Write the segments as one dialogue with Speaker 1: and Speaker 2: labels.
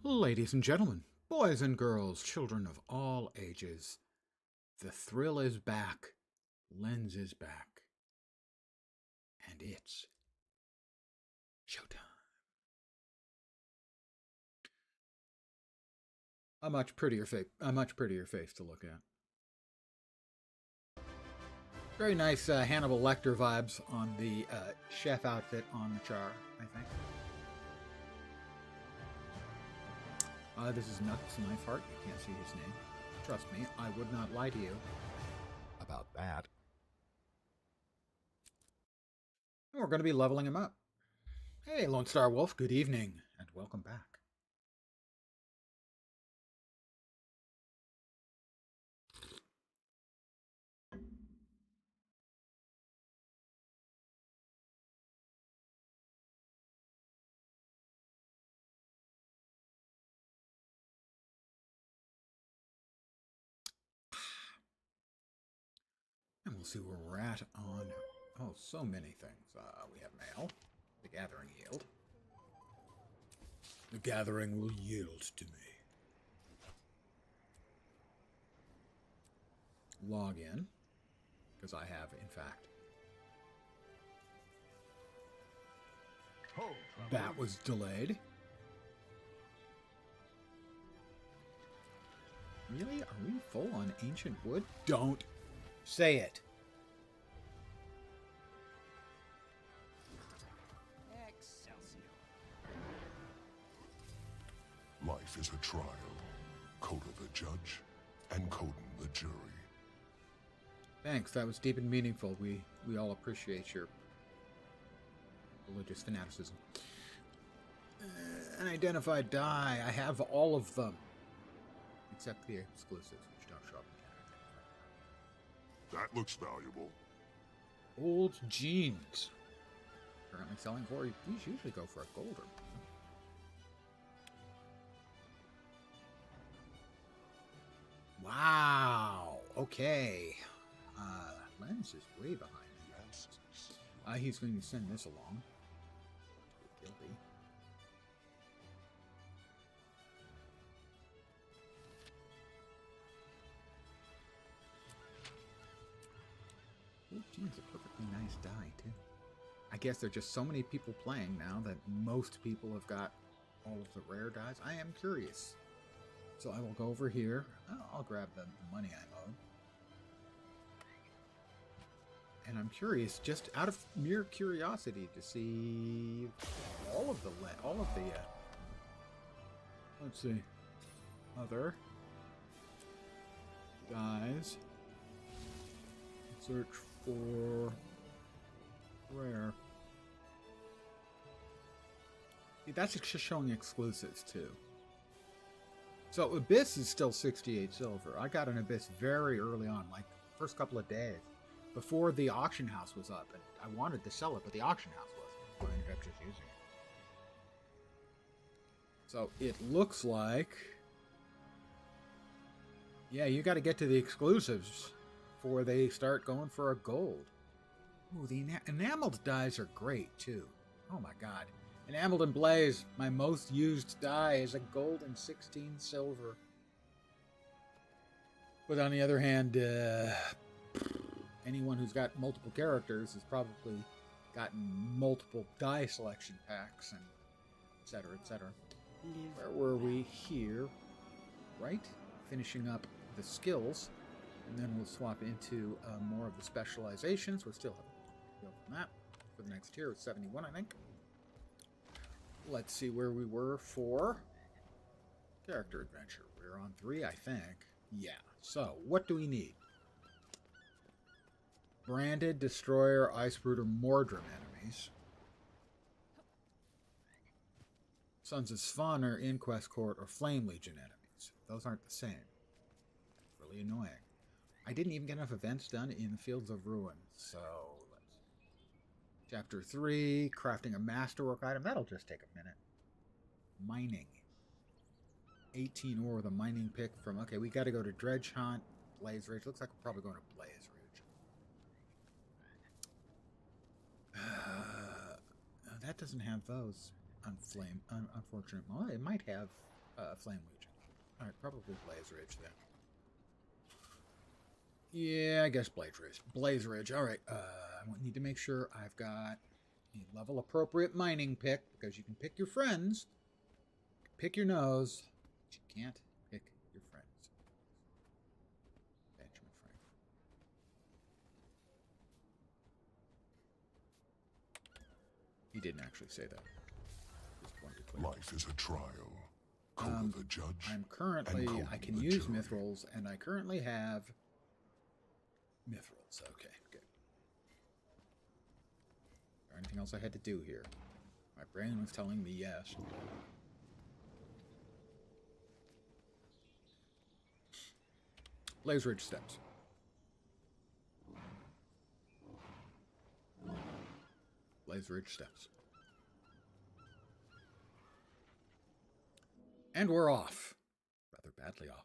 Speaker 1: Ladies and gentlemen, boys and girls, children of all ages, the thrill is back, Lens is back, and it's showtime. A much prettier face to look at. Very nice Hannibal Lecter vibes on the chef outfit on the char, I think. This is Nux Knifeheart. You can't see his name. Trust me, I would not lie to you about that. And we're going to be leveling him up. Hey, Lone Star Wolf, good evening, and welcome back. And we'll see where we're at on, so many things. We have mail. The Gathering yield. The Gathering will yield to me. Log in, because I have, in fact. That was delayed. Really? Are we full on ancient wood? Don't say it.
Speaker 2: Life is a trial. Coda the judge, and Coden the jury.
Speaker 1: Thanks, that was deep and meaningful. We all appreciate your religious fanaticism. An identified die. I have all of them. Except the exclusives, which don't show up in
Speaker 2: That looks valuable.
Speaker 1: Old jeans. Currently selling for, these usually go for a gold or wow. Okay. Lens is way behind me. He's going to send this along. Guilty. It's a perfectly nice die, too. I guess there are just so many people playing now that most people have got all of the rare dies. I am curious. So I will go over here. I'll grab the money I owe. And I'm curious, just out of mere curiosity, to see all of the let's see, other dies. Search for rare. See, that's just showing exclusives too. So Abyss is still 68 silver. I got an Abyss very early on, like first couple of days, before the auction house was up, and I wanted to sell it, but the auction house wasn't. So I ended up just using it. So it looks like, yeah, you got to get to the exclusives before they start going for a gold. Ooh, the enameled dies are great too. Oh my god. Enameled and Blaze, my most used die is a gold and 16 silver. But on the other hand, anyone who's got multiple characters has probably gotten multiple die selection packs and etc. etc. Where were we? Here, right? Finishing up the skills, and then we'll swap into more of the specializations. We'll still have to go from that for the next tier. It's 71, I think. Let's see where we were for character adventure. We're on 3, I think. Yeah. So, what do we need? Branded, Destroyer, Icebrood, or Mordrim enemies. Sons of Svan or Inquest Court or Flame Legion enemies. Those aren't the same. Really annoying. I didn't even get enough events done in the Fields of Ruin. So, Chapter 3, crafting a masterwork item. That'll just take a minute. Mining. 18 ore with a mining pick from... Okay, we got to go to Dredge Hunt, Blaze Ridge. Looks like we're probably going to Blaze Ridge. That doesn't have those on Flame. Unfortunate. Well, it might have Flame Legion. Alright, probably Blaze Ridge then. Yeah, I guess Blaze Ridge. Alright, I need to make sure I've got a level appropriate mining pick, because you can pick your friends, pick your nose, but you can't pick your friends. Benjamin Franklin. He didn't actually say that.
Speaker 2: Life is a trial. Coda the Judge.
Speaker 1: I'm currently, I can use Mithrils, and I currently have Mithrils. Okay, good. Is there anything else I had to do here? My brain was telling me yes. Blaze Ridge Steps. Blaze Ridge Steps. And we're off. Rather badly off.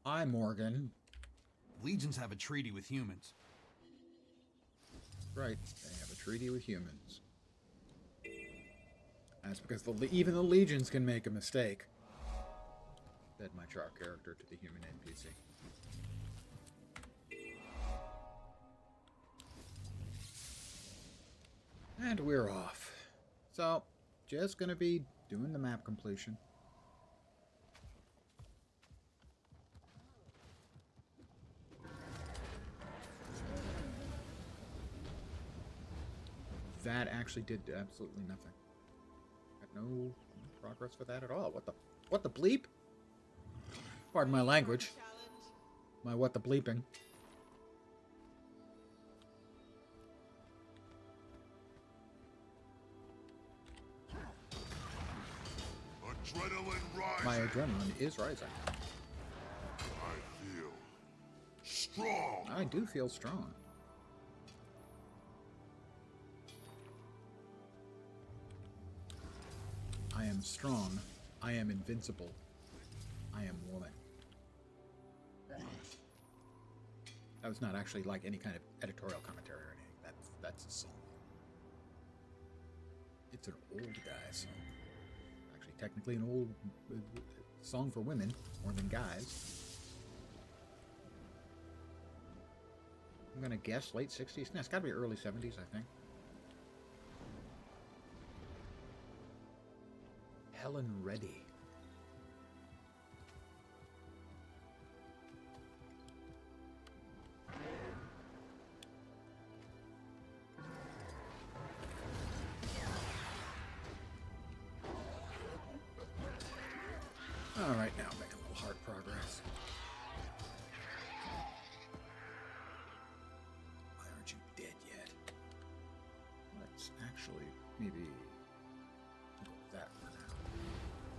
Speaker 1: Hi, Morgan.
Speaker 3: Legions have a treaty with humans.
Speaker 1: Right, they have a treaty with humans. That's because even the legions can make a mistake. Fed my char character to the human NPC. And we're off. So, just gonna be doing the map completion. That actually did absolutely nothing. Got no progress for that at all. What the bleep? Pardon my language. My what the bleeping.
Speaker 2: Adrenaline rising.
Speaker 1: My adrenaline is rising.
Speaker 2: I feel strong.
Speaker 1: I do feel strong. I am strong. I am invincible. I am woman. That was not actually like any kind of editorial commentary or anything. That's a song. It's an old guy song. Actually, technically an old song for women more than guys. I'm gonna guess late 60s. No, it's gotta be early 70s, I think. Helen Reddy. All right, now making a little hard progress. Why aren't you dead yet? Let's actually maybe go with that for now.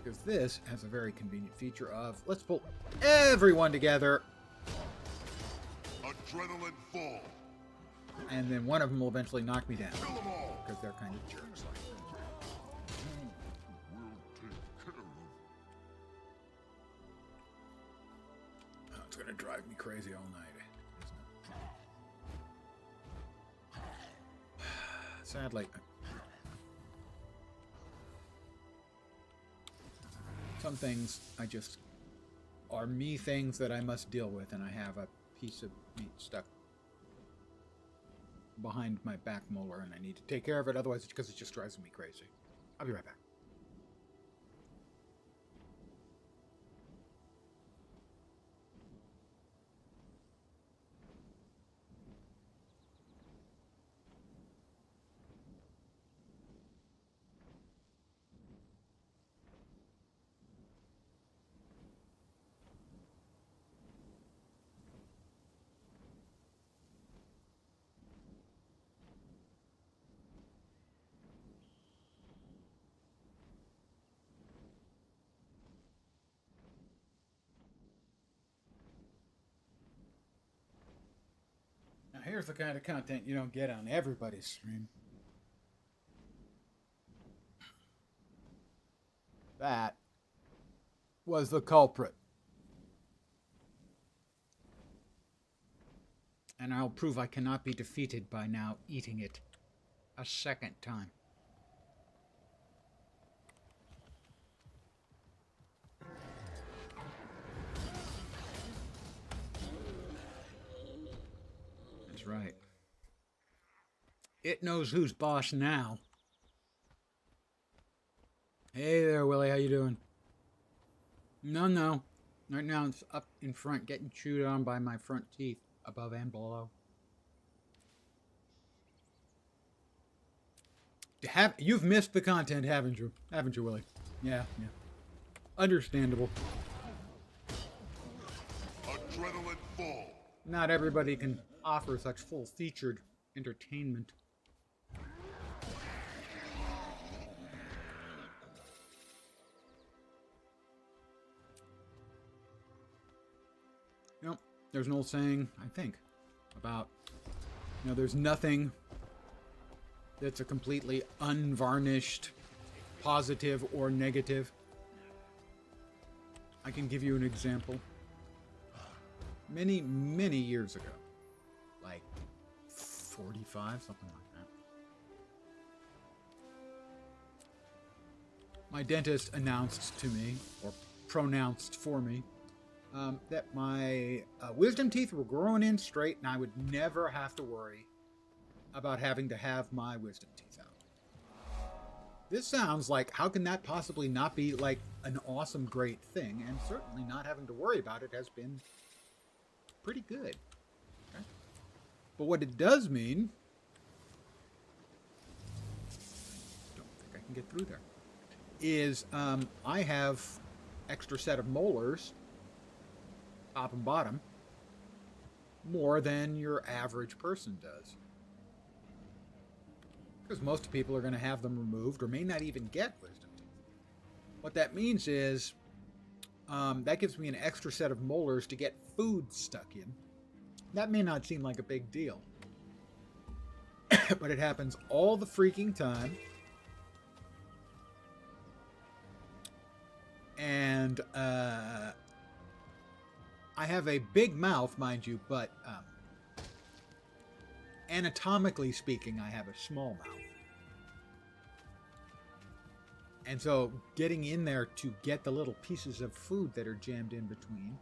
Speaker 1: Because this has a very convenient feature of, let's pull everyone together.
Speaker 2: Adrenaline full.
Speaker 1: And then one of them will eventually knock me down.
Speaker 2: Kill them all.
Speaker 1: Because they're kind of jerks like that. Oh, it's going to drive me crazy all night, isn't it? Sadly. Some things are me things that I must deal with, and I have a piece of meat stuck behind my back molar, and I need to take care of it, otherwise because it just drives me crazy. I'll be right back. Here's the kind of content you don't get on everybody's stream. That was the culprit. And I'll prove I cannot be defeated by now eating it a second time. That's right. It knows who's boss now. Hey there, Willie. How you doing? No. Right now it's up in front, getting chewed on by my front teeth, above and below. You've missed the content, haven't you? Haven't you, Willie? Yeah. Understandable.
Speaker 2: Adrenaline full.
Speaker 1: Not everybody can offer such full-featured entertainment. You know, there's an old saying, I think, about, there's nothing that's a completely unvarnished positive or negative. I can give you an example. Many, many years ago, like 45, something like that, my dentist announced to me, or pronounced for me, that my wisdom teeth were growing in straight and I would never have to worry about having to have my wisdom teeth out. This sounds like, how can that possibly not be like an awesome, great thing? And certainly not having to worry about it has been pretty good. Okay? But what it does mean, don't think I can get through there, is I have extra set of molars, top and bottom, more than your average person does. Because most people are going to have them removed or may not even get wisdom teeth. What that means is that gives me an extra set of molars to get food stuck in. That may not seem like a big deal, but it happens all the freaking time. And I have a big mouth, mind you, but anatomically speaking, I have a small mouth. And so getting in there to get the little pieces of food that are jammed in between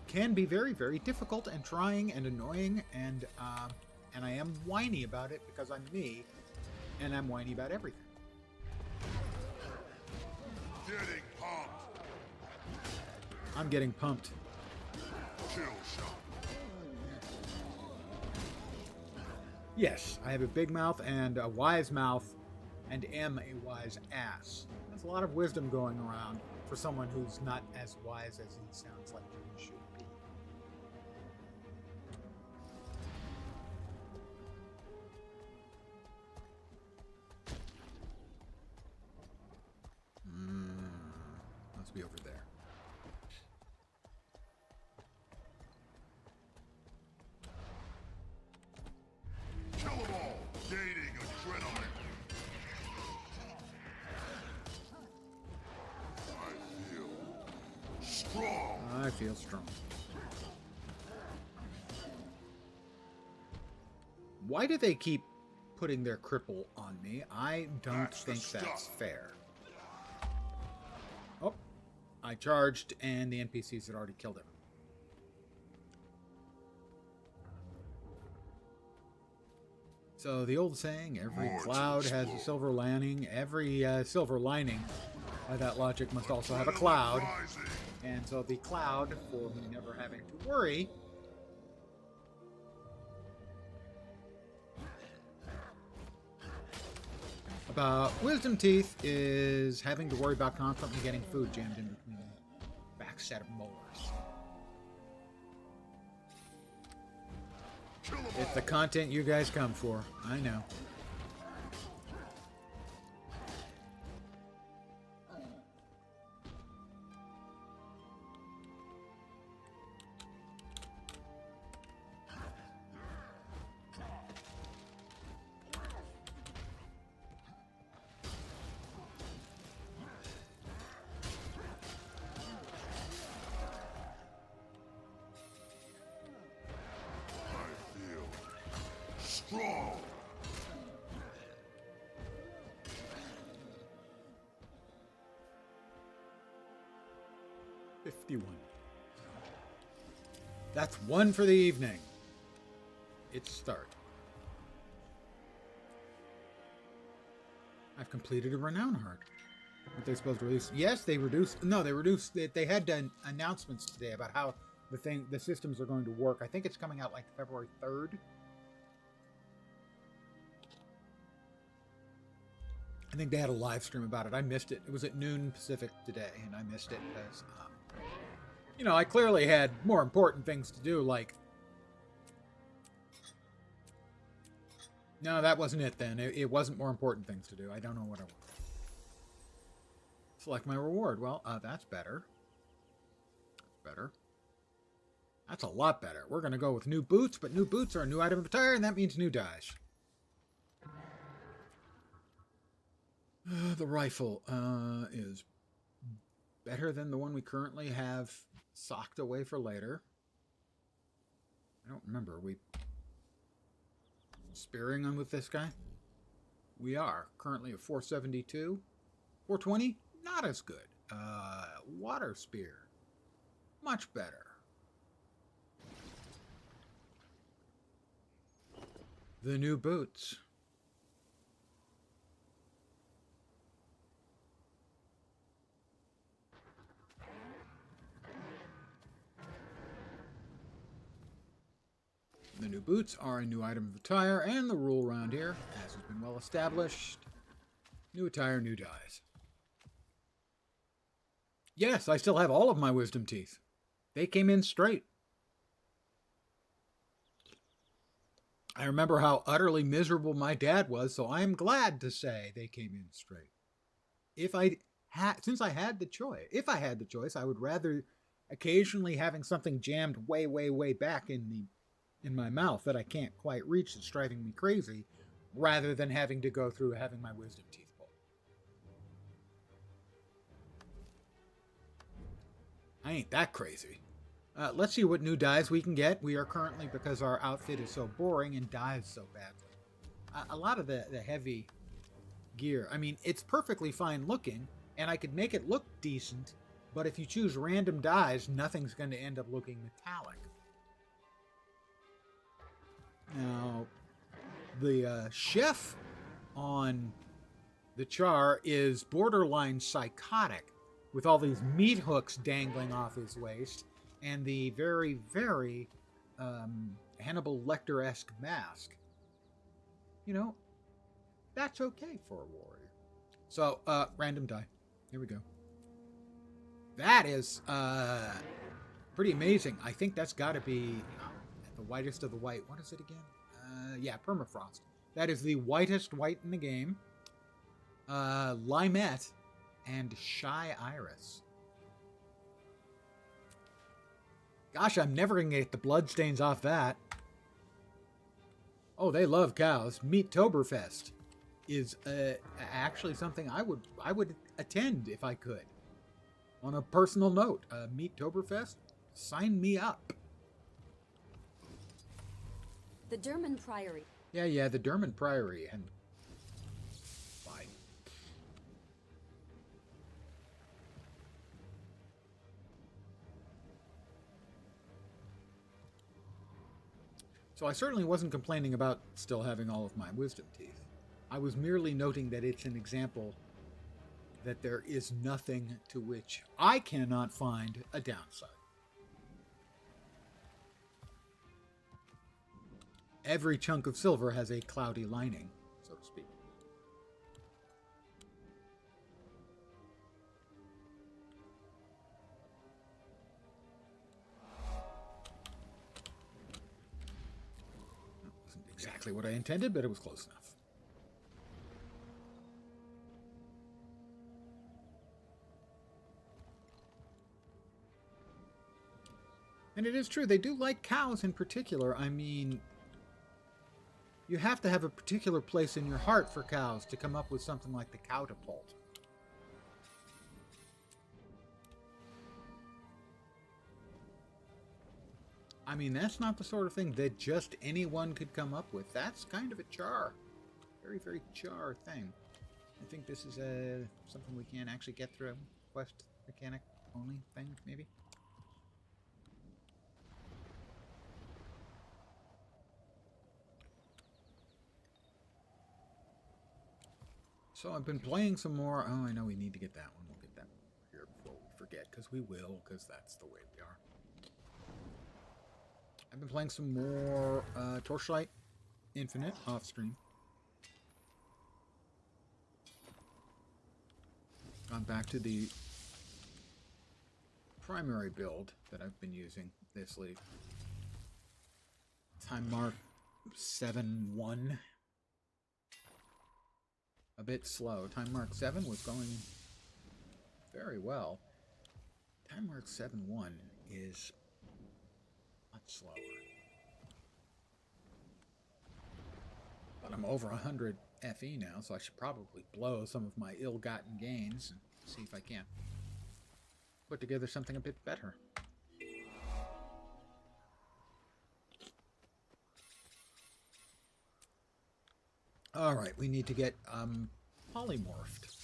Speaker 1: can be very, very difficult and trying and annoying, and I am whiny about it because I'm me, and I'm whiny about everything.
Speaker 2: Getting pumped.
Speaker 1: I'm getting pumped.
Speaker 2: Kill shot.
Speaker 1: Yes, I have a big mouth and a wise mouth, and am a wise ass. There's a lot of wisdom going around for someone who's not as wise as he sounds like he should be. Must be over there.
Speaker 2: Kill them all. Gaining adrenaline.
Speaker 1: I feel strong. Why do they keep putting their cripple on me? I don't think that's fair. Oh, I charged and the NPCs had already killed him. So the old saying, every cloud has a silver lining. Every silver lining, by that logic, must also have a cloud. And so the cloud, for me never having to worry, about wisdom teeth is having to worry about constantly getting food jammed in between the back set of molars. It's the content you guys come for. I know. $51. That's one for the evening. It's start. I've completed a renown heart. Aren't they supposed to release? Yes, they reduced. No, they reduced. They had done announcements today about how the systems are going to work. I think it's coming out like February 3rd. I think they had a live stream about it. I missed it. It was at noon Pacific today, and I missed it because, you know, I clearly had more important things to do, like... No, that wasn't it then. It wasn't more important things to do. I don't know what it was. Select my reward. Well, that's better. Better. That's a lot better. We're going to go with new boots, but new boots are a new item of attire, and that means new dice. The rifle is better than the one we currently have socked away for later. I don't remember. Are we spearing on with this guy? We are. Currently at 472. 420? Not as good. Water spear. Much better. The new boots. The new boots are a new item of attire, and the rule around here, as has been well established, new attire, new dies. Yes, I still have all of my wisdom teeth. They came in straight. I remember how utterly miserable my dad was, so I am glad to say they came in straight. Since I had the choice, I would rather occasionally having something jammed way, way, way back in my mouth that I can't quite reach that's driving me crazy, rather than having to go through having my wisdom teeth pulled. I ain't that crazy. Let's see what new dies we can get. We are currently, because our outfit is so boring and dies so badly. A lot of the heavy gear, I mean, it's perfectly fine looking, and I could make it look decent, but if you choose random dies, nothing's going to end up looking metallic. Now, the chef on the Char is borderline psychotic, with all these meat hooks dangling off his waist, and the very, very Hannibal Lecter-esque mask. You know, that's okay for a warrior. So, random die. Here we go. That is pretty amazing. I think that's got to be the whitest of the white. What is it again? Yeah, permafrost. That is the whitest white in the game. Limette and Shy Iris. Gosh, I'm never going to get the bloodstains off that. Oh, they love cows. Meattoberfest is actually something I would attend if I could. On a personal note, Meattoberfest, sign me up.
Speaker 4: The Durman Priory.
Speaker 1: Yeah, the Durman Priory. And fine. So I certainly wasn't complaining about still having all of my wisdom teeth. I was merely noting that it's an example that there is nothing to which I cannot find a downside. Every chunk of silver has a cloudy lining, so to speak. That wasn't exactly what I intended, but it was close enough. And it is true, they do like cows in particular. I mean, you have to have a particular place in your heart for cows to come up with something like the Cowtapult. I mean, that's not the sort of thing that just anyone could come up with. That's kind of a char. Very, very char thing. I think this is something we can actually get through a quest mechanic only thing, maybe? So I've been playing some more. Oh, I know we need to get that one. We'll get that one here before we forget, because we will, because that's the way we are. I've been playing some more Torchlight Infinite off stream. Gone back to the primary build that I've been using this league. Time mark 7-1. A bit slow. Time mark 7 was going very well. Time mark 7-1 is much slower. But I'm over 100 FE now, so I should probably blow some of my ill-gotten gains and see if I can put together something a bit better. Alright, we need to get polymorphed.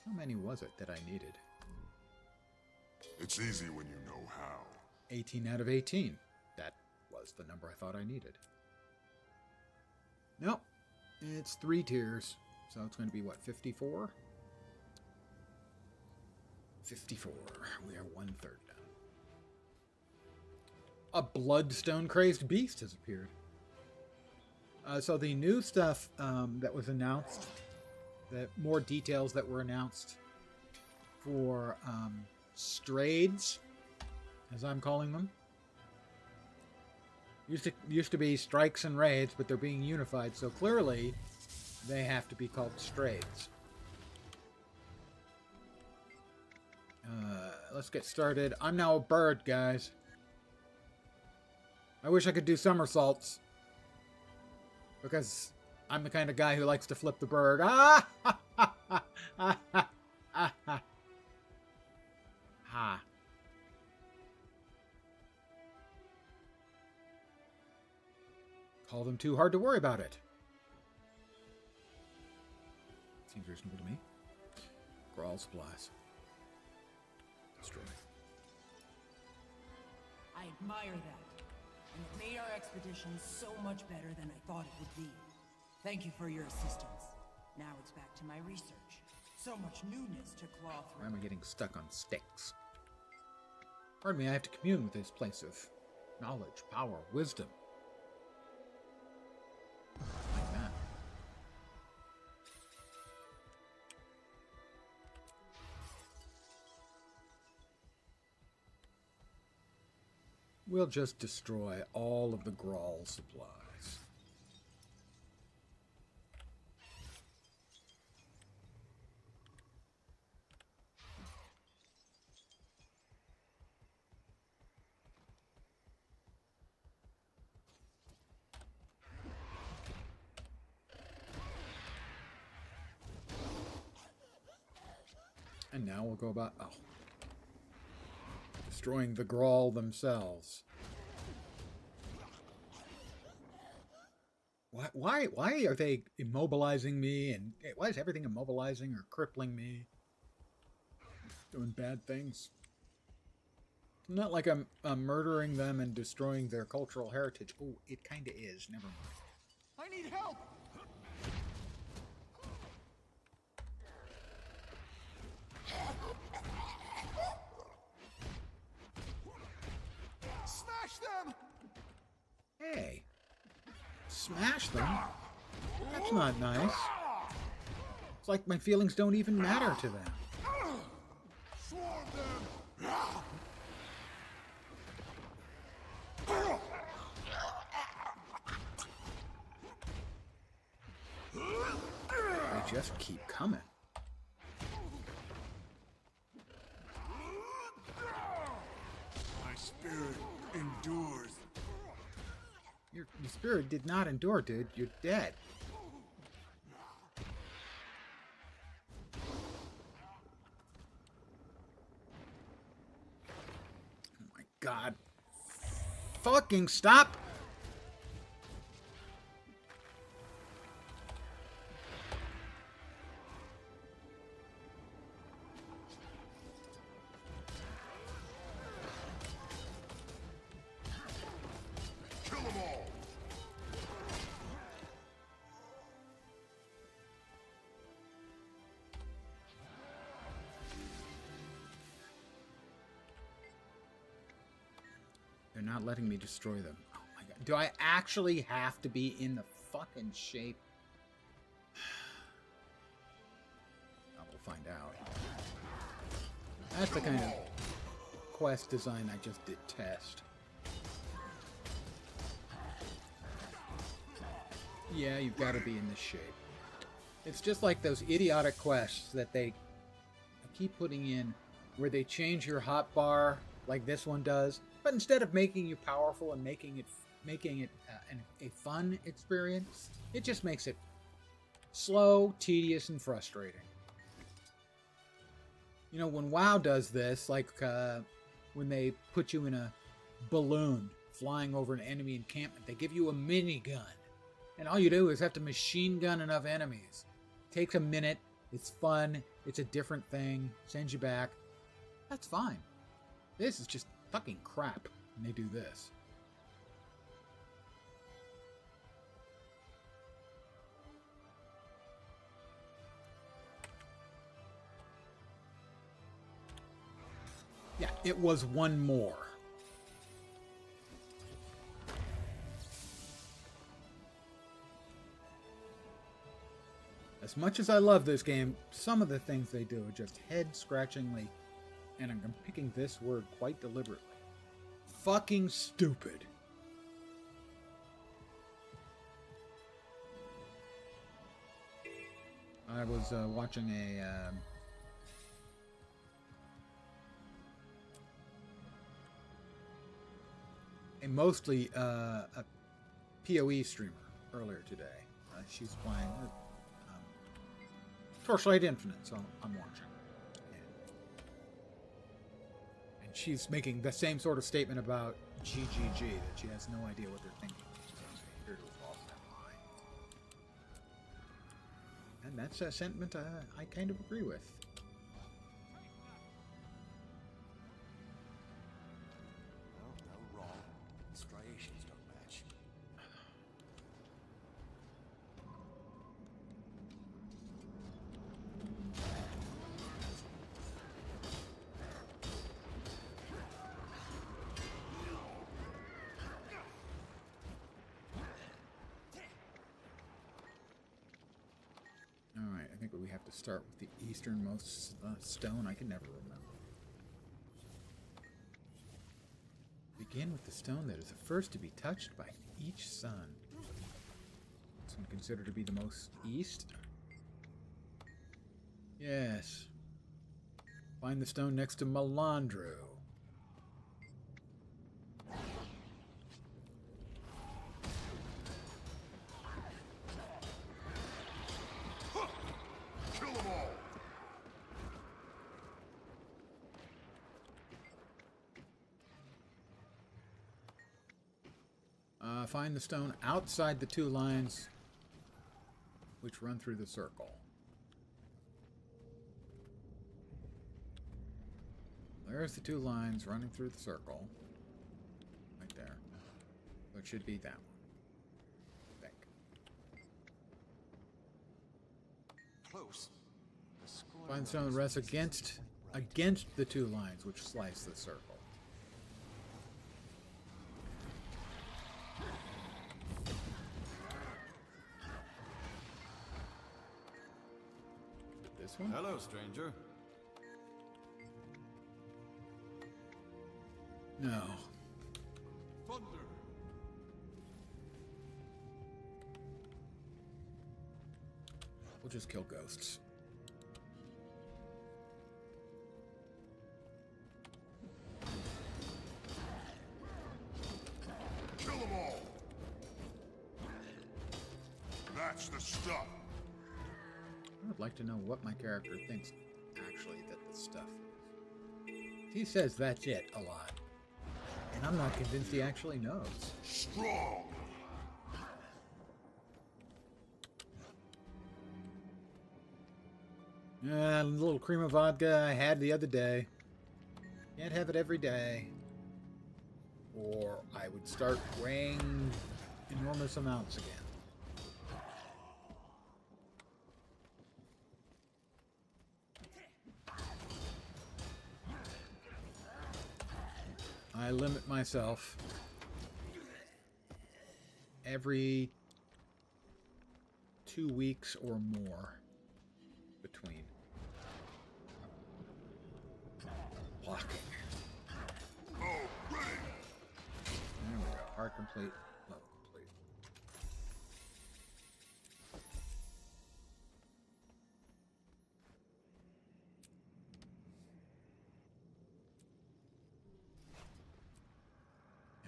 Speaker 1: How many was it that I needed?
Speaker 2: It's easy when you know how.
Speaker 1: 18 out of 18. That was the number I thought I needed. Nope. It's 3 tiers. So it's going to be, what, 54? 54. We are 1/3 down. A bloodstone-crazed beast has appeared. So the new stuff that was announced, the more details that were announced for Straids, as I'm calling them. Used to be strikes and raids, but they're being unified, so clearly they have to be called Straids. Let's get started. I'm now a bird, guys. I wish I could do somersaults, because I'm the kind of guy who likes to flip the bird. Ah! Ha! Ha! Ha! Ha! Ha! Ha! Ha! Call them too hard to worry about it. Seems reasonable to me. Grawl supplies. Destroy.
Speaker 5: I admire that. And it made our expedition so much better than I thought it would be. Thank you for your assistance. Now it's back to my research. So much newness to claw through.
Speaker 1: Why am I getting stuck on sticks? Pardon me, I have to commune with this place of knowledge, power, wisdom. Like that. We'll just destroy all of the Grawl supplies. And now we'll go about, destroying the Grawl themselves. Why are they immobilizing me? And why is everything immobilizing or crippling me? Doing bad things. It's not like I'm murdering them and destroying their cultural heritage. Oh, it kind of is. Never mind.
Speaker 3: I need help! Smash them!
Speaker 1: Hey. Smash them? That's not nice. It's like my feelings don't even matter to them.
Speaker 2: Swarm them!
Speaker 1: They just keep coming.
Speaker 2: My spirit endures.
Speaker 1: Your spirit did not endure, dude. You're dead. fucking stop?
Speaker 2: Kill them all!
Speaker 1: They're not letting me destroy them. Oh my god. Do I actually have to be in the fucking shape? Oh, we'll find out. That's the kind of quest design I just detest. Yeah, you've got to be in this shape. It's just like those idiotic quests that they keep putting in where they change your hotbar like this one does, but instead of making you powerful and making it a fun experience, it just makes it slow, tedious, and frustrating. You know, when WoW does this, like when they put you in a balloon flying over an enemy encampment, they give you a minigun. And all you do is have to machine gun enough enemies. Takes a minute, it's fun, it's a different thing, sends you back. That's fine. This is just fucking crap when they do this. Yeah, it was one more. As much as I love this game, some of the things they do are just head-scratchingly, and I'm picking this word quite deliberately, fucking stupid. I was watching a PoE streamer earlier today. She's playing Torchlight Infinite, so I'm watching. And she's making the same sort of statement about GGG, that she has no idea what they're thinking. Here to have lost that line. And that's a sentiment I kind of agree with.
Speaker 6: Well, no wrong. Striations don't match.
Speaker 1: Alright, I think we have to start with the easternmost stone. I can never remember. Begin with the stone that is the first to be touched by each sun. This one considered to be the most east? Yes. Find the stone next to Melandru.
Speaker 2: Kill them all!
Speaker 1: Find the stone outside the two lines which run through the circle. There's the two lines running through the circle. Right there. So it should be that one. I think.
Speaker 6: Close. The score
Speaker 1: Find the stone that rests against the two lines which slice the circle. This one?
Speaker 3: Hello, stranger.
Speaker 1: No.
Speaker 3: Thunder.
Speaker 1: We'll just kill ghosts.
Speaker 2: Kill them all! That's the stuff!
Speaker 1: I would like to know what my character thinks actually that the stuff is. He says that's it a lot. And I'm not convinced he actually knows.
Speaker 2: Strong!
Speaker 1: A little cream of vodka I had the other day. Can't have it every day. Or I would start weighing enormous amounts again. I limit myself every 2 weeks or more between walking.
Speaker 2: Oh, ready!
Speaker 1: There we go. Hard complete. Level complete.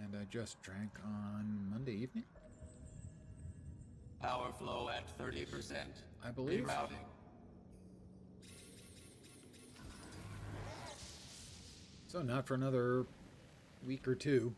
Speaker 1: And I just drank on Monday evening,
Speaker 7: Power flow at 30%.
Speaker 1: I believe.
Speaker 7: Rerouting.
Speaker 1: So not for another week or two.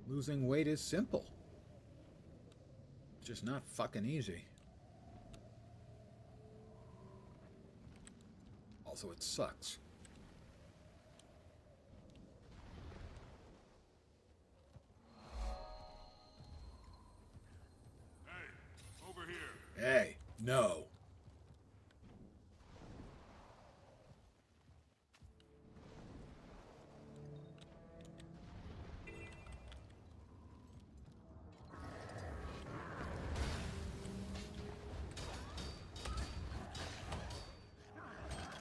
Speaker 1: Losing weight is simple. It's just not fucking easy. Also, it sucks.
Speaker 2: Hey, over here.
Speaker 1: Hey, no.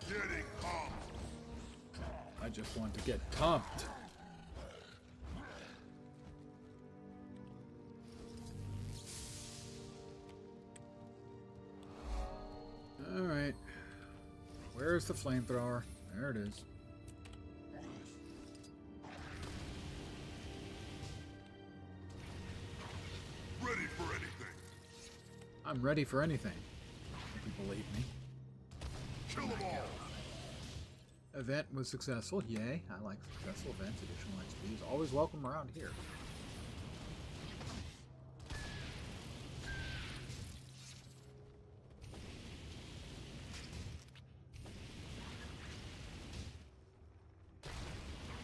Speaker 2: Getting pumped.
Speaker 1: I just want to get pumped. All right. Where's the flamethrower? There it is.
Speaker 2: Ready for anything.
Speaker 1: I'm ready for anything, if you believe me.
Speaker 2: Kill them all.
Speaker 1: Event was successful. Yay. I like successful events. Additional XP is always welcome around here.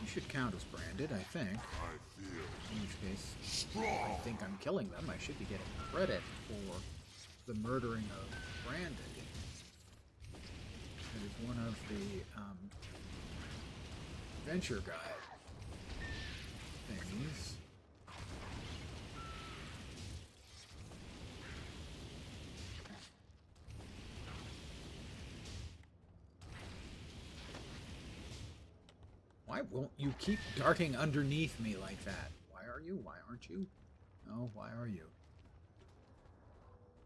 Speaker 1: You should count as branded, I think.
Speaker 2: I feel
Speaker 1: In which case, I
Speaker 2: strong.
Speaker 1: think I'm killing them. I should be getting credit for the murdering of Branded. That is one of the adventure guide thingies. Why won't you keep darting underneath me like that? Why are you? Why aren't you? No, why are you?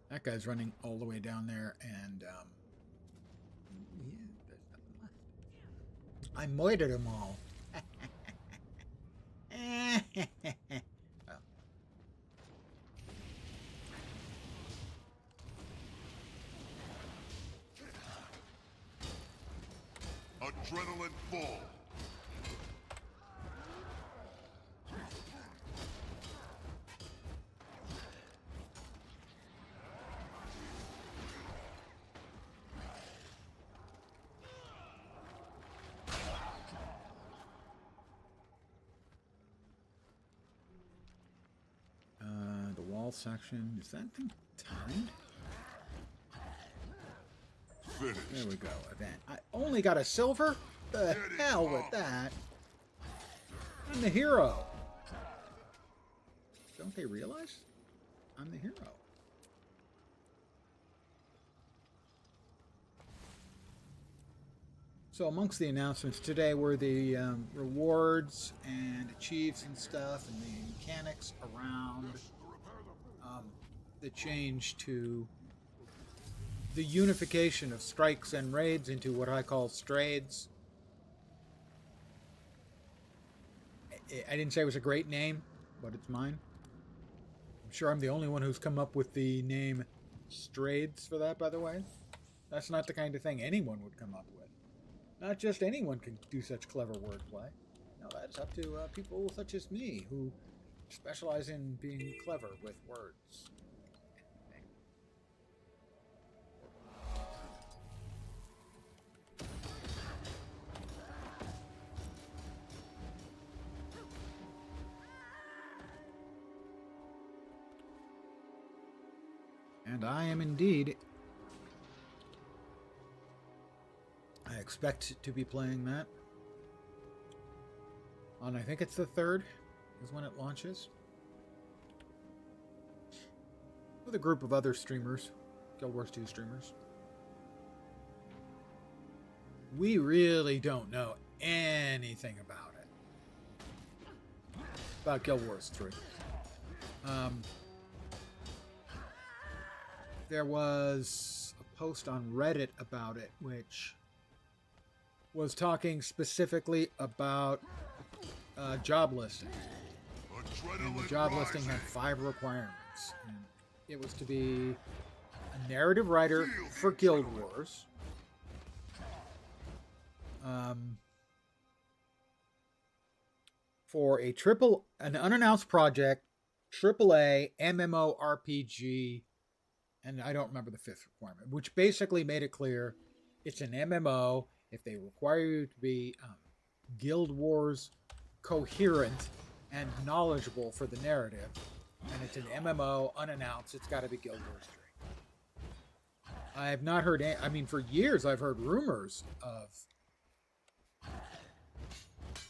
Speaker 1: That guy's running all the way down there, and yeah, there's nothing left. I murdered them all. Well,
Speaker 2: Adrenaline full.
Speaker 1: the wall section, is that thing timed? There
Speaker 2: Finished.
Speaker 1: we go, event. I only got a silver? The hell with that. I'm the hero. Don't they realize? I'm the hero. So amongst the announcements today were the rewards and achieves and stuff, and the mechanics around the change to the unification of strikes and raids into what I call straids. I didn't say it was a great name, but it's mine. I'm sure I'm the only one who's come up with the name Strades for that, by the way. That's not the kind of thing anyone would come up with. Not just anyone can do such clever wordplay. No, that's up to people such as me who specialize in being clever with words. And I am indeed. I expect to be playing that on, I think it's the 3rd is when it launches. With a group of other streamers, Guild Wars 2 streamers. We really don't know anything about it. About Guild Wars 3. There was a post on Reddit about it, which was talking specifically about job listings. And the job listing had 5 requirements. And it was to be a narrative writer for Guild Wars. For an unannounced project, AAA MMORPG, and I don't remember the 5th requirement, which basically made it clear it's an MMO. If they require you to be Guild Wars coherent and knowledgeable for the narrative, and it's an MMO unannounced, it's got to be Guild Wars 3. I have not heard I mean, for years I've heard rumors of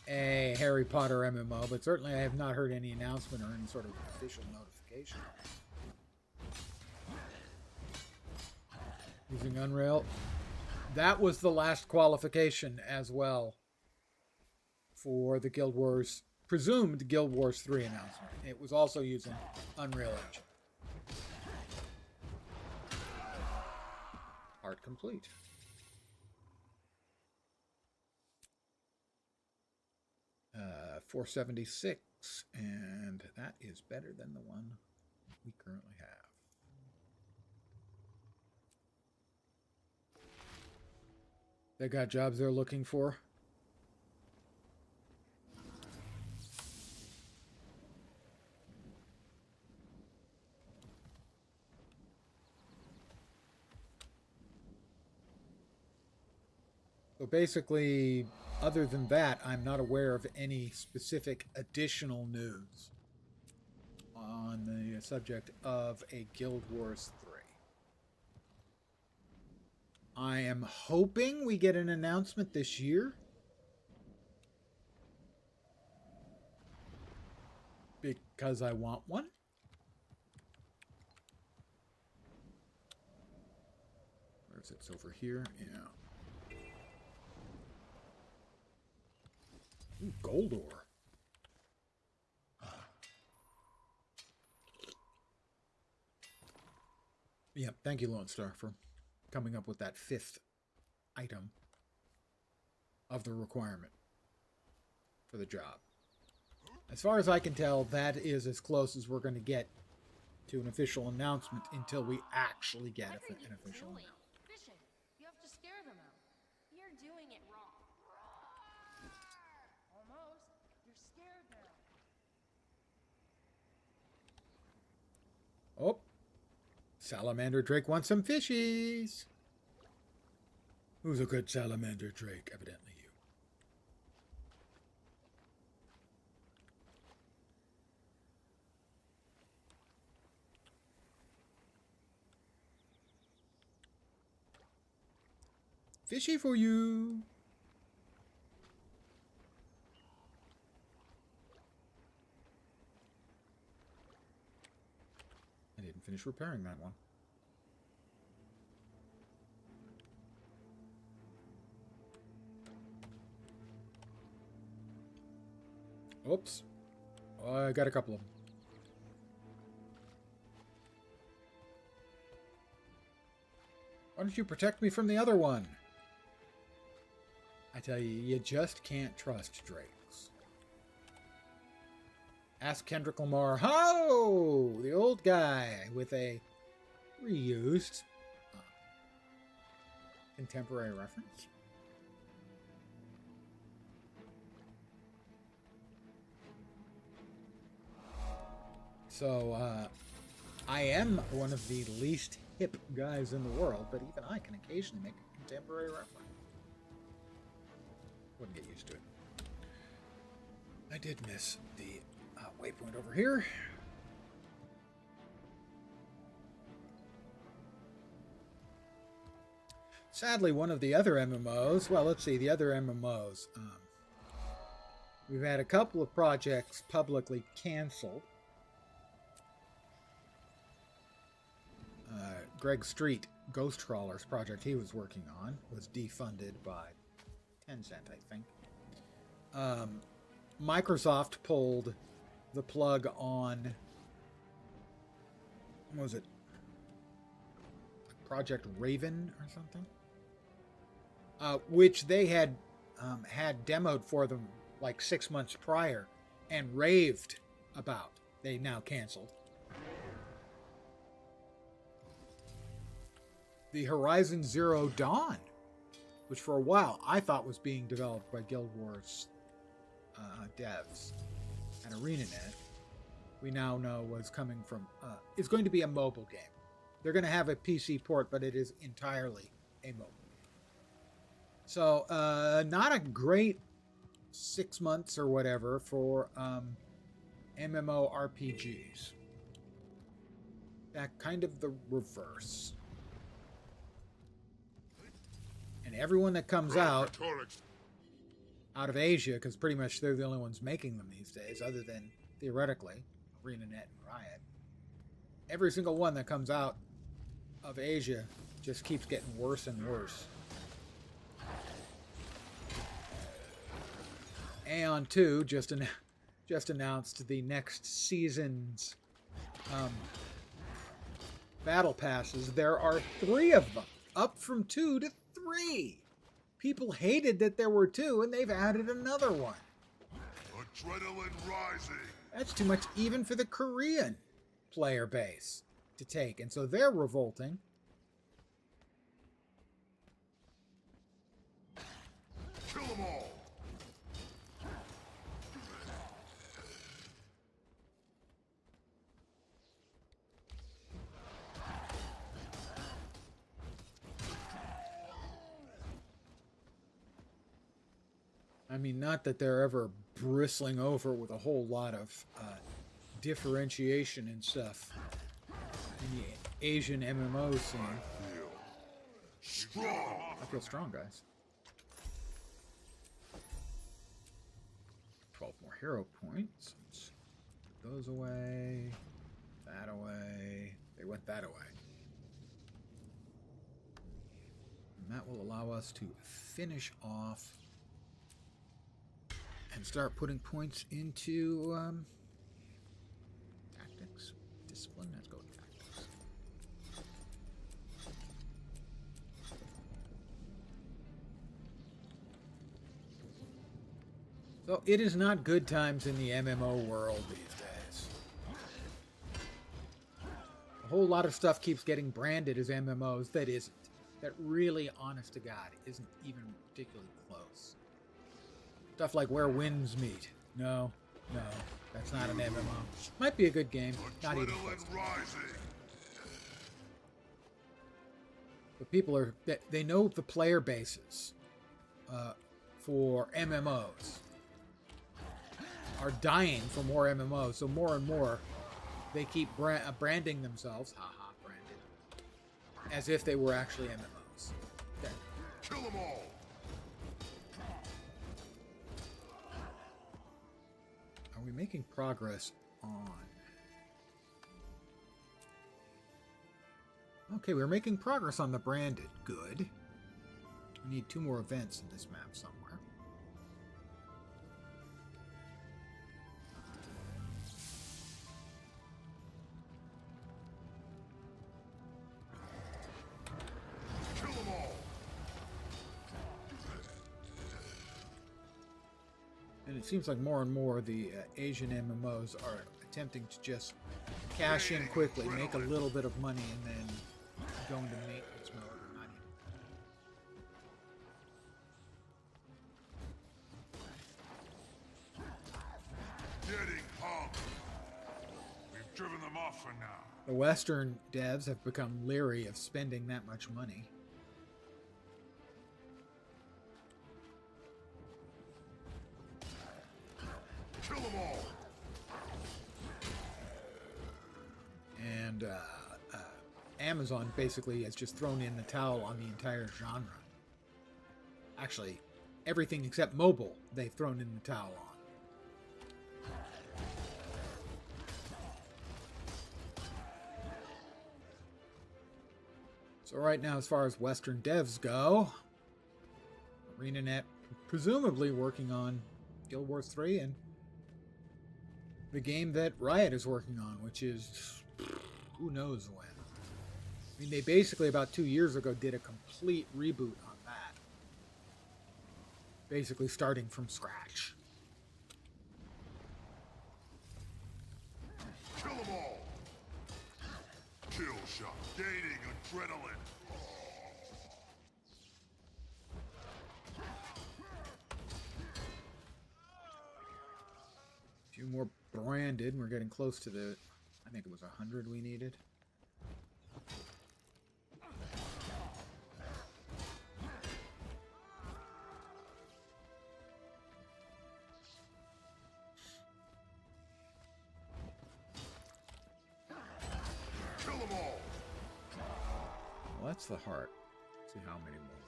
Speaker 1: a Harry Potter MMO, but certainly I have not heard any announcement or any sort of official notification. Using Unreal. That was the last qualification as well for the Guild Wars, presumed Guild Wars 3 announcement. It was also using Unreal Engine. Art complete. Uh, 476, and that is better than the one we currently have. They got jobs they're looking for. So basically, other than that, I'm not aware of any specific additional news on the subject of a Guild Wars 3. I am hoping we get an announcement this year. Because I want one. Where is it? It's over here. Yeah. Ooh, gold ore. Yeah, thank you, Lone Star, for coming up with that 5th item of the requirement for the job. As far as I can tell, that is as close as we're going to get to an official announcement until we actually get an official announcement.
Speaker 8: Fishing. You have to scare them out. You're doing it wrong. Almost. You're scared now.
Speaker 1: Oh. Salamander Drake wants some fishies. Who's a good Salamander Drake? Evidently you. Fishy for you. I didn't finish repairing that one. Oops. I got a couple of them. Why don't you protect me from the other one? I tell you, you just can't trust drakes. Ask Kendrick Lamar. Ho! The old guy with a reused contemporary reference. So, I am one of the least hip guys in the world, but even I can occasionally make a contemporary reference. Wouldn't get used to it. I did miss the waypoint over here. Sadly, one of the other MMOs, well, let's see, the other MMOs, we've had a couple of projects publicly canceled. Greg Street, Ghost Trawlers project he was working on, was defunded by Tencent, I think. Microsoft pulled the plug on, what was it? Project Raven or something? Which they had had demoed for them like 6 months prior and raved about. They now canceled. The Horizon Zero Dawn, which for a while I thought was being developed by Guild Wars devs and ArenaNet, we now know was coming from, it's going to be a mobile game. They're going to have a PC port, but it is entirely a mobile game. So, not a great 6 months or whatever for MMORPGs. That kind of the reverse. And everyone that comes out of Asia, because pretty much they're the only ones making them these days, other than, theoretically, ArenaNet and Riot. Every single one that comes out of Asia just keeps getting worse and worse. Aeon 2 just announced the next season's battle passes. There are 3 of them, up from 2 to 3. People hated that there were 2, and they've added another one.
Speaker 2: Adrenaline rising.
Speaker 1: That's too much even for the Korean player base to take, and so they're revolting.
Speaker 2: Kill them all.
Speaker 1: I mean, not that they're ever bristling over with a whole lot of differentiation and stuff in the Asian MMO scene.
Speaker 2: Strong.
Speaker 1: I feel strong, guys. 12 more hero points. Let's put those away. That away. They went that away. And that will allow us to finish off and start putting points into tactics, discipline. Let's go with tactics. So it is not good times in the MMO world these days. A whole lot of stuff keeps getting branded as MMOs that isn't. That really, honest to God, isn't even particularly close. Stuff like Where Winds Meet. No, that's not an MMO. Might be a good game, not even close. But people are, they know the player bases for MMOs are dying for more MMOs, so more and more they keep branding themselves, branded, as if they were actually MMOs. Okay.
Speaker 2: Kill them all.
Speaker 1: Are we making progress on? Okay, we're making progress on the branded. Good. We need 2 more events in this map somewhere.
Speaker 2: Kill them all.
Speaker 1: And it seems like more and more the Asian MMOs are attempting to just cash in quickly, make a little bit of money, and then go into maintenance mode. Or not even.
Speaker 2: Getting pumped. We've driven them off for now.
Speaker 1: The Western devs have become leery of spending that much money.
Speaker 2: Kill them all.
Speaker 1: And Amazon basically has just thrown in the towel on the entire genre. Actually, everything except mobile, they've thrown in the towel on. So right now, as far as Western devs go, ArenaNet presumably working on Guild Wars 3 and the game that Riot is working on, which is who knows when. I mean, they basically about 2 years ago did a complete reboot on that. Basically starting from scratch.
Speaker 2: Kill them all. Kill shot. Gaining adrenaline.
Speaker 1: A few more branded. We're getting close to the, I think it was 100 we needed.
Speaker 2: Kill them all.
Speaker 1: Well, that's the heart. Let's see how many more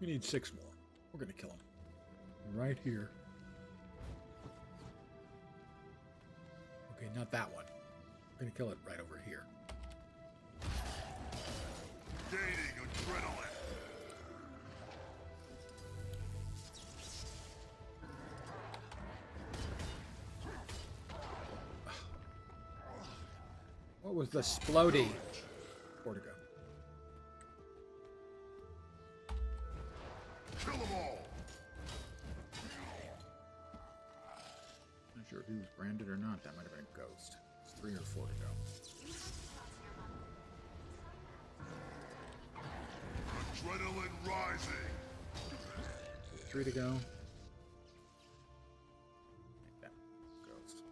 Speaker 1: we need. We need 6 more. We're gonna kill them. Right here. Okay, not that one. We're gonna kill it right over here.
Speaker 2: Gaining adrenaline.
Speaker 1: What was the splody? Portico.
Speaker 2: Kill them all.
Speaker 1: Not sure if he was branded or not. That might have been a ghost. It's 3 or 4 to go.
Speaker 2: Adrenaline rising.
Speaker 1: 3 to go. Yeah, ghost.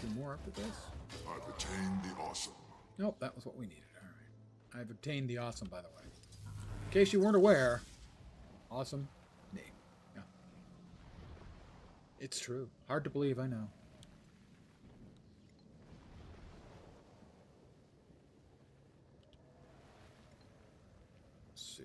Speaker 1: Two more after this.
Speaker 2: I've attained the awesome.
Speaker 1: Nope, that was what we needed. All right. I've obtained the awesome, by the way. In case you weren't aware, awesome name. Yeah. It's true. Hard to believe, I know. Let's see.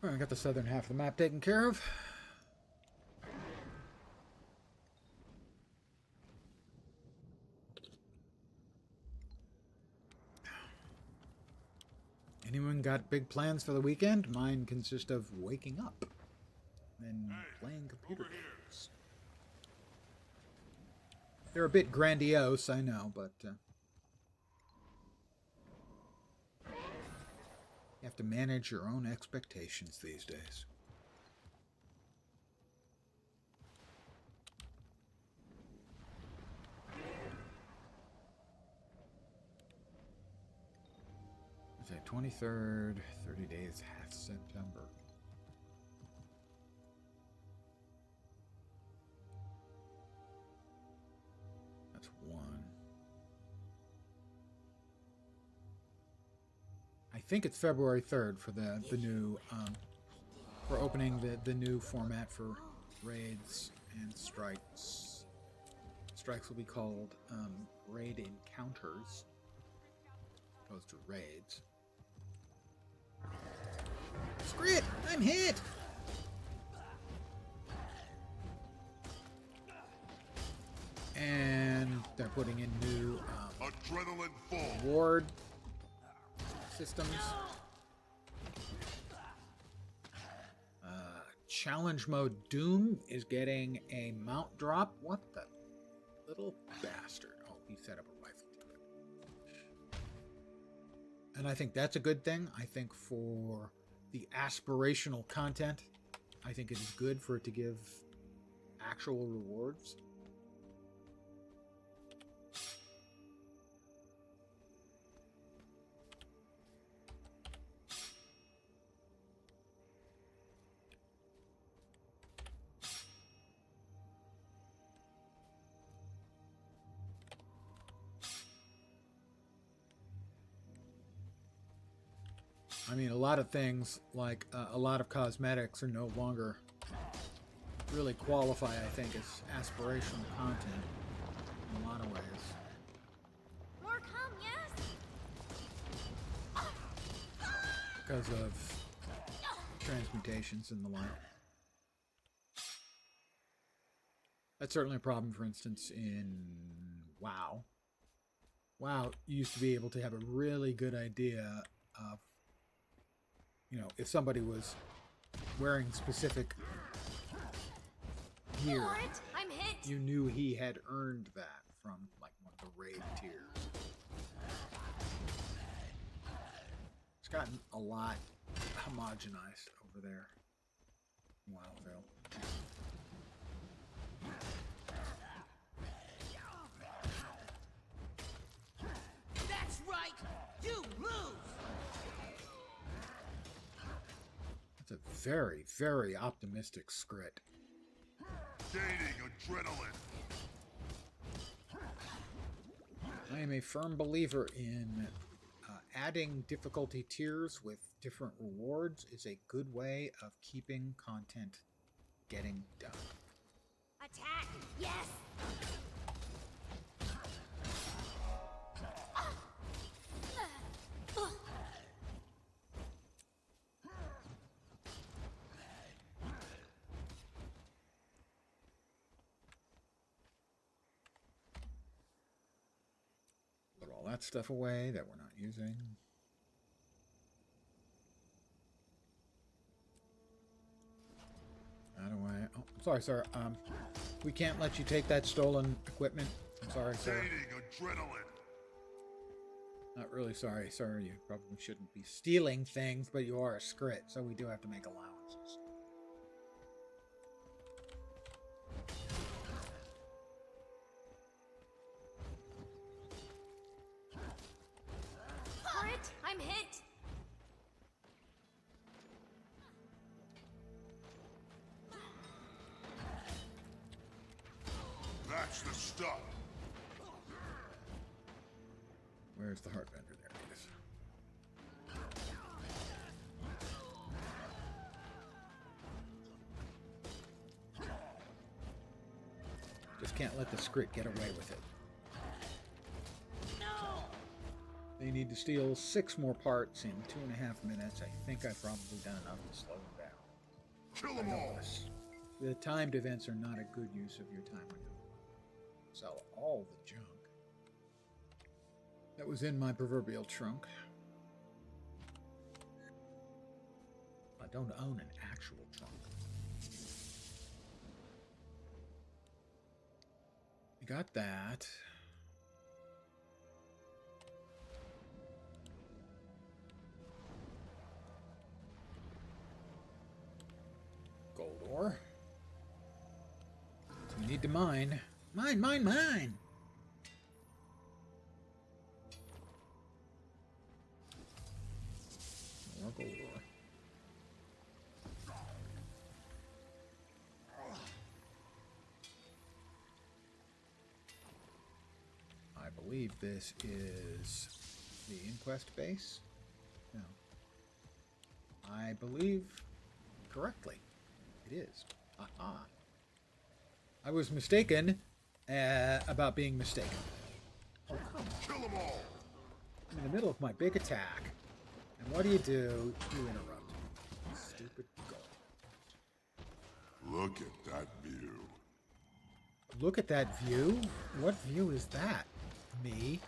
Speaker 1: All right, I got the southern half of the map taken care of. Anyone got big plans for the weekend? Mine consist of waking up and playing computer games. They're a bit grandiose, I know, but you have to manage your own expectations these days. It's the 23rd, 30 days, half September. That's 1. I think it's February 3rd for the new for opening the new format for raids and strikes. Strikes will be called raid encounters as opposed to raids. Screw it! I'm hit! And they're putting in new
Speaker 2: Adrenaline full.
Speaker 1: reward systems. challenge mode Doom is getting a mount drop. What the little bastard. Oh, he set up a rifle to it. And I think that's a good thing. I think for the aspirational content, I think it is good for it to give actual rewards. I mean, a lot of things, like a lot of cosmetics, are no longer really qualify, I think, as aspirational content in a lot of ways.
Speaker 8: More come, yes?
Speaker 1: Because of transmutations and the like. That's certainly a problem, for instance, in WoW. WoW used to be able to have a really good idea of, you know, if somebody was wearing specific gear,
Speaker 8: I'm hit.
Speaker 1: you knew he had earned that from, like, one of the raid tiers. It's gotten a lot homogenized over there in WoWville.
Speaker 5: That's right! You lose!
Speaker 1: That's a very, very optimistic script.
Speaker 2: Gaining adrenaline.
Speaker 1: I am a firm believer in adding difficulty tiers with different rewards is a good way of keeping content getting done.
Speaker 8: Attack, yes!
Speaker 1: Put all that stuff away that we're not using. How do I... Oh, sorry, sir. We can't let you take that stolen equipment. I'm sorry, sir.
Speaker 2: Gaining adrenaline.
Speaker 1: Not really sorry, sir. You probably shouldn't be stealing things, but you are a scrit, so we do have to make allowances.
Speaker 8: Crit, I'm hit.
Speaker 2: That's the stuff.
Speaker 1: Where's the heart bender? There it is. Just can't let the script get away with it. They need to steal 6 more parts in 2.5 minutes. I think I've probably done enough to slow them down.
Speaker 2: Kill them all.
Speaker 1: Notice, the timed events are not a good use of your time when you sell all the junk that was in my proverbial trunk. I don't own an actual trunk. We got that. Gold ore. So we need to mine. Mine, mine, mine! More gold ore. I believe this is the Inquest base. No. I believe correctly. It is. Aha. I was mistaken about being mistaken. Oh, come on.
Speaker 2: Kill them all.
Speaker 1: I'm in the middle of my big attack. And what do? You interrupt. Stupid goal.
Speaker 2: Look at that view.
Speaker 1: Look at that view? What view is that? Me?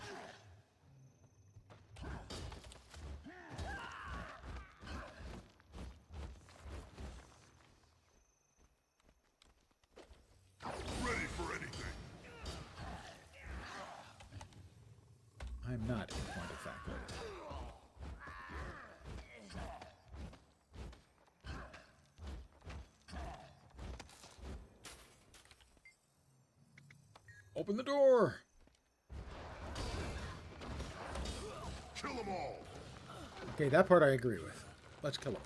Speaker 1: not in point of fact ready. Open the door!
Speaker 2: Kill them all!
Speaker 1: Okay, that part I agree with. Let's kill him.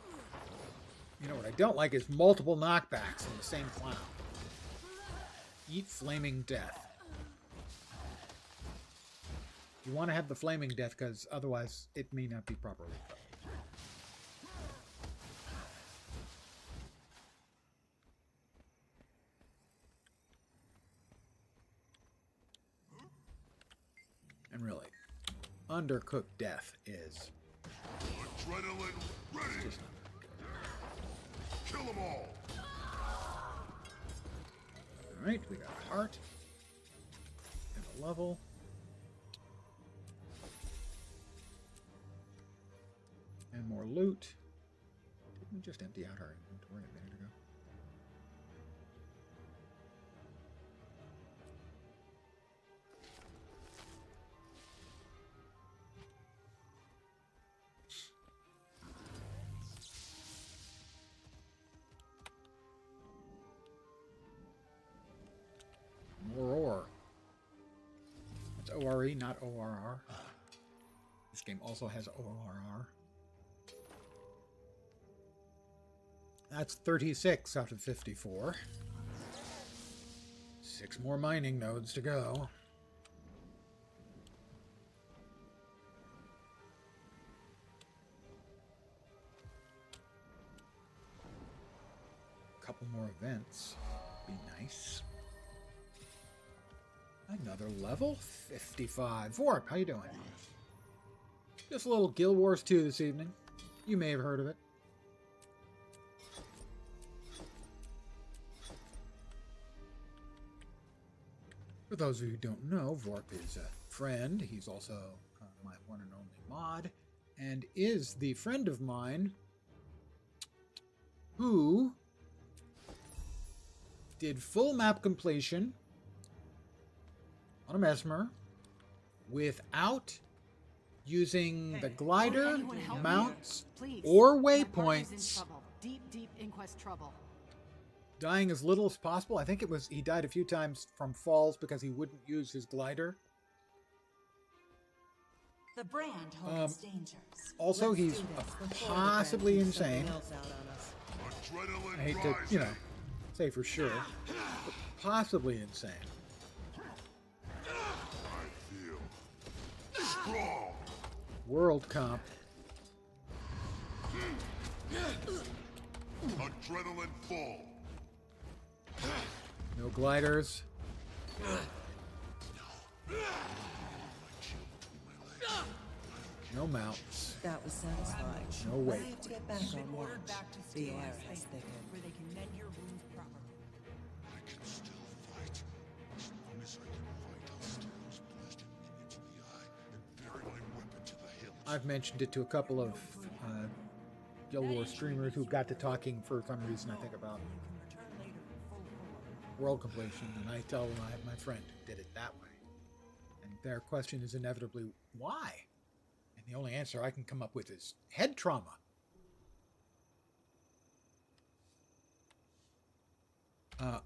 Speaker 1: You know what I don't like is multiple knockbacks from the same clown. Eat flaming death. You want to have the flaming death because otherwise it may not be properly covered. And really, undercooked death is
Speaker 2: Adrenaline ready!
Speaker 1: just not very good.
Speaker 2: Kill them all!
Speaker 1: Alright, we got a heart. And a level. And more loot. Didn't we just empty out our inventory a minute ago? More ore. It's ORE, not ORR. This game also has ORR. That's 36 out of 54. 6 more mining nodes to go. A couple more events. Be nice. Another level? 55. Vorp, how you doing? Just a little Guild Wars 2 this evening. You may have heard of it. For those of you who don't know, Vorp is a friend. He's also my one and only mod, and is the friend of mine who did full map completion on a Mesmer without using the glider, mounts, or waypoints.
Speaker 9: Deep inquest trouble.
Speaker 1: Dying as little as possible. I think it was he died a few times from falls because he wouldn't use his glider.
Speaker 5: The brand holds dangers.
Speaker 1: Also, he's possibly insane. I hate to, you know, say for sure, but possibly insane.
Speaker 2: I feel strong.
Speaker 1: World comp.
Speaker 2: Adrenaline full.
Speaker 1: No gliders. No mounts.
Speaker 10: That was satisfying.
Speaker 1: No
Speaker 10: But I
Speaker 1: waypoints.
Speaker 10: have to get back on watch.
Speaker 5: Back to
Speaker 10: The
Speaker 5: Steel
Speaker 10: air
Speaker 5: Estate,
Speaker 10: has thickened.
Speaker 5: where they can mend your wounds properly.
Speaker 2: I can still fight. As long as I can fight, I'll stick those blasted minions in the eye and bury my weapon to the hilt.
Speaker 1: I've mentioned it to a couple of Guild Wars streamers who got to talking for some reason, I think, about
Speaker 5: You can return later in full form.
Speaker 1: world completion, and I tell them I have my friend who did it that way. And their question is inevitably, why? And the only answer I can come up with is head trauma.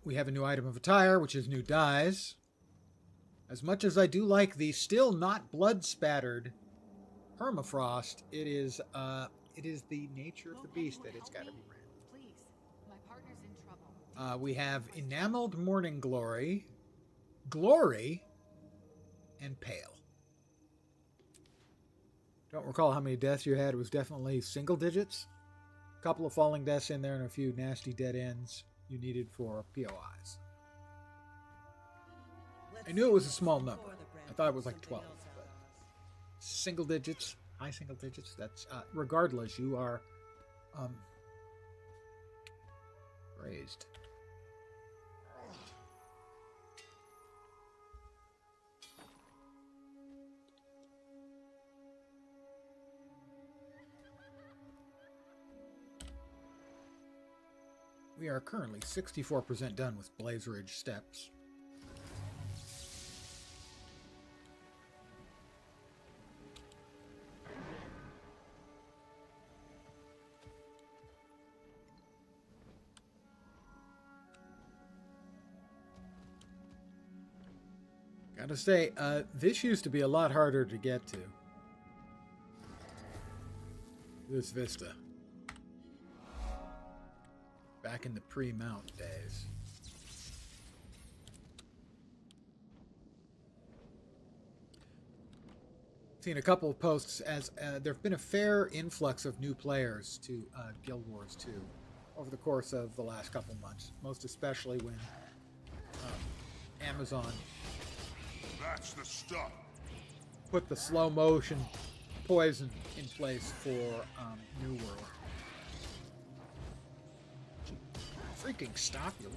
Speaker 1: We have a new item of attire, which is new dyes. As much as I do like the still not blood-spattered permafrost, it is the nature of the beast that it's got to be red.
Speaker 9: Please, my partner's in trouble.
Speaker 1: We have Enameled Morning Glory, Glory, and Pale. Don't recall how many deaths you had. It was definitely single digits. A couple of falling deaths in there and a few nasty dead ends you needed for POIs. I knew it was a small number. I thought it was like 12. But single digits, high single digits. That's regardless, you are raised. We are currently 64% done with Blaze Ridge Steps. Gotta say, this used to be a lot harder to get to. This vista. Back in the pre-mount days. Seen a couple of posts as there have been a fair influx of new players to Guild Wars 2 over the course of the last couple months, most especially when Amazon
Speaker 2: That's the stuff.
Speaker 1: put the slow motion poison in place for New World. Freaking stop you.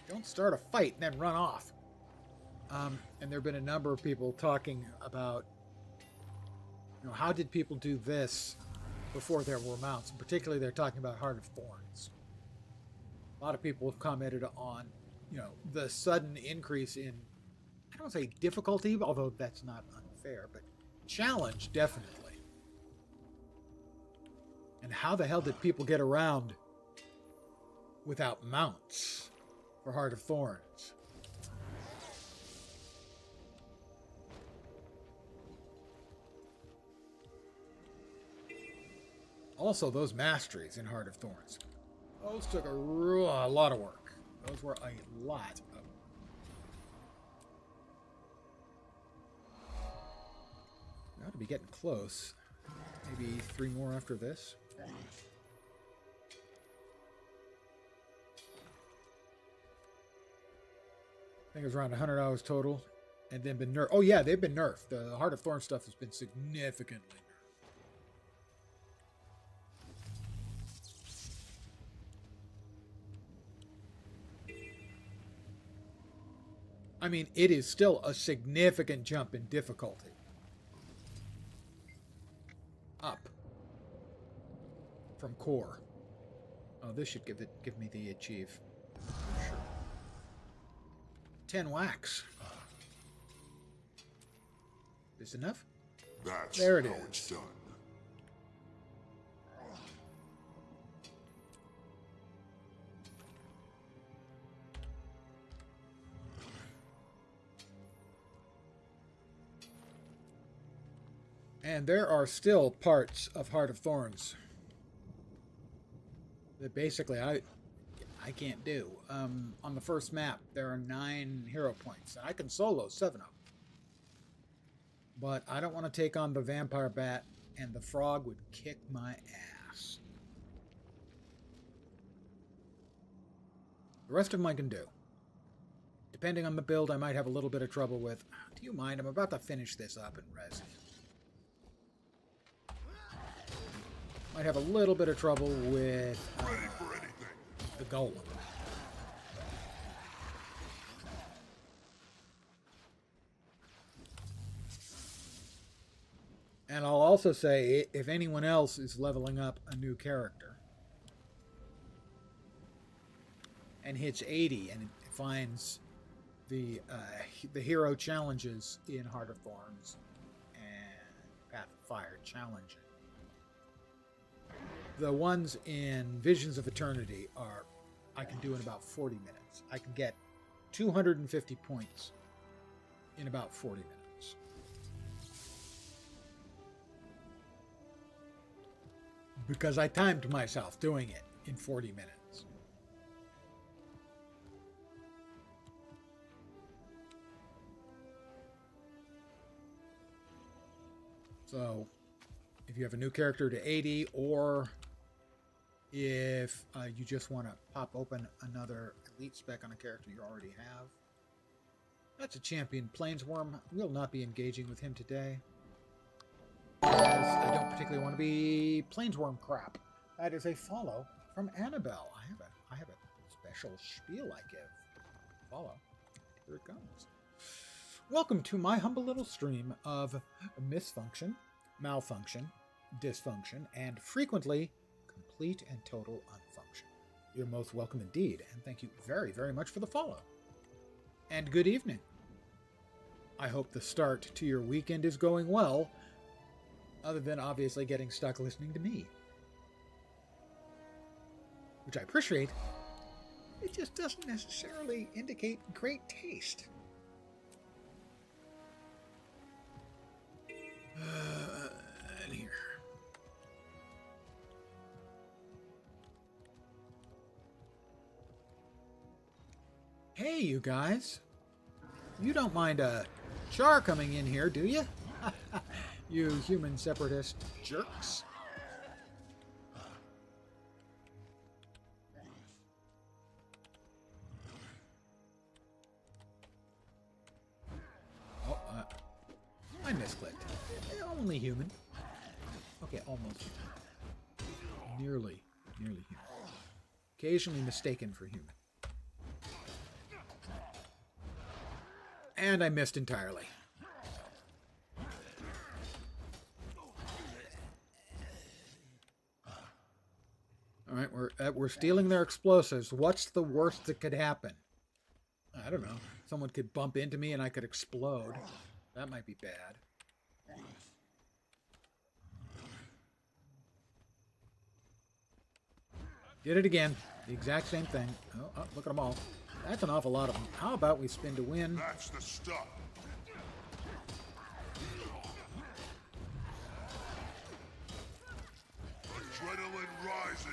Speaker 1: Don't start a fight and then run off. And there have been a number of people talking about, how did people do this before there were mounts? And particularly, they're talking about Heart of Thorns. A lot of people have commented on, the sudden increase in, I don't want to say difficulty, although that's not unfair, but challenge, definitely. And how the hell did people get around without mounts for Heart of Thorns? Also, those masteries in Heart of Thorns. Those took a lot of work. Those were a lot of... Got to be getting close. Maybe 3 more after this. I think it was around 100 hours total. And then been nerfed. Oh yeah, they've been nerfed. The Heart of Thorns stuff has been significantly nerfed. I mean, it is still a significant jump in difficulty. Up. From core. Oh, this should give me the achieve. Sure. 10 wax. Is enough?
Speaker 2: That's
Speaker 1: there it
Speaker 2: how
Speaker 1: is.
Speaker 2: It's done.
Speaker 1: And there are still parts of Heart of Thorns that basically I can't do. On the first map, there are 9 hero points, and I can solo 7 of them. But I don't want to take on the Vampire Bat, and the Frog would kick my ass. The rest of them I can do. Depending on the build, I might have a little bit of trouble with. Do you mind? I'm about to finish this up in res. Might have a little bit of trouble with the Golem. And I'll also say, if anyone else is leveling up a new character and hits 80 and finds the hero challenges in Heart of Thorns and Path of Fire challenging, the ones in Visions of Eternity I can do in about 40 minutes. I can get 250 points in about 40 minutes. Because I timed myself doing it in 40 minutes. So, if you have a new character to 80, or if you just want to pop open another elite spec on a character you already have, that's a champion Planesworm. We'll not be engaging with him today, because I don't particularly want to be Planesworm crap. That is a follow from Annabelle. I have a special spiel I give. Follow. Here it comes. Welcome to my humble little stream of misfunction, malfunction, dysfunction, and frequently complete and total unfunction. You're most welcome indeed, and thank you very, very much for the follow. And good evening. I hope the start to your weekend is going well, other than obviously getting stuck listening to me. Which I appreciate. It just doesn't necessarily indicate great taste. And here. Hey, you guys. You don't mind a char coming in here, do you? You human separatist jerks. Oh, I misclicked. Only human. Okay, almost human. Nearly human. Occasionally mistaken for human. And I missed entirely. All right, we're stealing their explosives. What's the worst that could happen? I don't know. Someone could bump into me and I could explode. That might be bad. Did it again. The exact same thing. Oh, look at them all. That's an awful lot of them. How about we spin to win?
Speaker 2: That's the stuff. Adrenaline rising.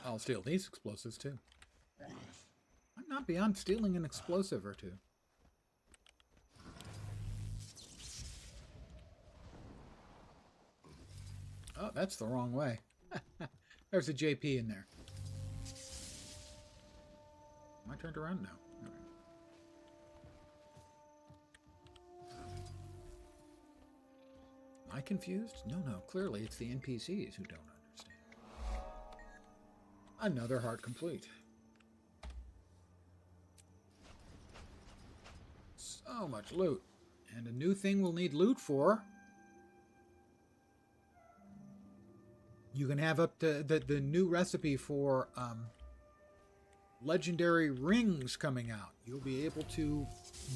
Speaker 1: I'll steal these explosives too. I'm not beyond stealing an explosive or two. Oh, that's the wrong way. There's a JP in there. Am I turned around now? All right. Am I confused? No. Clearly it's the NPCs who don't understand. Another heart complete. So much loot. And a new thing we'll need loot for. You can have up to the new recipe for legendary rings coming out. You'll be able to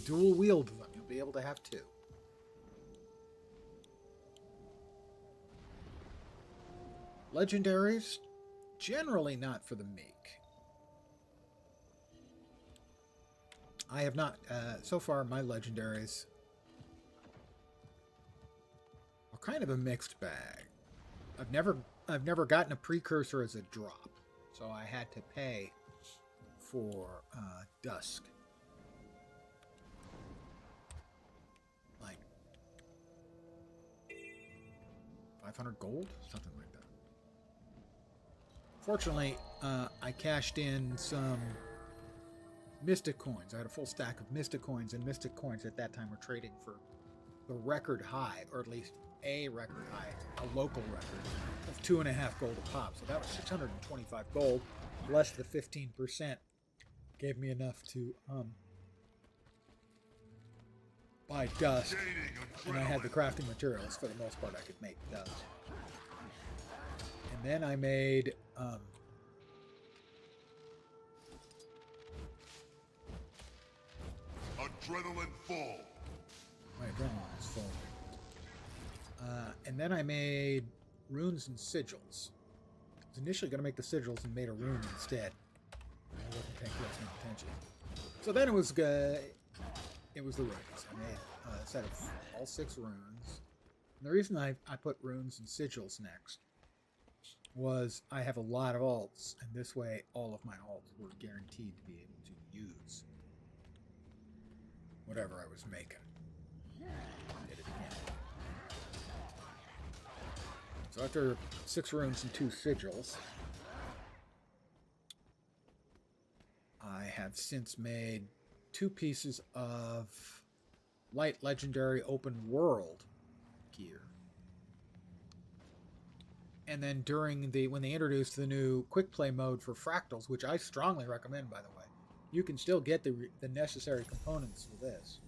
Speaker 1: dual wield them. You'll be able to have two. Legendaries, generally not for the meek. I have not, so far my legendaries are kind of a mixed bag. I've never gotten a precursor as a drop, so I had to pay for Dusk. Like 500 gold? Something like that. Fortunately, I cashed in some Mystic Coins. I had a full stack of Mystic Coins, and Mystic Coins at that time were trading for the record high, or at least a record high, a local record, of 2.5 gold a pop. So that was 625 gold, less the 15% gave me enough to buy dust, and I had the crafting materials. For the most part, I could make dust. And then I made
Speaker 2: Adrenaline full.
Speaker 1: my adrenaline is full. And then I made runes and sigils. I was initially going to make the sigils and made a rune instead. I wasn't paying close enough attention. So then it was the runes. I made a set of all 6 runes. And the reason I put runes and sigils next was I have a lot of alts, and this way all of my alts were guaranteed to be able to use whatever I was making. Did it again. So after 6 runes and 2 sigils, I have since made 2 pieces of light legendary open world gear. And then when they introduced the new quick play mode for fractals, which I strongly recommend, by the way, you can still get the necessary components for this.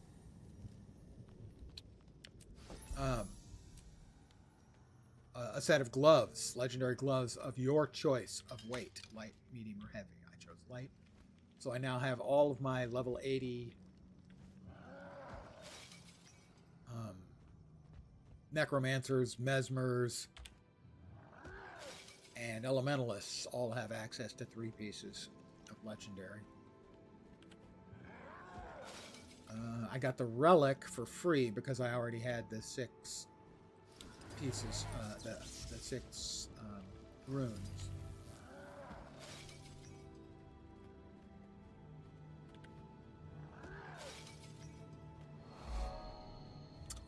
Speaker 1: A set of gloves, legendary gloves of your choice of weight, light, medium, or heavy. I chose light. So I now have all of my level 80 necromancers, mesmers, and elementalists all have access to 3 pieces of legendary. I got the relic for free because I already had the 6 pieces, the 6 runes.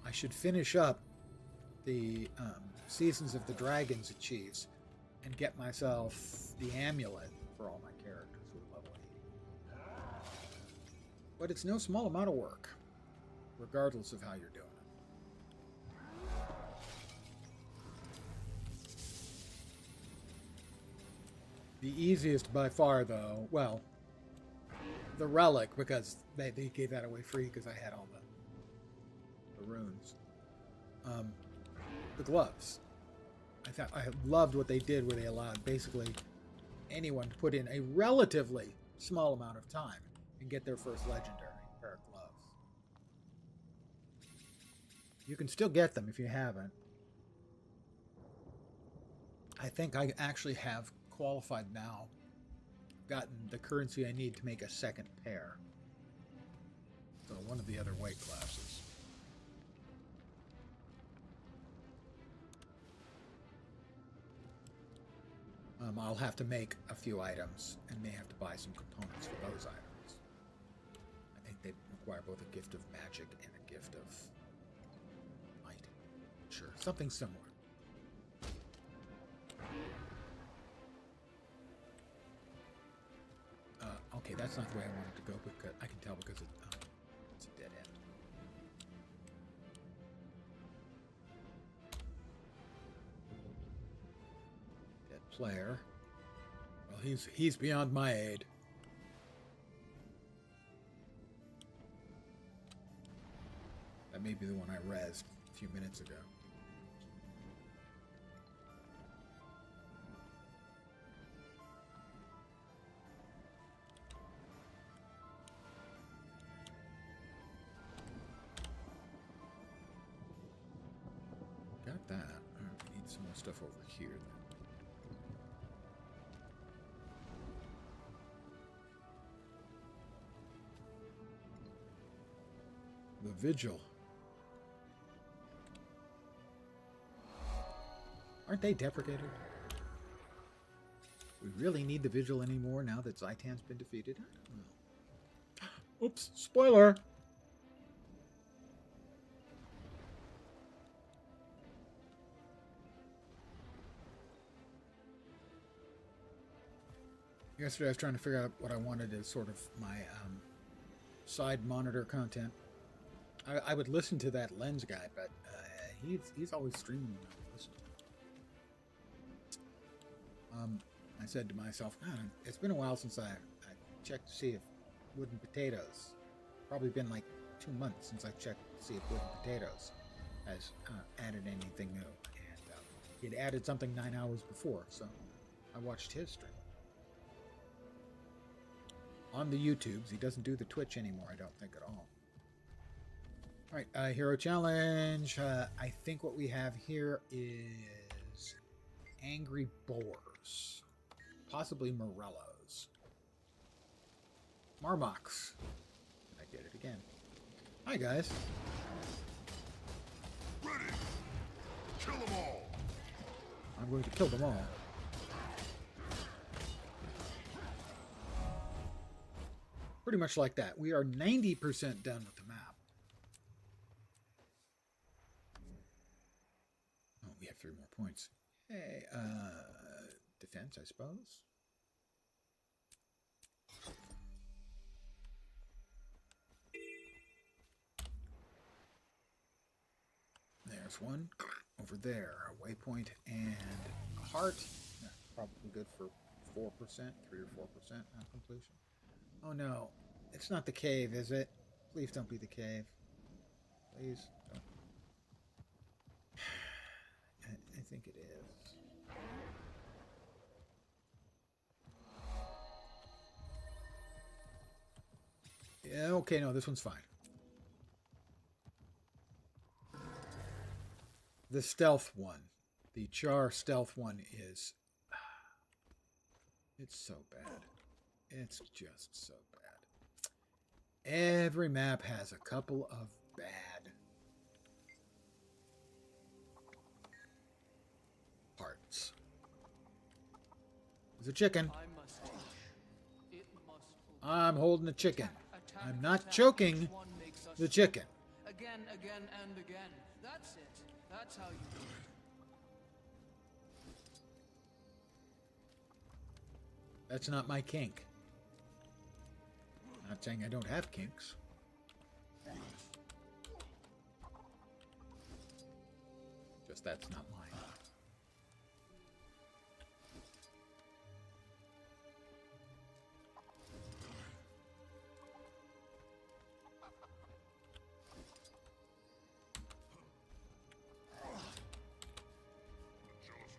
Speaker 1: I should finish up the Seasons of the Dragons achieves and get myself the amulet for all my characters with level 80. But it's no small amount of work, regardless of how you're doing it. The easiest by far, though, well, the relic, because they gave that away free because I had all the runes. The gloves. I loved what they did where they allowed basically anyone to put in a relatively small amount of time and get their first legendary pair of gloves. You can still get them if you haven't. I think I actually have qualified now, gotten the currency I need to make a second pair. So one of the other weight classes. I'll have to make a few items and may have to buy some components for those items. I think they require both a gift of magic and a gift of might. Sure, something similar. Okay, that's not the way I wanted to go, because I can tell because it's a dead end. Dead player. Well, he's beyond my aid. That may be the one I rezzed a few minutes ago. Got that. We need some more stuff over here then. The Vigil. Aren't they deprecated? We really need the Vigil anymore now that Zaitan's been defeated? I don't know. Oops, spoiler! Yesterday I was trying to figure out what I wanted as sort of my side monitor content. I would listen to that Lens guy, but he's always streaming when I listen to him. I said to myself, it's been a while since I checked to see if Wooden Potatoes, probably been like 2 months since I checked to see if Wooden Potatoes has added anything new. And he'd added something 9 hours before, so I watched his stream. On the YouTubes. He doesn't do the Twitch anymore, I don't think at all. Alright, Hero Challenge. I think what we have here is Angry Boars. Possibly Morellos. Marmox. I did it again. Hi, guys.
Speaker 2: Ready! Kill them all!
Speaker 1: I'm going to kill them all. Pretty much like that. We are 90% done with the map. Oh, we have 3 more points. Hey, defense, I suppose. There's one over there. A waypoint and a heart. Yeah, probably good for 4%, 3 or 4% on completion. Oh no, it's not the cave, is it? Please don't be the cave. Please don't. I think it is. Yeah, okay, no, this one's fine. the stealth one. The Char stealth one is... It's so bad. It's just so bad. Every map has a couple of bad parts. There's a chicken. I'm holding a chicken. I'm not choking the chicken.
Speaker 11: Again, and again. That's it. That's how you do it.
Speaker 1: That's not my kink. Not saying I don't have kinks. Just that's not mine.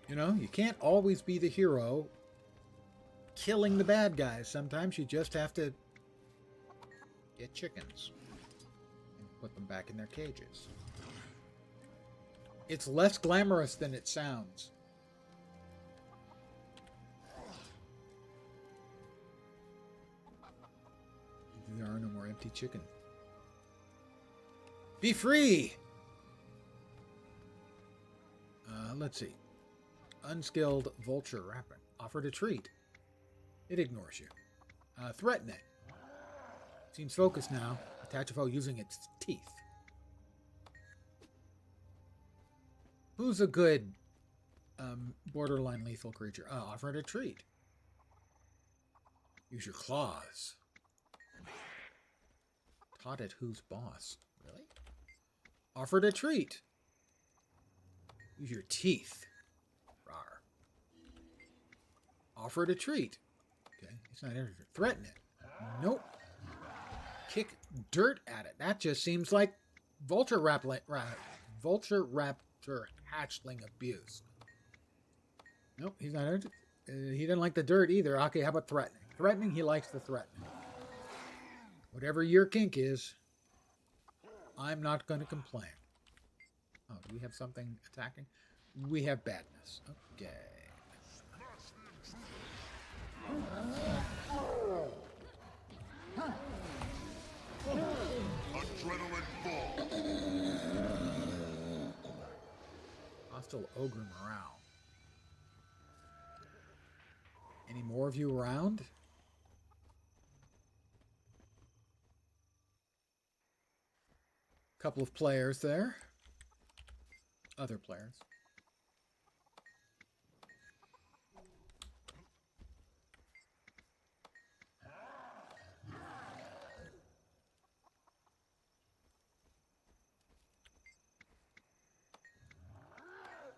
Speaker 1: You know, you can't always be the hero killing the bad guys. Sometimes you just have to get chickens and put them back in their cages. It's less glamorous than it sounds. There are no more empty chicken. Be free! Let's see. Unskilled vulture rapper. Offered a treat. It ignores you. Threaten it. Seems focused now. Attach a foe using its teeth. Who's a good borderline lethal creature? Offer it a treat. Use your claws. Taught it who's boss. Really? Offered a treat. Use your teeth. Rawr. Offered a treat. Okay, it's not interested. Threaten it. Nope. Kick dirt at it. That just seems like Vulture Raptor hatchling abuse. Nope, he's not interested. He didn't like the dirt either. Okay, how about threatening? Threatening, he likes the threatening. Whatever your kink is, I'm not going to complain. Oh, do we have something attacking? We have badness. Okay.
Speaker 2: Adrenaline ball.
Speaker 1: Hostile ogre morale. Any more of you around? Couple of players there. Other players.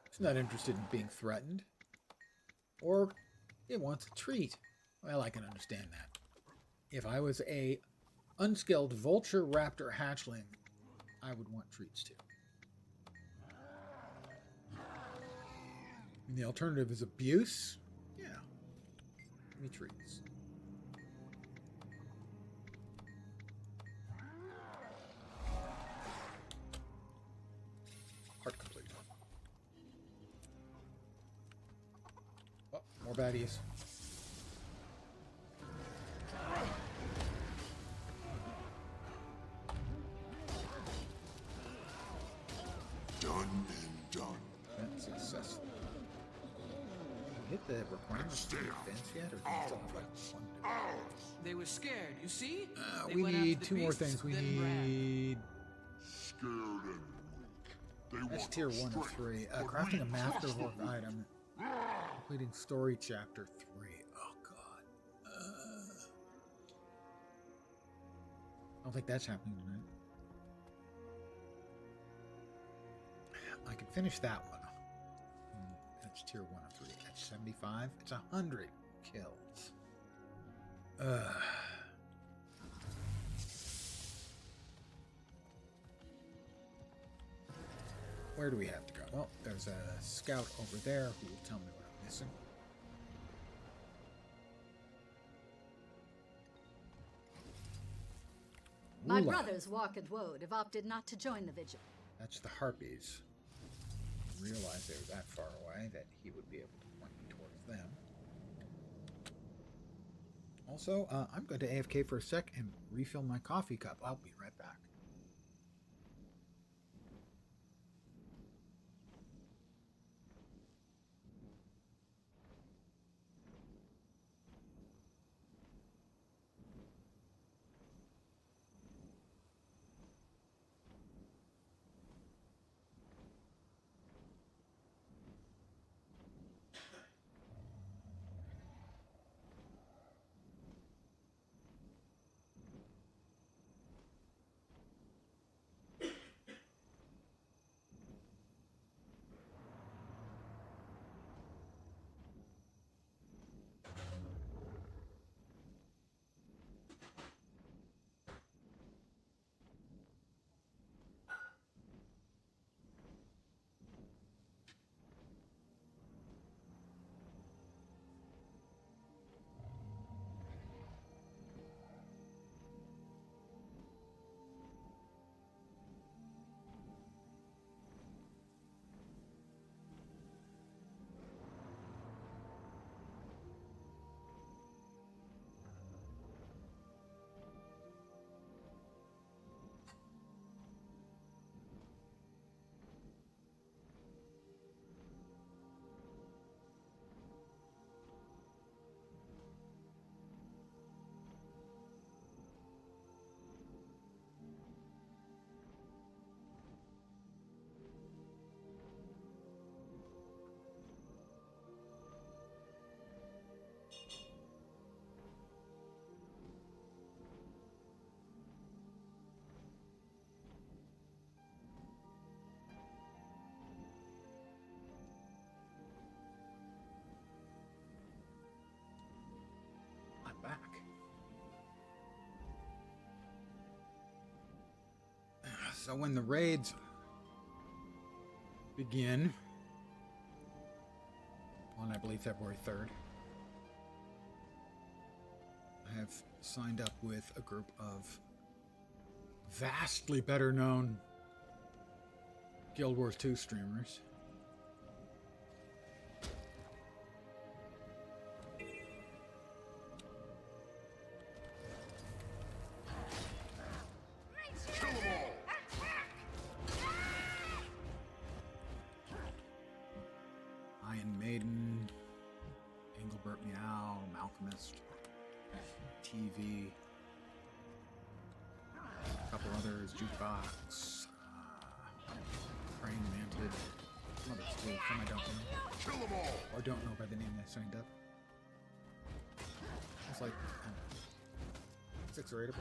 Speaker 1: It's not interested in being threatened. Or it wants a treat. Well, I can understand that. If I was a unskilled vulture raptor hatchling, I would want treats too. And the alternative is abuse? Yeah. Give me treats. Heart complete. Oh, more baddies.
Speaker 2: Done and done.
Speaker 1: That's successful. Hit the requirements for defense yet, or do we still have like one?
Speaker 11: They were scared, you see? They
Speaker 1: We
Speaker 11: went after
Speaker 1: need
Speaker 11: the
Speaker 1: two more
Speaker 11: beasts,
Speaker 1: things. We
Speaker 11: then ran.
Speaker 1: need...
Speaker 2: Scared and weak. They
Speaker 1: That's
Speaker 2: want
Speaker 1: tier
Speaker 2: our
Speaker 1: 1 of
Speaker 2: strength,
Speaker 1: 3.
Speaker 2: but
Speaker 1: Crafting
Speaker 2: we
Speaker 1: a master
Speaker 2: trust
Speaker 1: work
Speaker 2: them.
Speaker 1: item. Completing story chapter 3. Oh, God. I don't think that's happening tonight. I can finish that one. That's tier 1 of 3. That's 75. It's 100 kills. Where do we have to go? Well, there's a scout over there who will tell me what I'm missing.
Speaker 12: My
Speaker 1: Lula.
Speaker 12: brothers, Walk and Woad, have opted not to join the vigil.
Speaker 1: That's the Harpies. realize they were that far away that he would be able to point me towards them. Also, I'm going to AFK for a sec and refill my coffee cup. I'll be right back. Back. So when the raids begin on, I believe, February 3rd, I have signed up with a group of vastly better known Guild Wars 2 streamers. Iron Maiden, Engelbert Meow, Malcolmist, TV, a couple others, Jukebox, Praying Manted, some others too, some I don't know. Or don't know by the name they signed up. It's like 6 or 8 of us.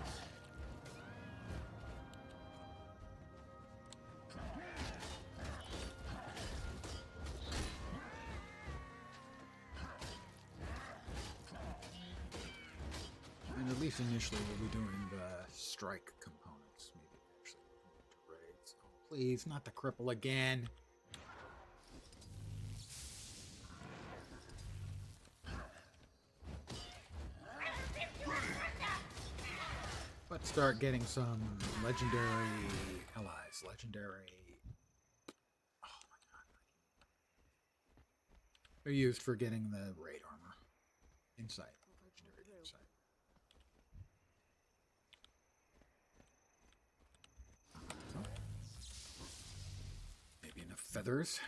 Speaker 1: And at least initially we'll be doing the strike components. Maybe actually into raids. Oh, please, not the cripple again. Let's start getting some legendary allies. Legendary. Oh my god. They're used for getting the raid armor. Insight. Legendary insight. Maybe enough feathers.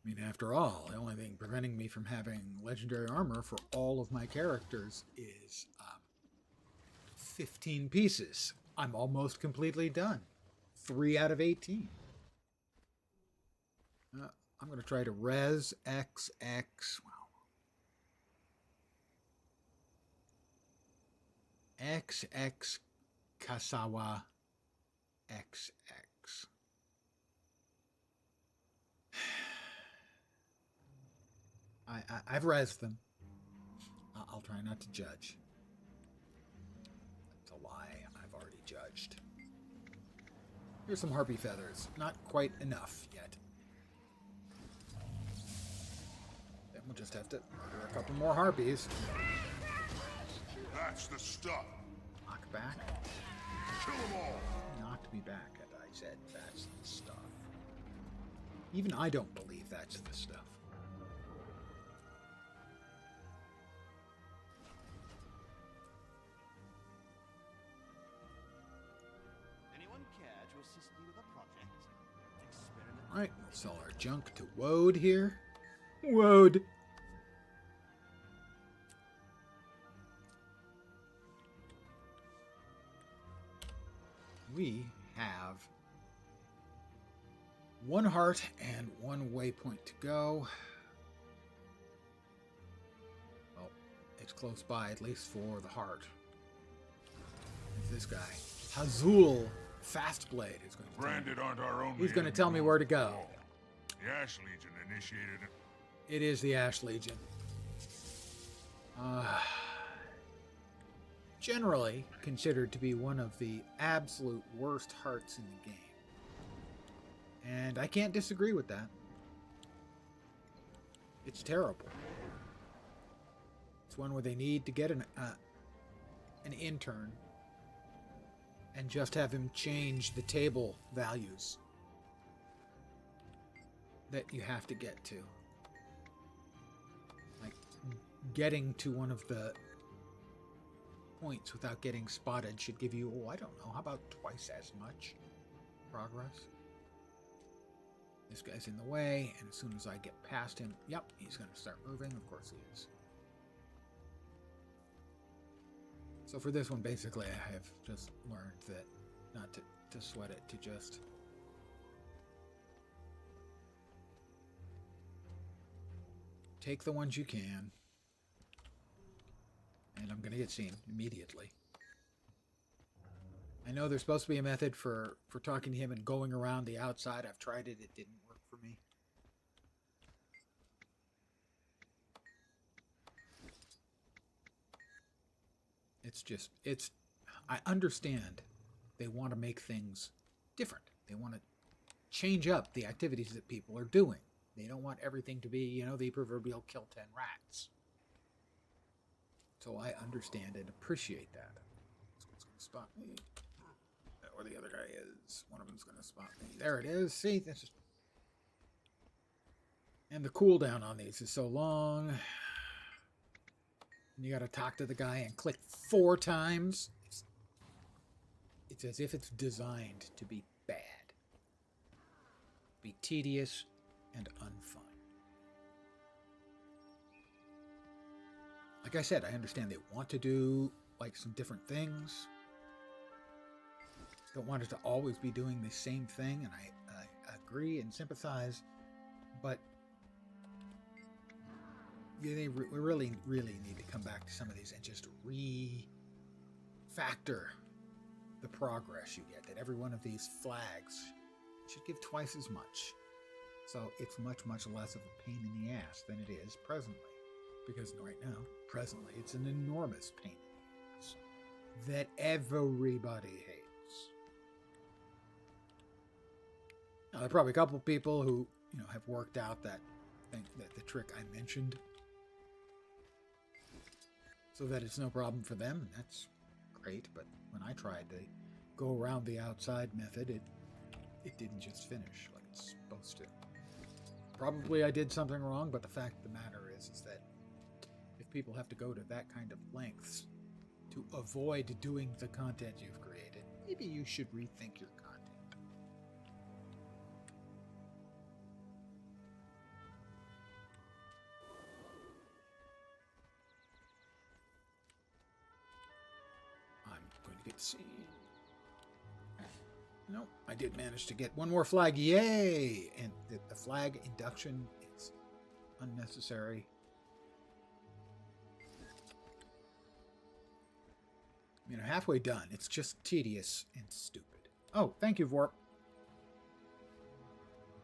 Speaker 1: I mean, after all, the only thing preventing me from having legendary armor for all of my characters is 15 pieces. I'm almost completely done. 3 out of 18. I'm going to try to res XX. Wow. XX Kasawa XX. I've rezzed them. I'll try not to judge. That's a lie. I've already judged. Here's some harpy feathers. Not quite enough yet. Then we'll just have to order a couple more harpies.
Speaker 2: That's the stuff.
Speaker 1: Knock back.
Speaker 2: Kill them all.
Speaker 1: Knocked me back, and I said, that's the stuff. Even I don't believe that's the stuff.
Speaker 6: Anyone care to assist me with a project? Experiment.
Speaker 1: Alright, we'll sell our junk to Woad here. Woad! We have 1 heart and 1 waypoint to go. Well, it's close by, at least for the heart. It's this guy. Hazul Fastblade is going to
Speaker 2: Branded aren't our only.
Speaker 1: He's going to tell me where to go.
Speaker 2: The Ash Legion initiated it.
Speaker 1: It is the Ash Legion. Generally considered to be one of the absolute worst hearts in the game. And I can't disagree with that. It's terrible. It's one where they need to get an intern and just have him change the table values that you have to get to. Like getting to one of the points without getting spotted should give you, oh, I don't know, how about twice as much progress? This guy's in the way, and as soon as I get past him, yep, he's going to start moving. Of course he is. So for this one, basically, I have just learned that not to sweat it, to just take the ones you can. And I'm going to get seen immediately. I know there's supposed to be a method for talking to him and going around the outside. I've tried it. It didn't work for me. I understand they want to make things different. They want to change up the activities that people are doing. They don't want everything to be, the proverbial kill 10 rats. So I understand and appreciate that. This one's going to spot me. Where the other guy is. One of them's going to spot me. There it is. See? That's just... And the cooldown on these is so long. And you got to talk to the guy and click 4 times. It's as if it's designed to be bad. Be tedious and unfun. Like I said, I understand they want to do like some different things. Don't want it to always be doing the same thing, and I agree and sympathize, but we really need to come back to some of these and just refactor the progress you get. That every one of these flags should give twice as much. So it's much, much less of a pain in the ass than it is presently. Because right now, presently, it's an enormous pain in the ass that everybody hates. Now, there are probably a couple of people who, have worked out that thing, that the trick I mentioned, so that it's no problem for them, and that's great. But when I tried to go around the outside method, it didn't just finish like it's supposed to. Probably I did something wrong, but the fact of the matter is that if people have to go to that kind of lengths to avoid doing the content you've created, maybe you should rethink your content. I'm going to get seen. Nope, I did manage to get one more flag. Yay! And the flag induction is unnecessary. Halfway done. It's just tedious and stupid. Oh, thank you, Vorp.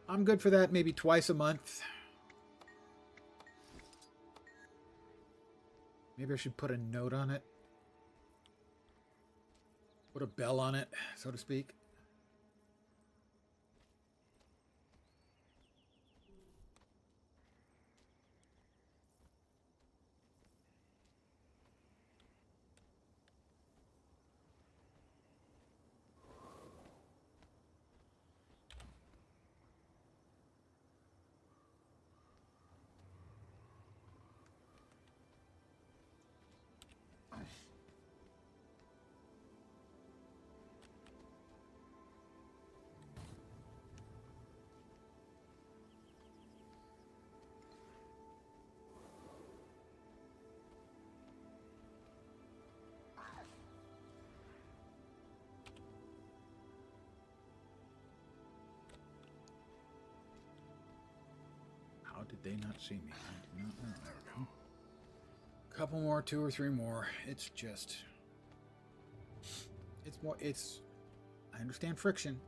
Speaker 1: I'm good for that maybe twice a month. Maybe I should put a note on it. Put a bell on it, so to speak. Did they not see me? I did not know. There we go. Couple more, 2 or 3 more. It's just... It's more... It's... I understand friction.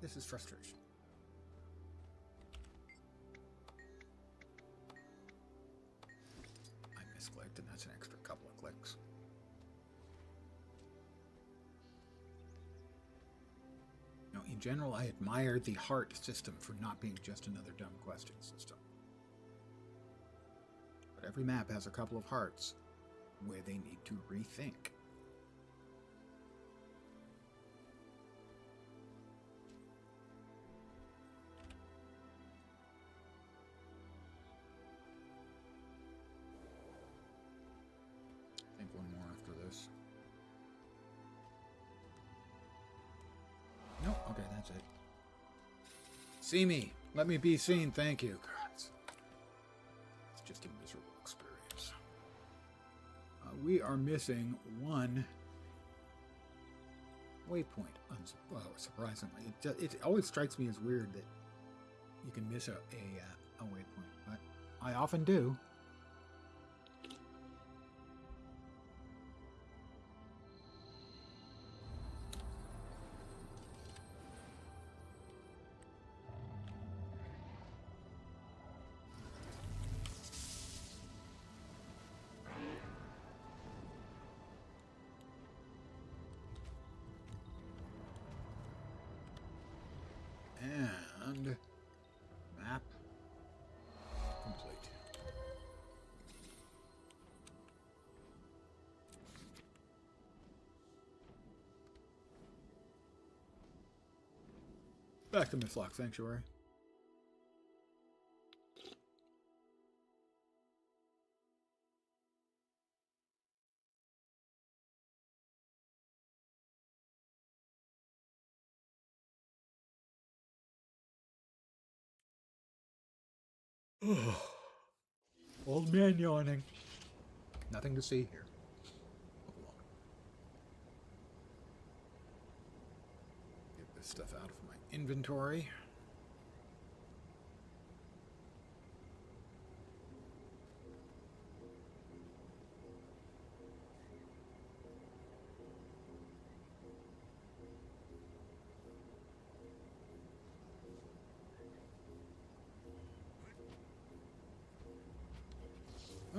Speaker 1: This is frustration. I misclicked, and that's an extra couple of clicks. Now, in general, I admire the heart system for not being just another dumb question system. But every map has a couple of hearts where they need to rethink. I think one more after this. No, okay, that's it. See me. Let me be seen. Thank you. God, it's just a miserable experience. We are missing one waypoint, surprisingly. It always strikes me as weird that you can miss a waypoint, but I often do. And map complete. Back to Mistlock Sanctuary. Old man yawning. Nothing to see here. Get this stuff out of my inventory.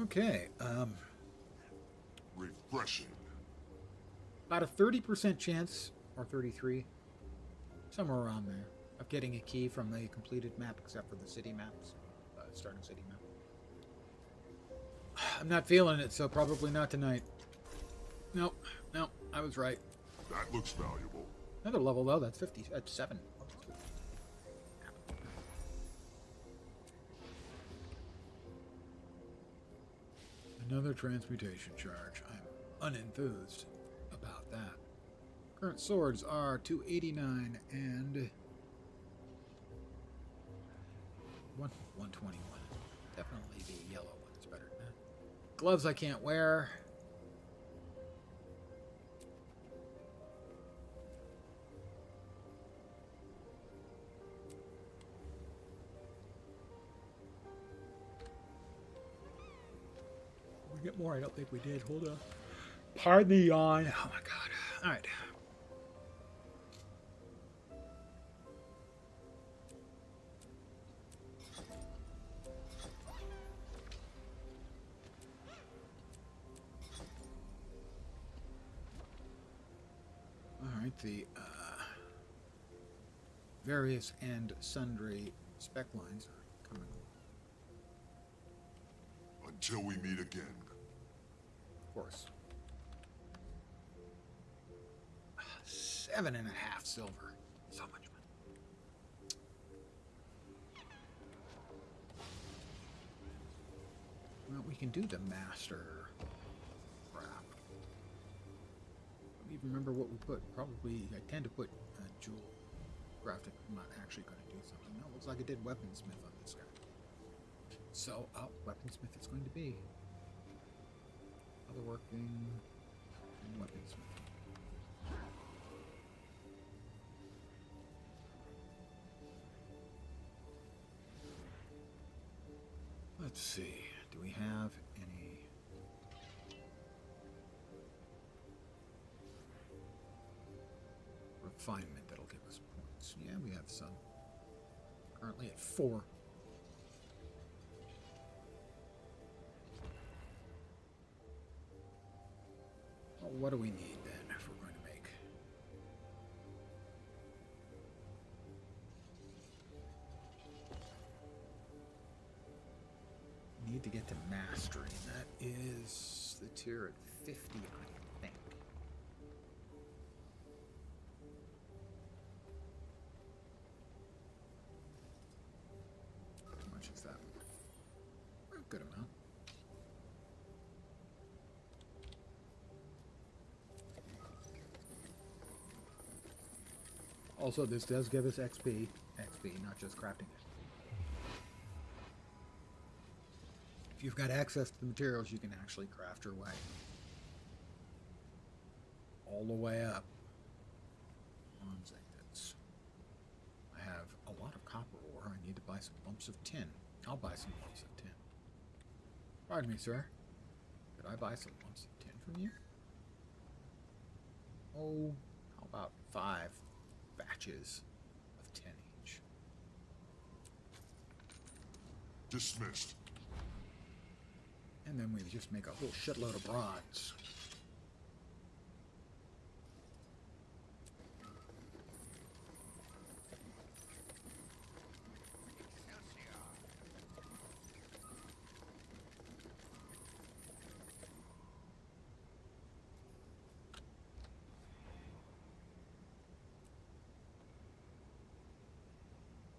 Speaker 1: Okay,
Speaker 2: refreshing.
Speaker 1: About a 30% chance, or 33, somewhere around there, of getting a key from the completed map, except for the city maps, starting city map. I'm not feeling it, so probably not tonight. Nope, I was right.
Speaker 2: That looks valuable.
Speaker 1: Another level though, that's 50, that's 7. Another transmutation charge. I'm unenthused about that. Current swords are 289 and 121. Definitely the yellow one is better than that. Gloves I can't wear. Get more. I don't think we did. Hold on. Pardon the yawn. Oh my god. Alright. Alright, the various and sundry spec lines are coming.
Speaker 2: Until we meet again.
Speaker 1: Of course. 7.5 silver. So much money. Well, we can do the master craft. I don't even remember what we put. Probably, I tend to put jewel graphic. I'm not actually going to do something. No, it looks like I did weaponsmith on this guy. So, weaponsmith it's going to be. Other working and weaponsmith. Let's see. Do we have any... refinement that'll give us points? Yeah, we have some. Currently at 4. Well, what do we need then if we're going to make... Need to get to mastery. That is the tier at 50, I think. How much is that? A good amount. Also, this does give us XP, not just crafting it. If you've got access to the materials, you can actually craft your way all the way up. Bronze ingots. I have a lot of copper ore. I need to buy some lumps of tin. I'll buy some lumps of tin. Pardon me, sir. Could I buy some lumps of tin from you? Oh, how about 5 batches of 10 each?
Speaker 2: Dismissed.
Speaker 1: And then we just make a whole shitload of bronze.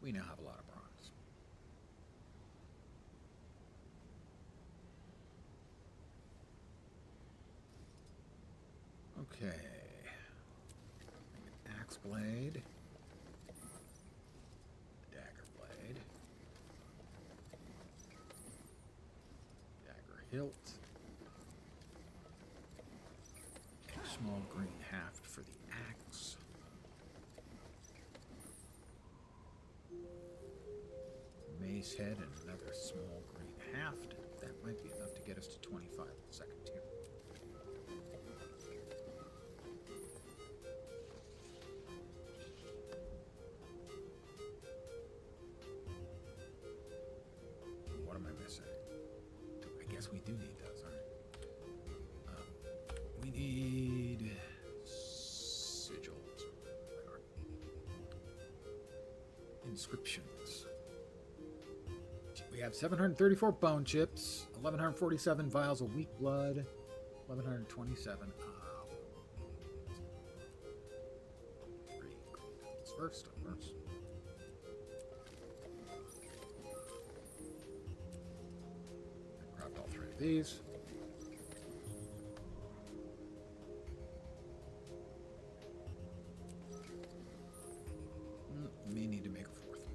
Speaker 1: We now have a lot of bronze. Okay. Make an axe blade. Dagger blade. Dagger hilt. A small green haft for the axe. Mace head and another small green haft. That might be enough to get us to 25 in the second tier. What am I missing? I guess we do need those, alright. We need sigils. Inscriptions. We have 734 bone chips, 1147 vials of weak blood, 1127 first. Grabbed all 3 of these. May need to make a 4th.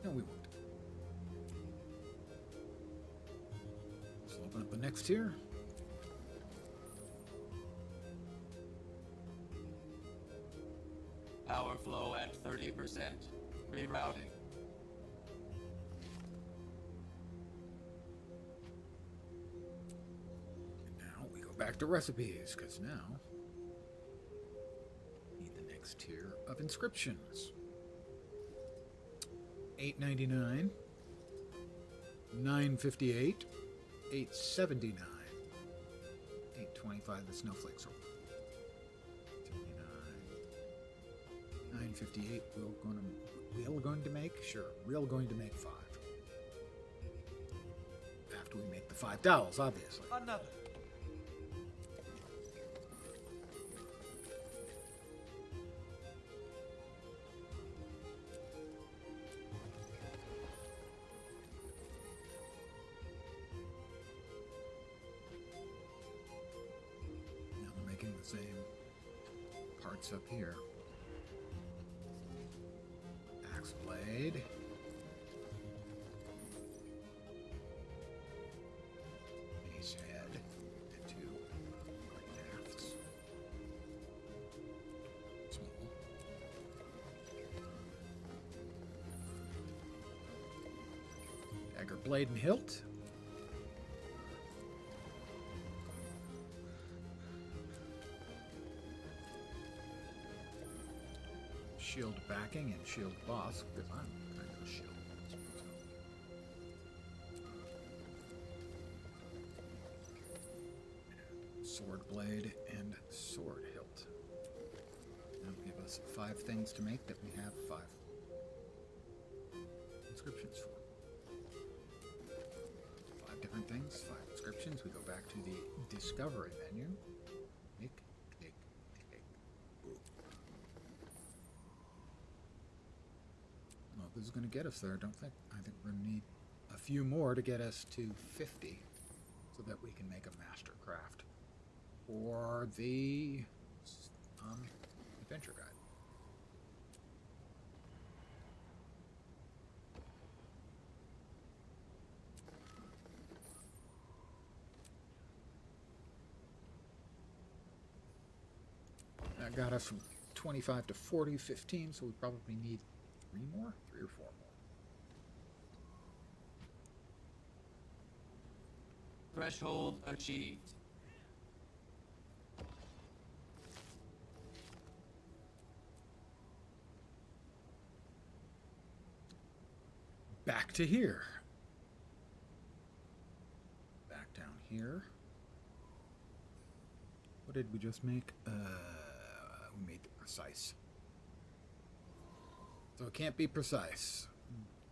Speaker 1: No, we won't. Let's open up the next tier.
Speaker 7: Power flow at 30%. Rerouting.
Speaker 1: And now we go back to recipes, because now we need the next tier of inscriptions. $8.99, $9.58, $8.79, $8.25. The snowflakes are $9.58. We're going to make 5. After we make the $5, obviously.
Speaker 11: Another.
Speaker 1: Now we're making the same parts up here. Axe blade. Mace head. And 2 green hafts. Small. Dagger blade and hilt. Shield backing and shield boss, because I'm kind of a shield. Sword blade and sword hilt. That'll give us 5 things to make that we have 5 inscriptions for. 5 different things, 5 inscriptions. We go back to the discovery menu. Nick, Nick, Nick. Boom. Well, this is going to get us there, I don't think. I think we're going to need a few more to get us to 50 so that we can make a master craft for the adventure guide. That got us from 25 to 40, 15, so we probably need 3 more? 3 or 4 more.
Speaker 7: Threshold achieved.
Speaker 1: Back to here. Back down here. What did we just make? We made it precise. So it can't be precise.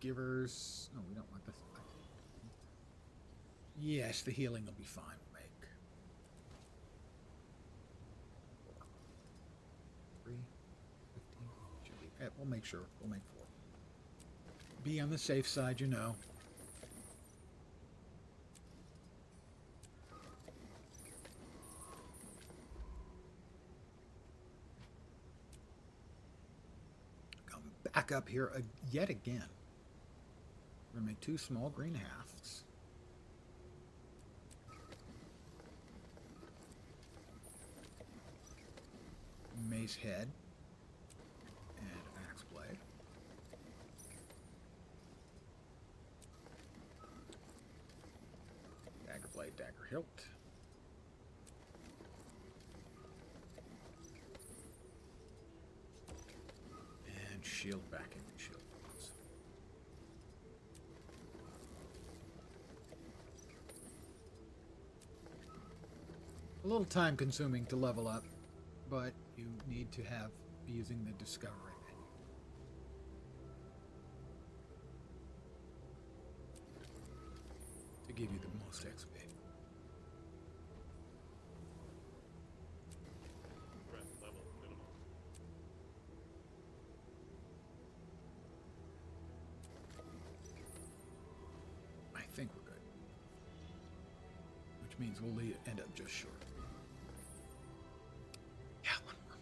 Speaker 1: Givers. No, we don't want this. Yes, the healing will be fine. We'll make 4. 3, 15. Should be. We'll make sure. We'll make 4. Be on the safe side, you know. Come back up here yet again. We're going to make 2 small green hafts. Mace head. And axe blade. Dagger blade, dagger hilt. And shield backing and shield box. A little time consuming to level up, but you need to be using the discovery menu. To give you the most XP. I think we're good. Which means we'll end up just short. Yeah, 1 more.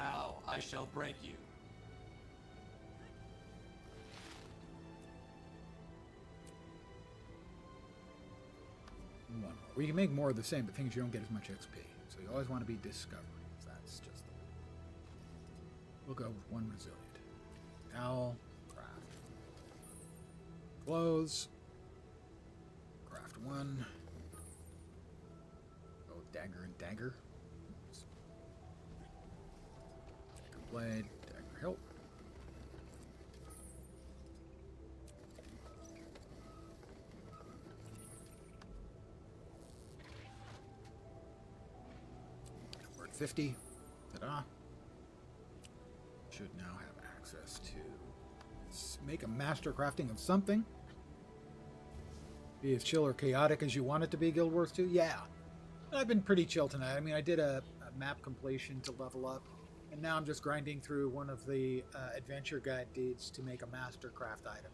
Speaker 7: Now I shall break you.
Speaker 1: One more. We can make more of the same, but things you don't get as much XP. So you always want to be discovery. That's just the way. We'll go with 1 resilient. Owl, craft. Clothes. Craft 1. Go with dagger and dagger. Oops. Dagger blade, dagger hilt. We're at 50. Ta-da. Should now have access to make a master crafting of something. Be as chill or chaotic as you want it to be, Guild Wars 2? Yeah. I've been pretty chill tonight. I mean, I did a map completion to level up, and now I'm just grinding through one of the adventure guide deeds to make a master craft item,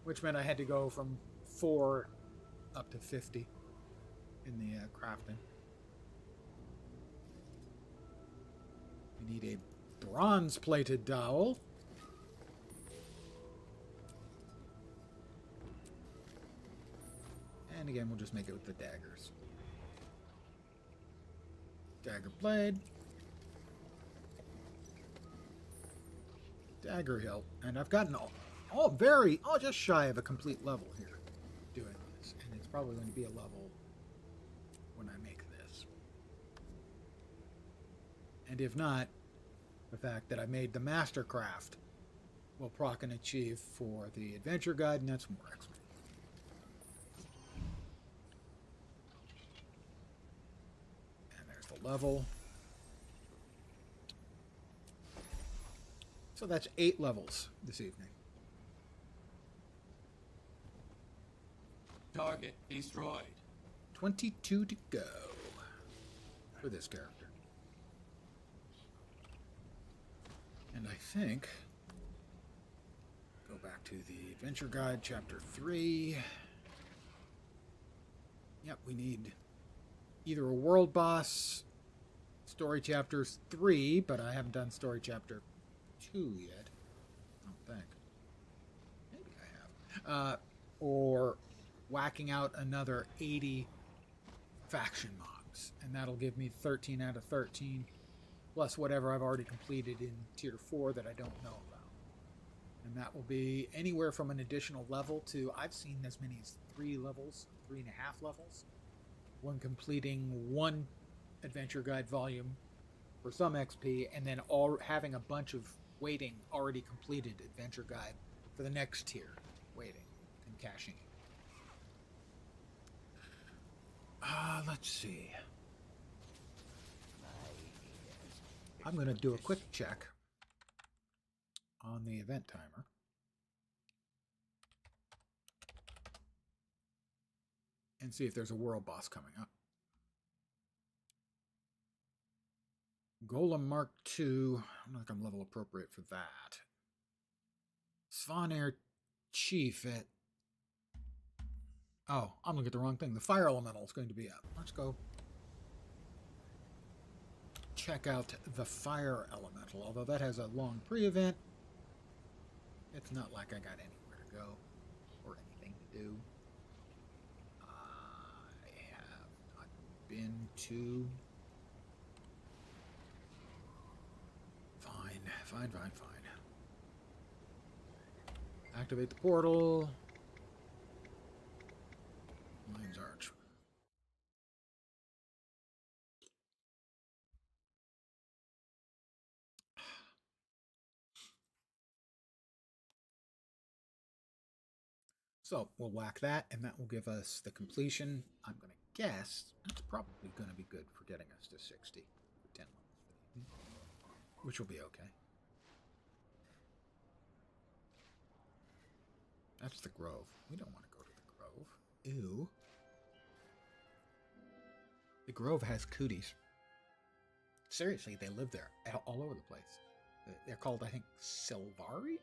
Speaker 1: which meant I had to go from 4 up to 50 in the crafting. We need a bronze-plated dowel. And again, we'll just make it with the daggers. Dagger blade. Dagger hilt. And I've gotten just shy of a complete level here doing this. And it's probably going to be a level when I make this. And if not, the fact that I made the Mastercraft will proc and achieve for the Adventure Guide, and that's more XP. And there's the level. So that's 8 levels this evening.
Speaker 7: Target destroyed.
Speaker 1: 22 to go for this character. And I think, go back to the Adventure Guide, Chapter 3. Yep, we need either a world boss, story chapters 3, but I haven't done story chapter 2 yet. I don't think. Maybe I have. Or whacking out another 80 faction mobs, and that'll give me 13 out of 13, plus whatever I've already completed in Tier 4 that I don't know about. And that will be anywhere from an additional level to, I've seen as many as 3 levels, 3.5 levels, when completing one Adventure Guide volume for some XP, and then having a bunch of waiting already completed Adventure Guide for the next tier, waiting and caching. Let's see. I'm going to do a quick check on the event timer. And see if there's a world boss coming up. Golem Mark II. I don't think I'm level appropriate for that. Svanir Chief at... Oh, I'm looking at the wrong thing. The Fire Elemental is going to be up. Let's go check out the Fire Elemental. Although that has a long pre-event, it's not like I got anywhere to go or anything to do. I have not been to... Fine. Activate the portal. Lion's Arch. So we'll whack that, and that will give us the completion. I'm going to guess that's probably going to be good for getting us to 60 for 10 levels, which will be okay. That's the Grove. We don't want to go to the Grove. Ew. The Grove has cooties. Seriously, they live there all over the place. They're called, I think, Sylvari?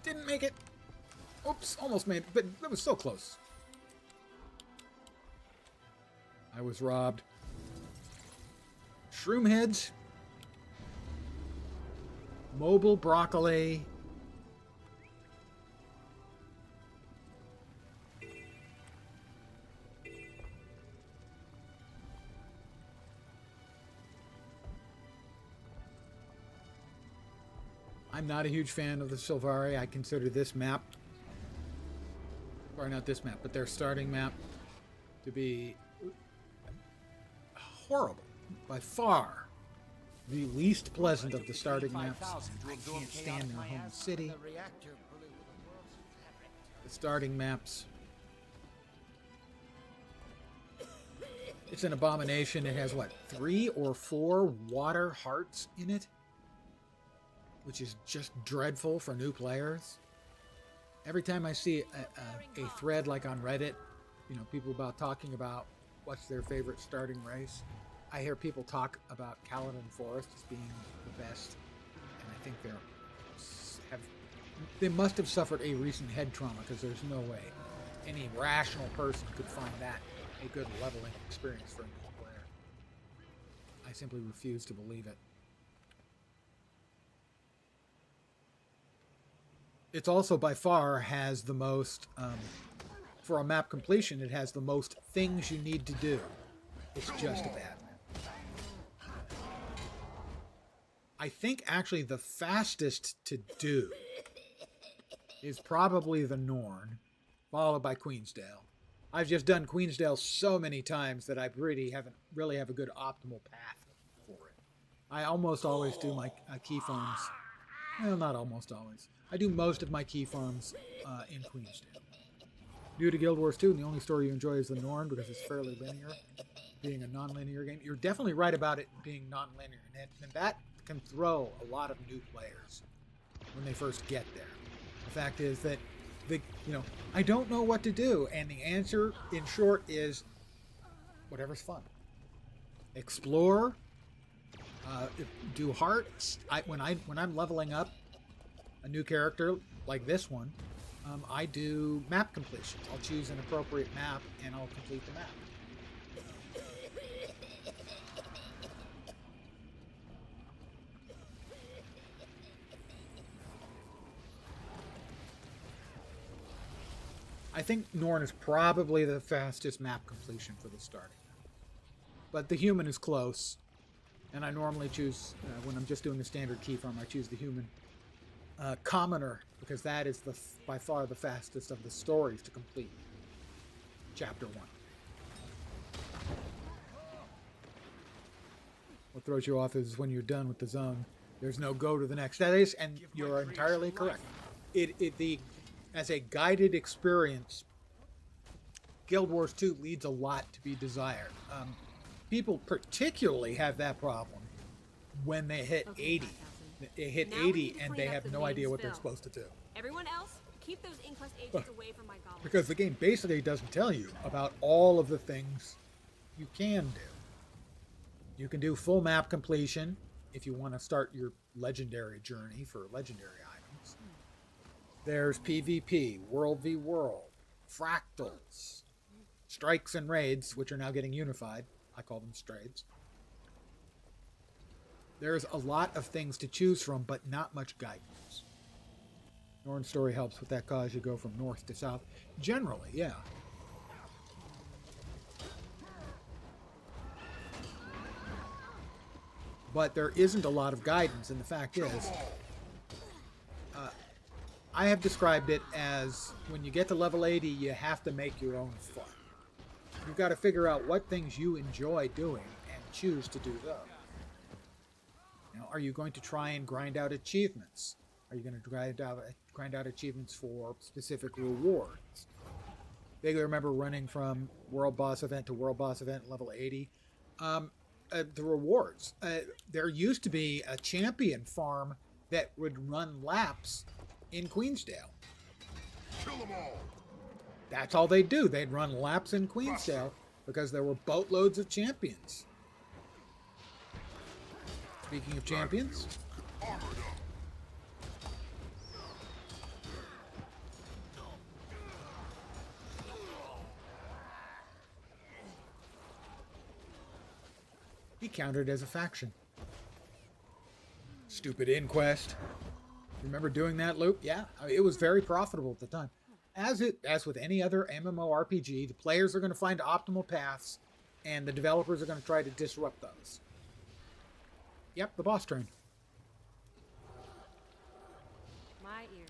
Speaker 1: Didn't make it. Oops, almost made it, but that was so close. I was robbed. Shroom heads. Mobile broccoli. I'm not a huge fan of the Sylvari. I consider this map, or not this map, but their starting map, to be horrible. By far, the least pleasant of the starting maps. I can't stand their home city. The starting maps. It's an abomination. It has, what, 3 or 4 water hearts in it? Which is just dreadful for new players. Every time I see a thread like on Reddit, you know, people talking about what's their favorite starting race, I hear people talk about Kaladin Forest as being the best, and I think they must have suffered a recent head trauma, because there's no way any rational person could find that a good leveling experience for a new player. I simply refuse to believe it. It's also by far has the most, for a map completion, it has the most things you need to do. It's just a bad map. I think actually the fastest to do is probably the Norn, followed by Queensdale. I've just done Queensdale so many times that I really have a good optimal path for it. I almost always do my key farms. Well, not almost always. I do most of my key farms in Queensdale. New to Guild Wars 2, and the only story you enjoy is the Norn because it's fairly linear, being a non-linear game. You're definitely right about it being non-linear, and that can throw a lot of new players when they first get there. The fact is that I don't know what to do, and the answer, in short, is whatever's fun. Explore, do hearts. When I'm leveling up a new character like this one, I do map completions. I'll choose an appropriate map and I'll complete the map. I think Norn is probably the fastest map completion for the starting map. But the human is close. And I normally choose, when I'm just doing the standard key farm, I choose the human. Commoner, because that is by far the fastest of the stories to complete. Chapter 1. What throws you off is when you're done with the zone, there's no go to the next. That is, and you're entirely correct. As a guided experience, Guild Wars 2 leaves a lot to be desired. People particularly have that problem when they hit 80. They hit 80 and they have no idea what they're supposed to do.
Speaker 8: Everyone else, keep those Inquest agents away from my goblins.
Speaker 1: Because the game basically doesn't tell you about all of the things you can do. You can do full map completion if you want to start your legendary journey for legendary items. There's PvP, World v World, Fractals, Strikes and Raids, which are now getting unified. I call them Straids. There's a lot of things to choose from, but not much guidance. Norn Story helps with that cause. You go from north to south. Generally, yeah. But there isn't a lot of guidance, and the fact is, I have described it as when you get to level 80, you have to make your own fun. You've got to figure out what things you enjoy doing and choose to do those. Are you going to try and grind out achievements? Are you going to grind out achievements for specific rewards? Vaguely remember running from World Boss Event to World Boss Event level 80. The rewards. There used to be a champion farm that would run laps in Queensdale.
Speaker 2: Kill them all.
Speaker 1: That's all they'd do. They'd run laps in Queensdale because there were boatloads of champions. Speaking of champions, he countered as a faction. Stupid Inquest. Remember doing that, Luke? Yeah, it was very profitable at the time. As with any other MMORPG, the players are going to find optimal paths, and the developers are going to try to disrupt those. Yep, the boss train.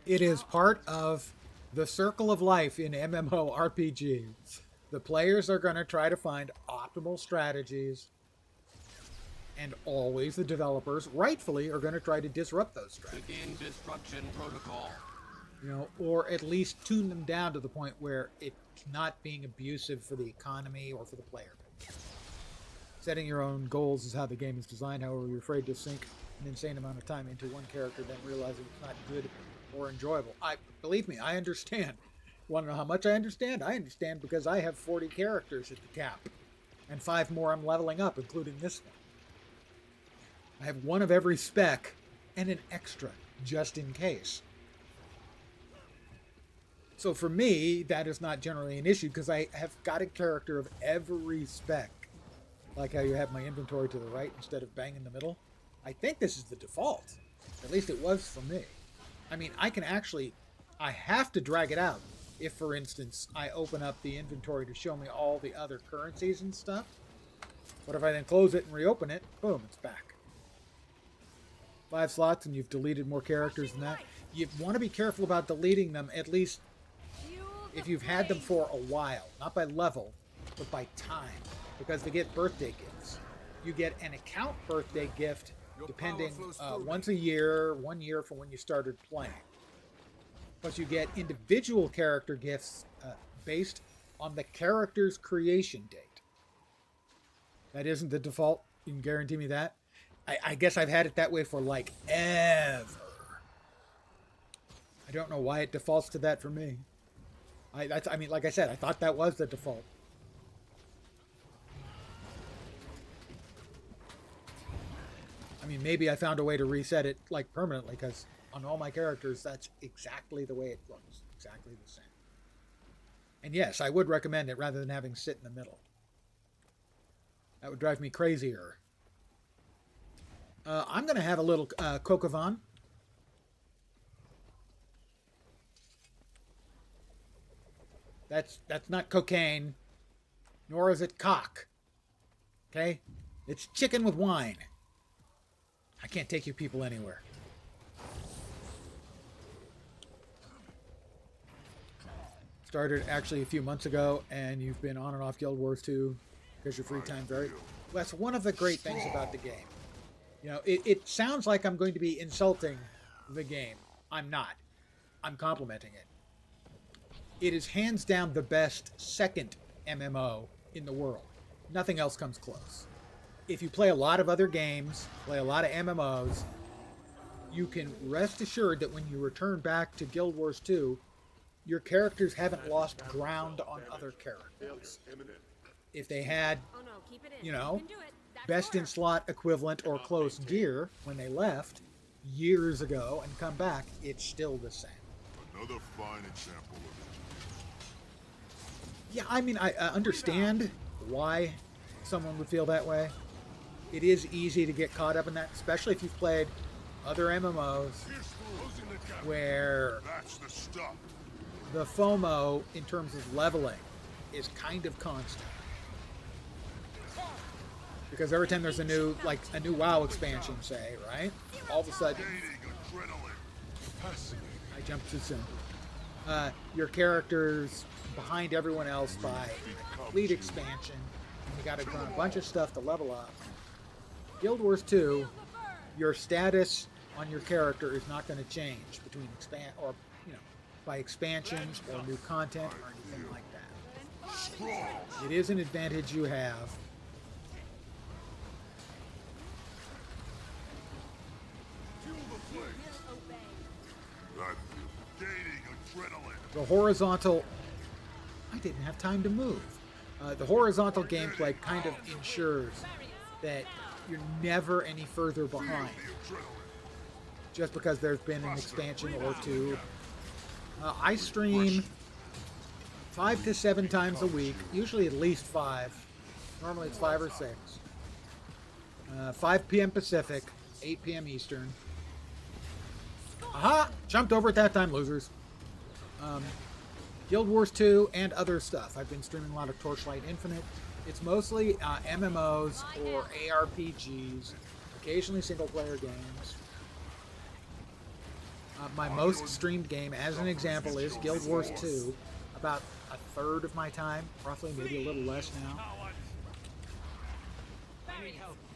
Speaker 1: It is part of the circle of life in MMORPGs. The players are going to try to find optimal strategies, and always the developers, rightfully, are going to try to disrupt those strategies.
Speaker 7: Begin destruction protocol.
Speaker 1: Or at least tune them down to the point where it's not being abusive for the economy or for the player. Setting your own goals is how the game is designed. However, you're afraid to sink an insane amount of time into one character, then realizing it's not good or enjoyable. Believe me, I understand. Want to know how much I understand? I understand because I have 40 characters at the cap, and 5 more I'm leveling up, including this one. I have one of every spec and an extra, just in case. So for me, that is not generally an issue because I have got a character of every spec. Like how you have my inventory to the right instead of bang in the middle. I think this is the default. At least it was for me. I mean, I have to drag it out. If, for instance, I open up the inventory to show me all the other currencies and stuff. But if I then close it and reopen it, boom, it's back. 5 slots and you've deleted more characters than that. You want to be careful about deleting them, at least if you've had them for a while. Not by level, but by time. Because they get birthday gifts. You get an account birthday gift depending once a year, 1 year from when you started playing. But you get individual character gifts based on the character's creation date. That isn't the default. You can guarantee me that. I guess I've had it that way for like ever. I don't know why it defaults to that for me. I mean, like I said, I thought that was the default. I mean, maybe I found a way to reset it like permanently because on all my characters, that's exactly the way it looks. Exactly the same. And yes, I would recommend it rather than having sit in the middle. That would drive me crazier. I'm going to have a little Coq-au-vin. That's not cocaine, nor is it cock. Okay? It's chicken with wine. I can't take you people anywhere. Started actually a few months ago, and you've been on and off Guild Wars 2 because your free time very... Well, that's one of the great things about the game. You know, it sounds like I'm going to be insulting the game. I'm not. I'm complimenting it. It is hands down the best second MMO in the world. Nothing else comes close. If you play a lot of other games, play a lot of MMOs, you can rest assured that when you return back to Guild Wars 2, your characters haven't lost ground on other characters. If they had, you know, best in slot equivalent or close gear when they left years ago and come back, it's still the same.
Speaker 2: Another fine example of it.
Speaker 1: Yeah, I mean, I understand why someone would feel that way. It is easy to get caught up in that, especially if you've played other MMOs where the FOMO in terms of leveling is kind of constant. Because every time there's a new WoW expansion, say, right? All of a sudden, I jumped too soon. Your character's behind everyone else by a complete expansion. And you got to run a bunch of stuff to level up. Guild Wars 2, your status on your character is not going to change between by expansions or new content or anything like that. It is an advantage you have. The horizontal... I didn't have time to move. The horizontal gameplay kind of ensures that you're never any further behind. Just because there's been an expansion or two. I stream 5 to 7 times a week, usually at least 5. Normally it's 5 or 6. 5 p.m. Pacific, 8 p.m. Eastern. Aha! Jumped over at that time, losers. Guild Wars 2 and other stuff. I've been streaming a lot of Torchlight Infinite. It's mostly MMOs or ARPGs, occasionally single-player games. My most streamed game, as an example, is Guild Wars 2. About a third of my time, roughly, maybe a little less now.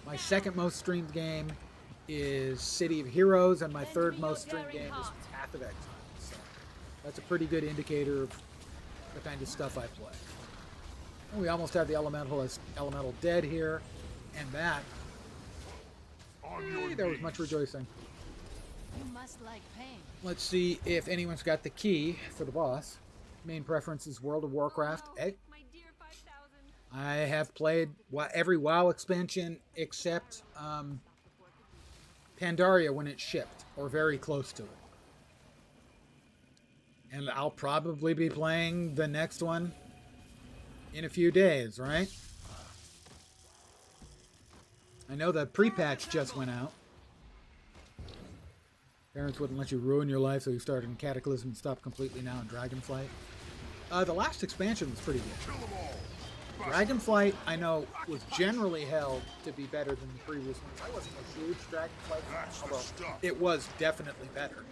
Speaker 1: My second most streamed game is City of Heroes, and my third most streamed game is Path of Exile. So that's a pretty good indicator of the kind of stuff I play. And we almost have the Elemental dead here, and that. There was much rejoicing.
Speaker 9: You must like pain.
Speaker 1: Let's see if anyone's got the key for the boss. Main preference is World of Warcraft. I have played every WoW expansion except Pandaria when it shipped, or very close to it. And I'll probably be playing the next one in a few days, right? I know the pre-patch just went out. Parents wouldn't let you ruin your life, so you started in Cataclysm and stopped completely now in Dragonflight. The last expansion was pretty good. Dragonflight, I know, was generally held to be better than the previous ones. I wasn't a huge Dragonflight fan, although it was definitely better.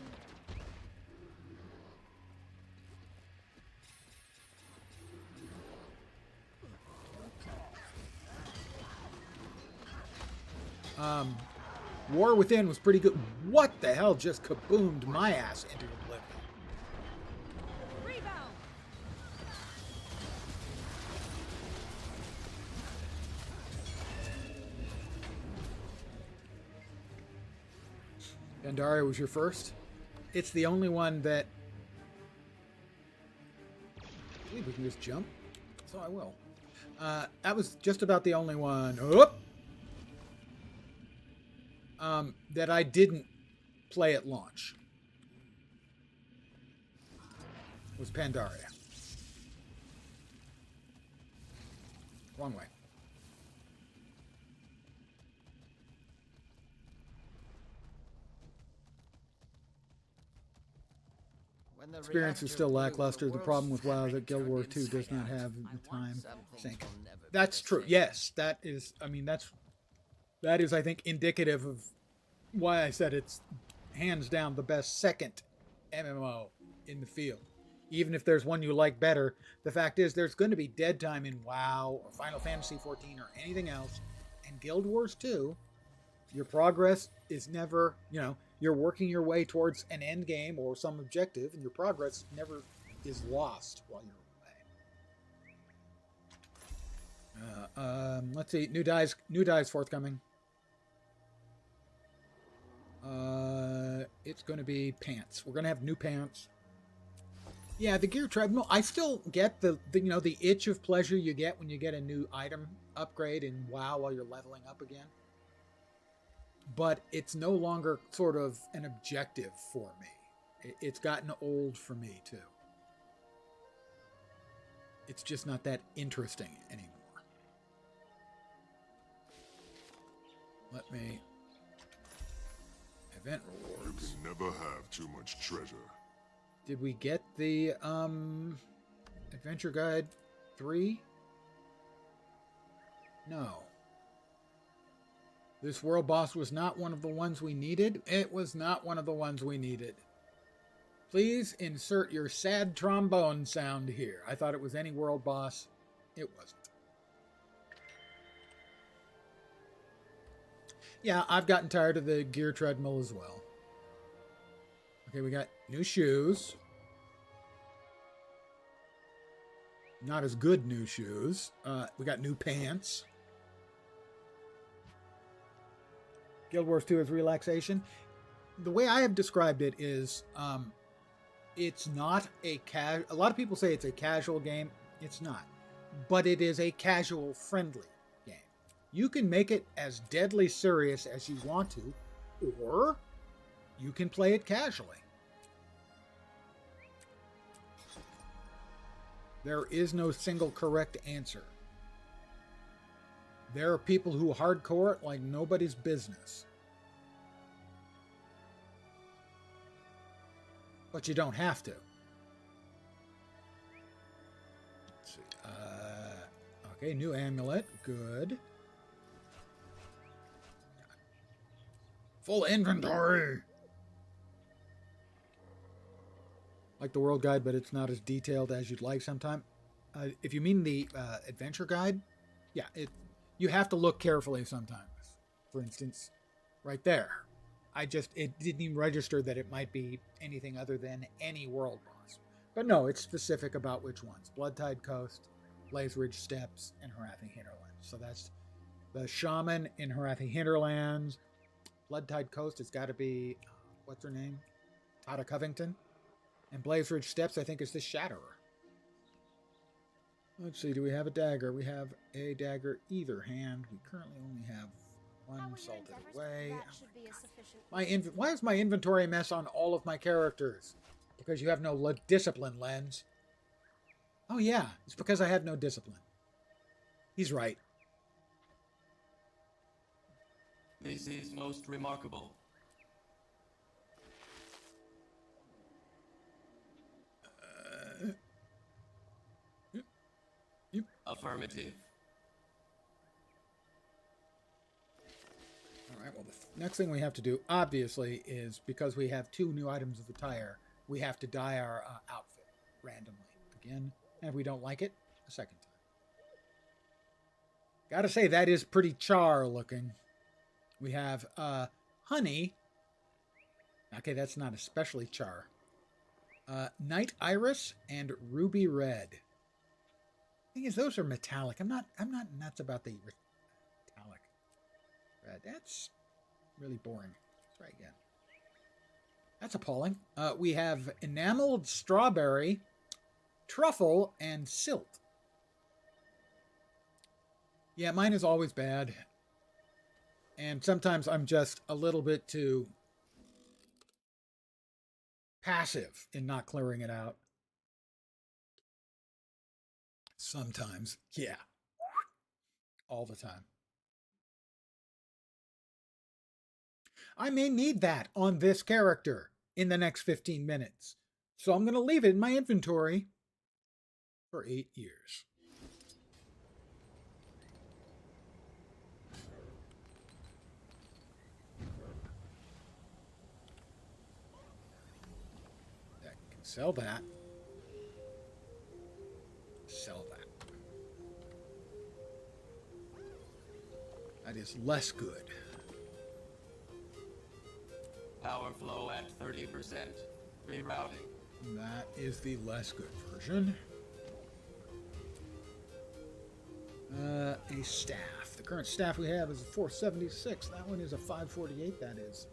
Speaker 1: War Within was pretty good. What the hell just kaboomed my ass into oblivion?
Speaker 8: Rebound.
Speaker 1: Pandaria was your first. It's the only one that... I believe we can just jump, so I will. That was just about the only one... that I didn't play at launch. Was Pandaria. Wrong way. Experience is still lackluster. The problem with WoW is that Guild Wars 2 does not have the time sink. That's true. Yes, that is. I mean, that is, I think, indicative of why I said it's hands down the best second MMO in the field. Even if there's one you like better, the fact is there's going to be dead time in WoW or Final Fantasy XIV or anything else. And Guild Wars 2, your progress is never, you're working your way towards an end game or some objective, and your progress never is lost while you're away. Let's see, new dies forthcoming. It's going to be pants. We're going to have new pants. Yeah, the gear treadmill. I still get the itch of pleasure you get when you get a new item upgrade in WoW while you're leveling up again. But it's no longer sort of an objective for me. It's gotten old for me too. It's just not that interesting anymore. Let me... Event rewards.
Speaker 2: You can never have too much treasure.
Speaker 1: Did we get the Adventure Guide 3? No. This world boss was not one of the ones we needed. It was not one of the ones we needed. Please insert your sad trombone sound here. I thought it was any world boss. It wasn't. Yeah, I've gotten tired of the gear treadmill as well. Okay, we got new shoes. Not as good new shoes. We got new pants. Guild Wars 2 is relaxation. The way I have described it is, it's not a lot of people say it's a casual game. It's not. But it is a casual friendly game. You can make it as deadly serious as you want to, or you can play it casually. There is no single correct answer. There are people who hardcore it like nobody's business. But you don't have to. Let's see. Okay, new amulet. Good. Full inventory! Like the world guide, but it's not as detailed as you'd like sometimes. If you mean the adventure guide, yeah, you have to look carefully sometimes. For instance, right there. It didn't even register that it might be anything other than any world boss. But no, it's specific about which ones. Bloodtide Coast, Blaze Ridge Steppes, and Harathi Hinterlands. So that's the Shaman in Harathi Hinterlands. Bloodtide Coast has got to be, what's her name? Tata Covington. And Blaze Ridge Steppes, I think, is the Shatterer. Let's see, do we have a dagger? We have a dagger either hand. We currently only have one salted away. Oh my God. Why is my inventory a mess on all of my characters? Because you have no discipline, Lens. Oh yeah, it's because I have no discipline. He's right.
Speaker 7: This is most remarkable. Affirmative.
Speaker 1: All right, well, the next thing we have to do, obviously, is because we have 2 new items of attire, we have to dye our outfit randomly again. And if we don't like it, a second time. Gotta say, that is pretty char looking. We have honey. Okay, that's not especially char. Night iris and ruby red. Thing is, those are metallic. I'm not nuts about the metallic red. That's really boring. Let's try again. That's appalling. We have enameled strawberry, truffle, and silt. Yeah, mine is always bad. And sometimes I'm just a little bit too passive in not clearing it out. Sometimes. Yeah. All the time. I may need that on this character in the next 15 minutes. So I'm going to leave it in my inventory for 8 years. I can sell that. Sell that. That is less good.
Speaker 7: Power flow at 30%. Rerouting.
Speaker 1: That is the less good version. A staff. The current staff we have is a 476. That one is a 548. That is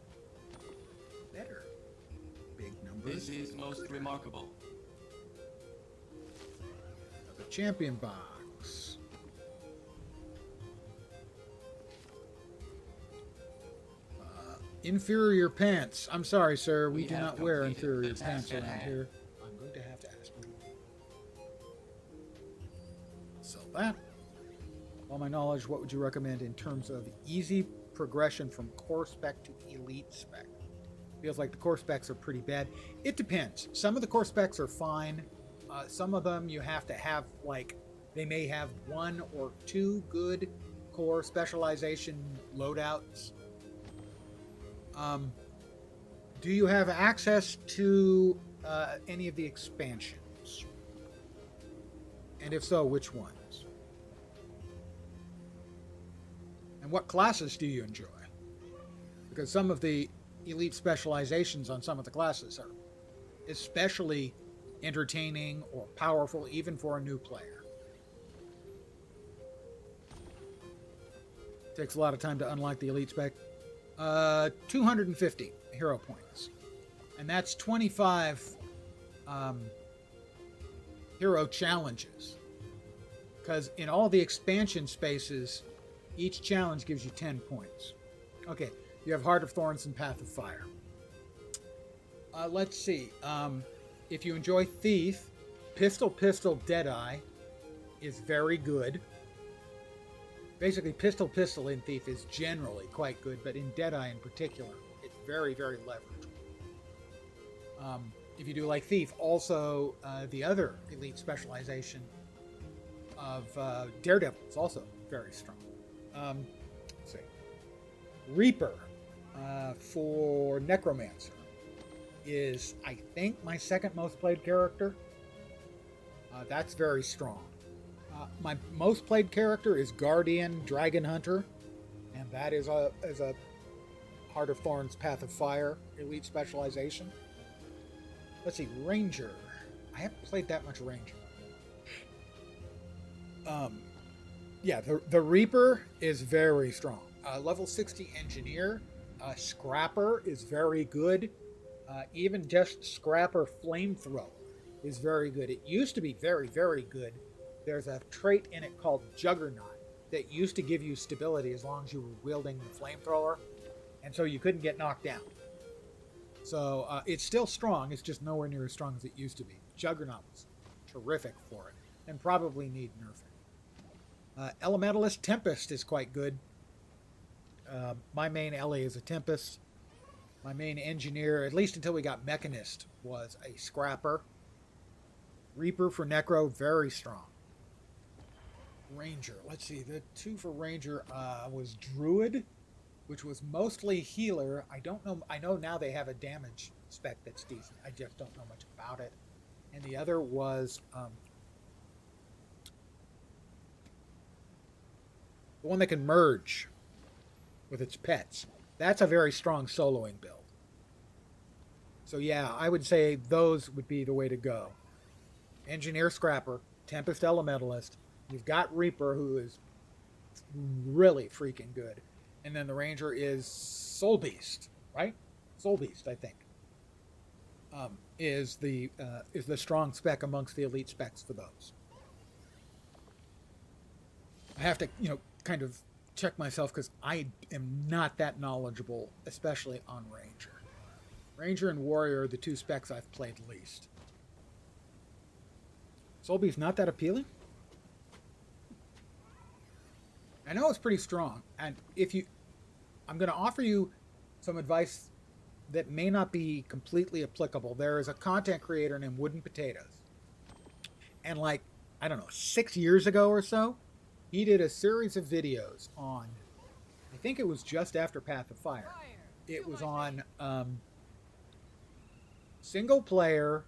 Speaker 1: better. Big numbers.
Speaker 7: This is most remarkable.
Speaker 1: The champion box. Inferior pants. I'm sorry, sir. We do not wear inferior pants around here. I'm going to have to ask you. Sell that. All my knowledge, what would you recommend in terms of easy progression from core spec to elite spec? Feels like the core specs are pretty bad. It depends. Some of the core specs are fine. Some of them you have to have, like, they may have 1 or 2 good core specialization loadouts. Do you have access to any of the expansions? And if so, which ones? And what classes do you enjoy? Because some of the elite specializations on some of the classes are especially entertaining or powerful even for a new player. Takes a lot of time to unlock the elite spec. 250 hero points. And that's 25 hero challenges. Because in all the expansion spaces, each challenge gives you 10 points. Okay, you have Heart of Thorns and Path of Fire. Let's see. If you enjoy Thief, Pistol Deadeye is very good. Basically, Pistol in Thief is generally quite good, but in Deadeye in particular, it's very, very leveraged. If you do like Thief, also the other elite specialization of Daredevil is also very strong. Let's see. Reaper for Necromancer is, I think, my second most played character. That's very strong. My most played character is Guardian Dragon Hunter, and that is a Heart of Thorns, Path of Fire elite specialization. Let's see, Ranger. I haven't played that much Ranger. Yeah, the Reaper is very strong. Level 60 Engineer. Scrapper is very good. Even just Scrapper Flamethrower is very good. It used to be very, very good. There's a trait in it called Juggernaut that used to give you stability as long as you were wielding the flamethrower, and so you couldn't get knocked down. So it's still strong. It's just nowhere near as strong as it used to be. Juggernaut was terrific for it, and probably need nerfing. Elementalist Tempest is quite good. My main Ellie is a Tempest. My main engineer, at least until we got Mechanist, was a Scrapper. Reaper for Necro, very strong. Ranger, let's see, the 2 for Ranger was Druid, which was mostly healer. I don't know, I know now they have a damage spec that's decent. I just don't know much about it. And the other was the one that can merge with its pets. That's a very strong soloing build. So yeah, I would say those would be the way to go. Engineer Scrapper, Tempest Elementalist. You've got Reaper, who is really freaking good. And then the Ranger is Soul Beast, right? Soul Beast, I think. Is the strong spec amongst the elite specs for those. I have to, kind of check myself because I am not that knowledgeable, especially on Ranger. Ranger and Warrior are the 2 specs I've played least. Soul Beast not that appealing? I know it's pretty strong, and I'm going to offer you some advice that may not be completely applicable. There is a content creator named Wooden Potatoes, and 6 years ago or so, he did a series of videos on, I think it was just after Path of Fire. It was on single player,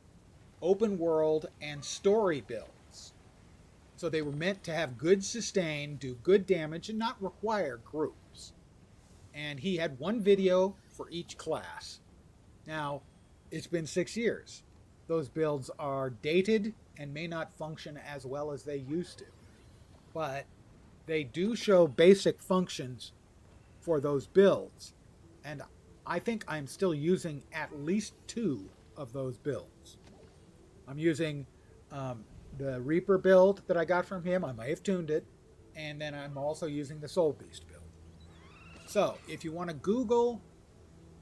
Speaker 1: open world, and story builds. So they were meant to have good sustain, do good damage, and not require groups. And he had one video for each class. Now, it's been 6 years. Those builds are dated and may not function as well as they used to. But they do show basic functions for those builds. And I think I'm still using at least 2 of those builds. I'm using the Reaper build that I got from him. I may have tuned it. And then I'm also using the Soul Beast build. So, if you want to Google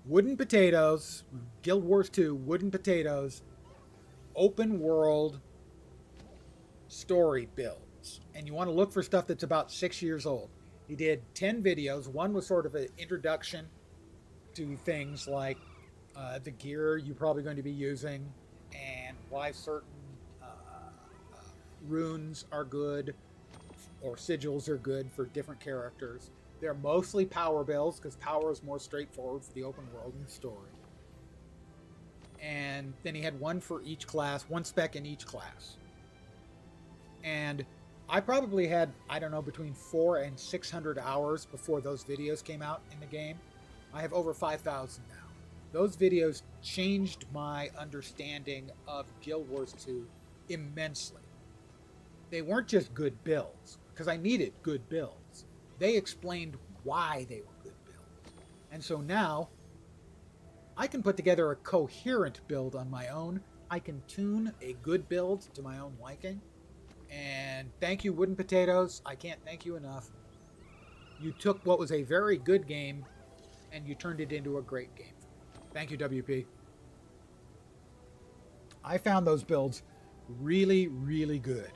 Speaker 1: Wooden Potatoes, Guild Wars 2, Wooden Potatoes, open world story builds, and you want to look for stuff that's about 6 years old. He did 10 videos. One was sort of an introduction to things like the gear you're probably going to be using and why certain runes are good or sigils are good for different characters. They're mostly power builds because power is more straightforward for the open world and story. And then he had one for each class, one spec in each class. And I probably had, I don't know, between 400 and 600 hours before those videos came out in the game. I have over 5,000 now. Those videos changed my understanding of Guild Wars 2 immensely. They weren't just good builds, because I needed good builds. They explained why they were good builds. And so now, I can put together a coherent build on my own. I can tune a good build to my own liking. And thank you, Wooden Potatoes. I can't thank you enough. You took what was a very good game and you turned it into a great game. Thank you, WP. I found those builds really, really good.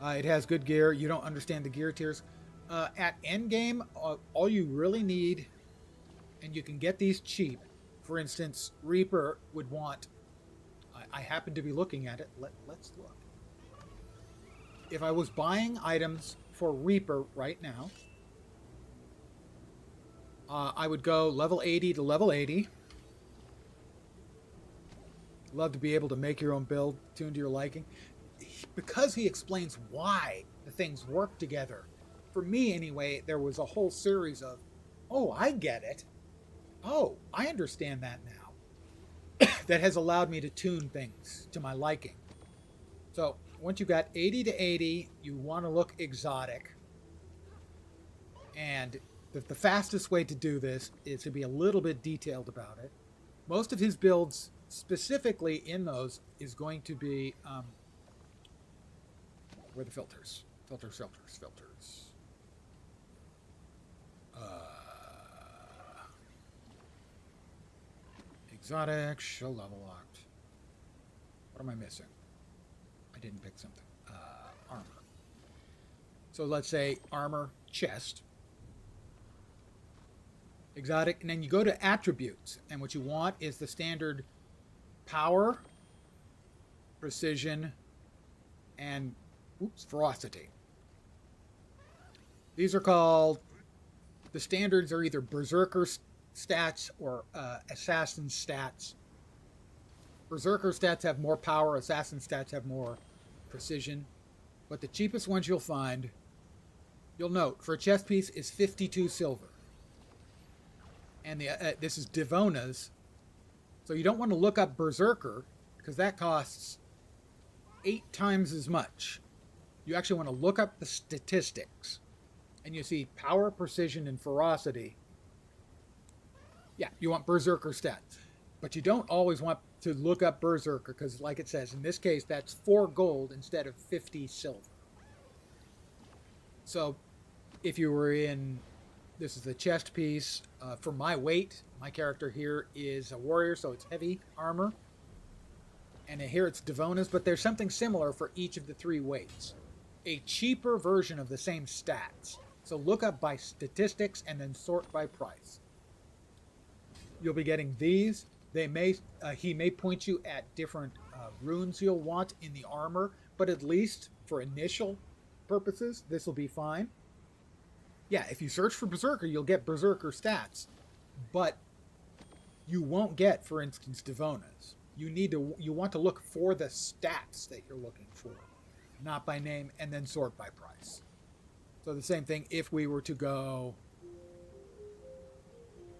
Speaker 1: It has good gear. You don't understand the gear tiers. At endgame, all you really need, and you can get these cheap. For instance, Reaper would want... I happen to be looking at it. Let's look. If I was buying items for Reaper right now, I would go level 80 to level 80. Love to be able to make your own build, tuned to your liking. Because he explains why the things work together. For me, anyway, there was a whole series of, oh, I get it. Oh, I understand that now. That has allowed me to tune things to my liking. So, once you've got 80 to 80, you want to look exotic. And the fastest way to do this is to be a little bit detailed about it. Most of his builds, specifically in those, is going to be... where are the filters? Filters. Exotic, show level locked. What am I missing? I didn't pick something. Armor. So let's say armor, chest. Exotic, and then you go to attributes, and what you want is the standard power, precision, and ferocity. These are called, the standards are either berserker stats or assassin stats. Berserker stats have more power, assassin stats have more precision, but the cheapest ones you'll find, you'll note, for a chest piece is 52 silver. And this is Devona's, so you don't want to look up Berserker, because that costs 8 times as much. You actually want to look up the statistics, and you see power, precision, and ferocity. Yeah, you want Berserker stats, but you don't always want to look up Berserker, because like it says, in this case, that's 4 gold instead of 50 silver. So, if you were in, this is the chest piece, for my weight, my character here is a warrior, so it's heavy armor. And here it's Devona's, but there's something similar for each of the 3 weights. A cheaper version of the same stats. So look up by statistics and then sort by price. You'll be getting these. He may point you at different runes you'll want in the armor, but at least for initial purposes, this will be fine. Yeah, if you search for Berserker, you'll get Berserker stats, but you won't get, for instance, Devona's. You want to look for the stats that you're looking for, not by name, and then sort by price. So the same thing if we were to go,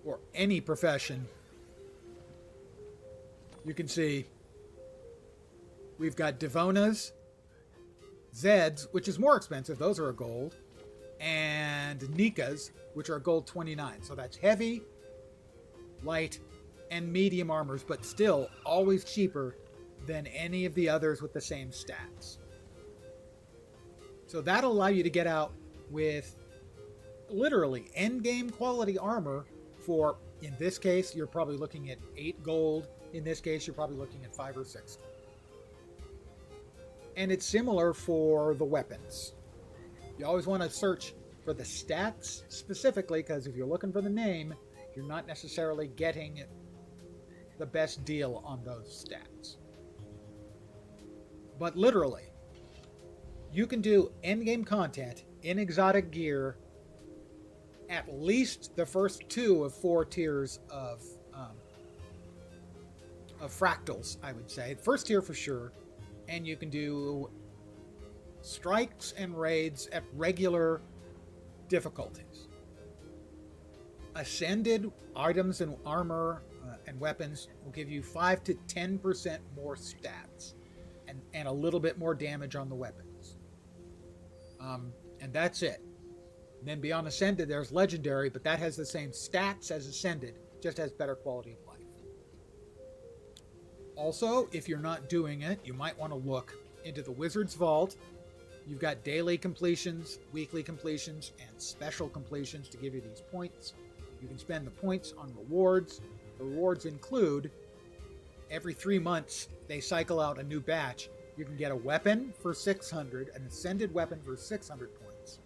Speaker 1: or any profession, you can see we've got Devona's, Zed's, which is more expensive, those are a gold, and Nika's, which are gold 29. So that's heavy, light, and medium armors, but still always cheaper than any of the others with the same stats. So that'll allow you to get out with literally endgame quality armor for, in this case, you're probably looking at 8 gold. In this case, you're probably looking at 5 or 6. And it's similar for the weapons. You always want to search for the stats specifically, because if you're looking for the name, you're not necessarily getting the best deal on those stats. But literally, you can do endgame content in exotic gear at least the first 2 of 4 tiers of fractals, I would say. First tier for sure, and you can do strikes and raids at regular difficulties. Ascended items and armor and weapons will give you 5 to 10% more stats and a little bit more damage on the weapons. And that's it. And then beyond Ascended, there's Legendary, but that has the same stats as Ascended, just has better quality of life. Also, if you're not doing it, you might want to look into the Wizard's Vault. You've got daily completions, weekly completions, and special completions to give you these points. You can spend the points on rewards. The rewards include, every 3 months, they cycle out a new batch. You can get a weapon for 600, an Ascended weapon for 600 points,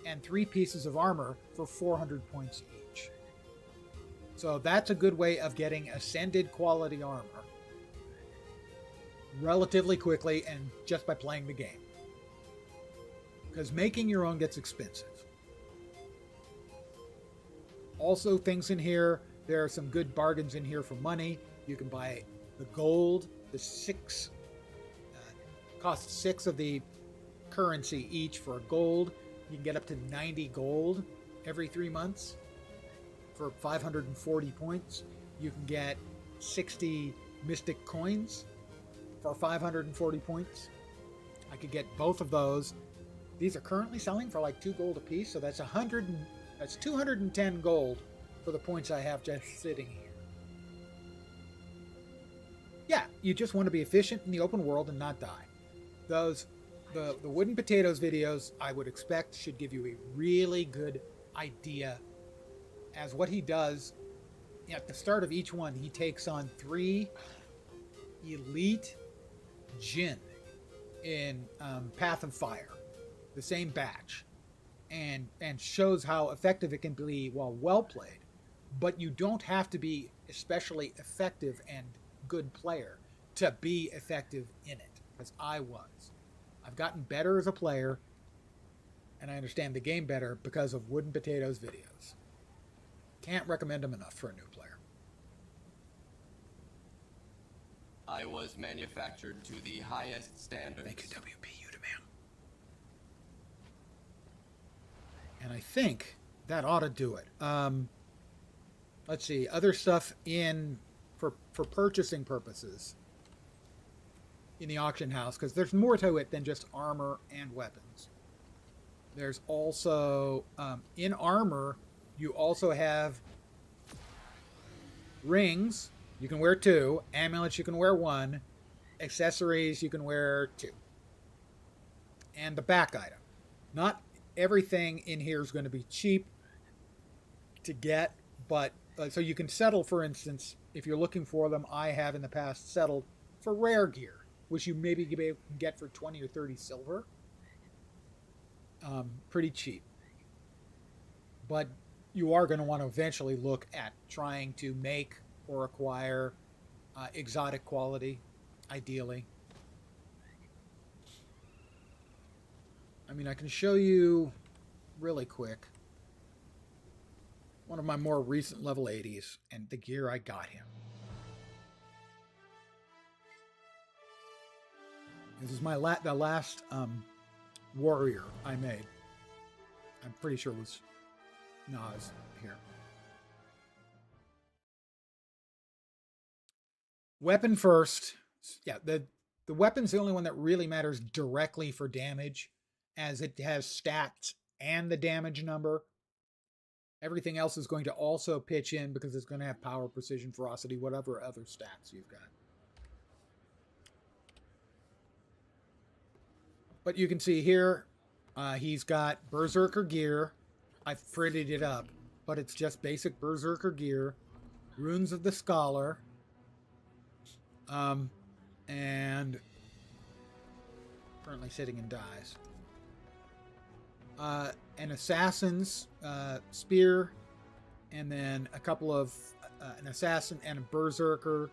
Speaker 1: and 3 pieces of armor for 400 points each. So that's a good way of getting Ascended quality armor relatively quickly and just by playing the game. Because making your own gets expensive. Also, things in here, there are some good bargains in here for money. You can buy the gold, the 6, cost 6 of the currency each for gold. You can get up to 90 gold every 3 months for 540 points. You can get 60 mystic coins for 540 points. I could get both of those. These are currently selling for like 2 gold a piece, so that's 210 gold for the points I have just sitting here. Yeah, you just want to be efficient in the open world and not die. The Wooden Potatoes videos, I would expect, should give you a really good idea as what he does at the start of each one, he takes on 3 elite Jinn in Path of Fire, the same batch, and shows how effective it can be while well played. But you don't have to be especially effective and good player to be effective in it, because I was. I've gotten better as a player, and I understand the game better because of Wooden Potatoes videos. Can't recommend them enough for a new player.
Speaker 7: I was manufactured to the highest standards.
Speaker 1: Thank you, WP Udemy. And I think that ought to do it. Let's see, other stuff in for purchasing purposes in the auction house, because there's more to it than just armor and weapons. There's also in armor, you also have rings. You can wear 2. Amulets, you can wear 1. Accessories, you can wear 2. And the back item. Not everything in here is going to be cheap to get, but so you can settle, for instance, if you're looking for them. I have in the past settled for rare gear, which you maybe can get for 20 or 30 silver. Pretty cheap. But you are going to want to eventually look at trying to make or acquire exotic quality, ideally. I mean, I can show you really quick one of my more recent level 80s and the gear I got him. This is my the last warrior I made. I'm pretty sure it was Nas here. Weapon first. Yeah, the weapon's the only one that really matters directly for damage, as it has stats and the damage number. Everything else is going to also pitch in because it's going to have power, precision, ferocity, whatever other stats you've got. But you can see here, he's got Berserker gear. I've prettied it up, but it's just basic Berserker gear. Runes of the Scholar. And currently sitting in dies. An assassin's spear, and then a couple of an assassin and a berserker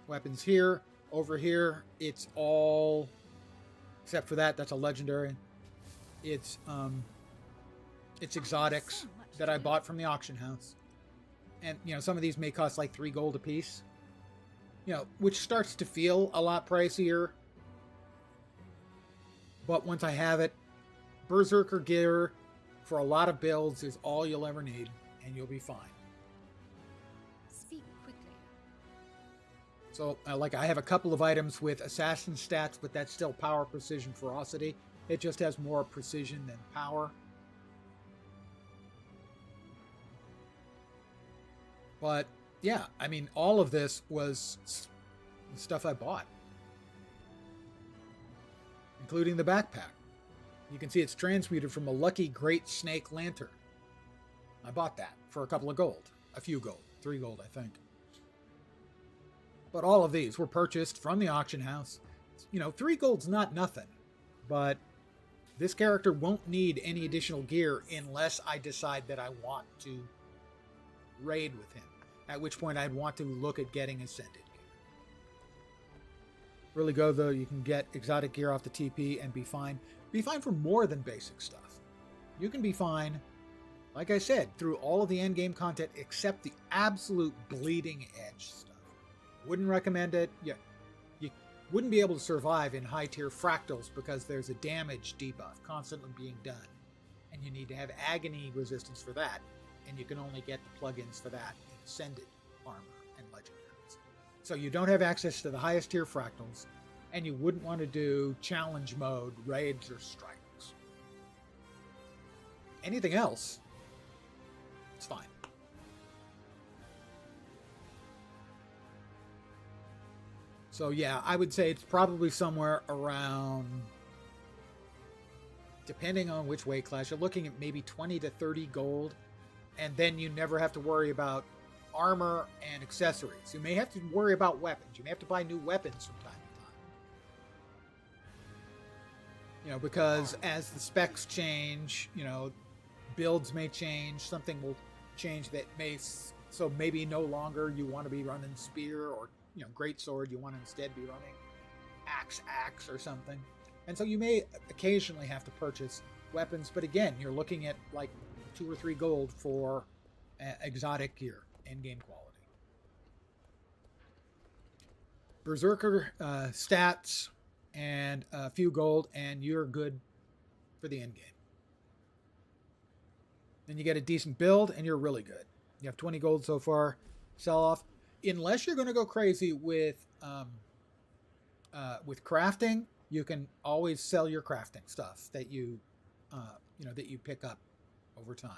Speaker 1: weapons here. Over here, it's all except for that's a legendary. It's exotics that I bought from the auction house, and some of these may cost like 3 gold a piece. Which starts to feel a lot pricier. But once I have it, Berserker gear for a lot of builds is all you'll ever need, and you'll be fine.
Speaker 9: Speak quickly.
Speaker 1: So, I have a couple of items with assassin stats, but that's still power, precision, ferocity. It just has more precision than power. But yeah, I mean, all of this was stuff I bought, including the backpack. You can see it's transmuted from a Lucky Great Snake Lantern. I bought that for a couple of gold. A few gold. 3 gold, I think. But all of these were purchased from the auction house. 3 gold's not nothing. But this character won't need any additional gear unless I decide that I want to raid with him. At which point I'd want to look at getting Ascended gear. Really go, though, you can get exotic gear off the TP and be fine. Be fine for more than basic stuff. You can be fine, like I said, through all of the endgame content except the absolute bleeding edge stuff. Wouldn't recommend it. You wouldn't be able to survive in high tier fractals because there's a damage debuff constantly being done. And you need to have agony resistance for that. And you can only get the plugins for that in Ascended armor and legendaries. So you don't have access to the highest tier fractals, and you wouldn't want to do challenge mode, raids, or strikes. Anything else, it's fine. So yeah, I would say it's probably somewhere around, depending on which weight class, you're looking at maybe 20 to 30 gold and then you never have to worry about armor and accessories. You may have to worry about weapons. You may have to buy new weapons from time to time. You know, because as the specs change, you know, builds may change, something will change that may, so maybe no longer you want to be running spear or, you know, greatsword, you want to instead be running axe or something. And so you may occasionally have to purchase weapons, but again, you're looking at like 2 or 3 gold for exotic gear, in-game quality. Berserker stats and a few gold, and you're good for the end game. Then you get a decent build, and you're really good. You have 20 gold so far. Sell off, unless you're going to go crazy with crafting. You can always sell your crafting stuff that you that you pick up over time.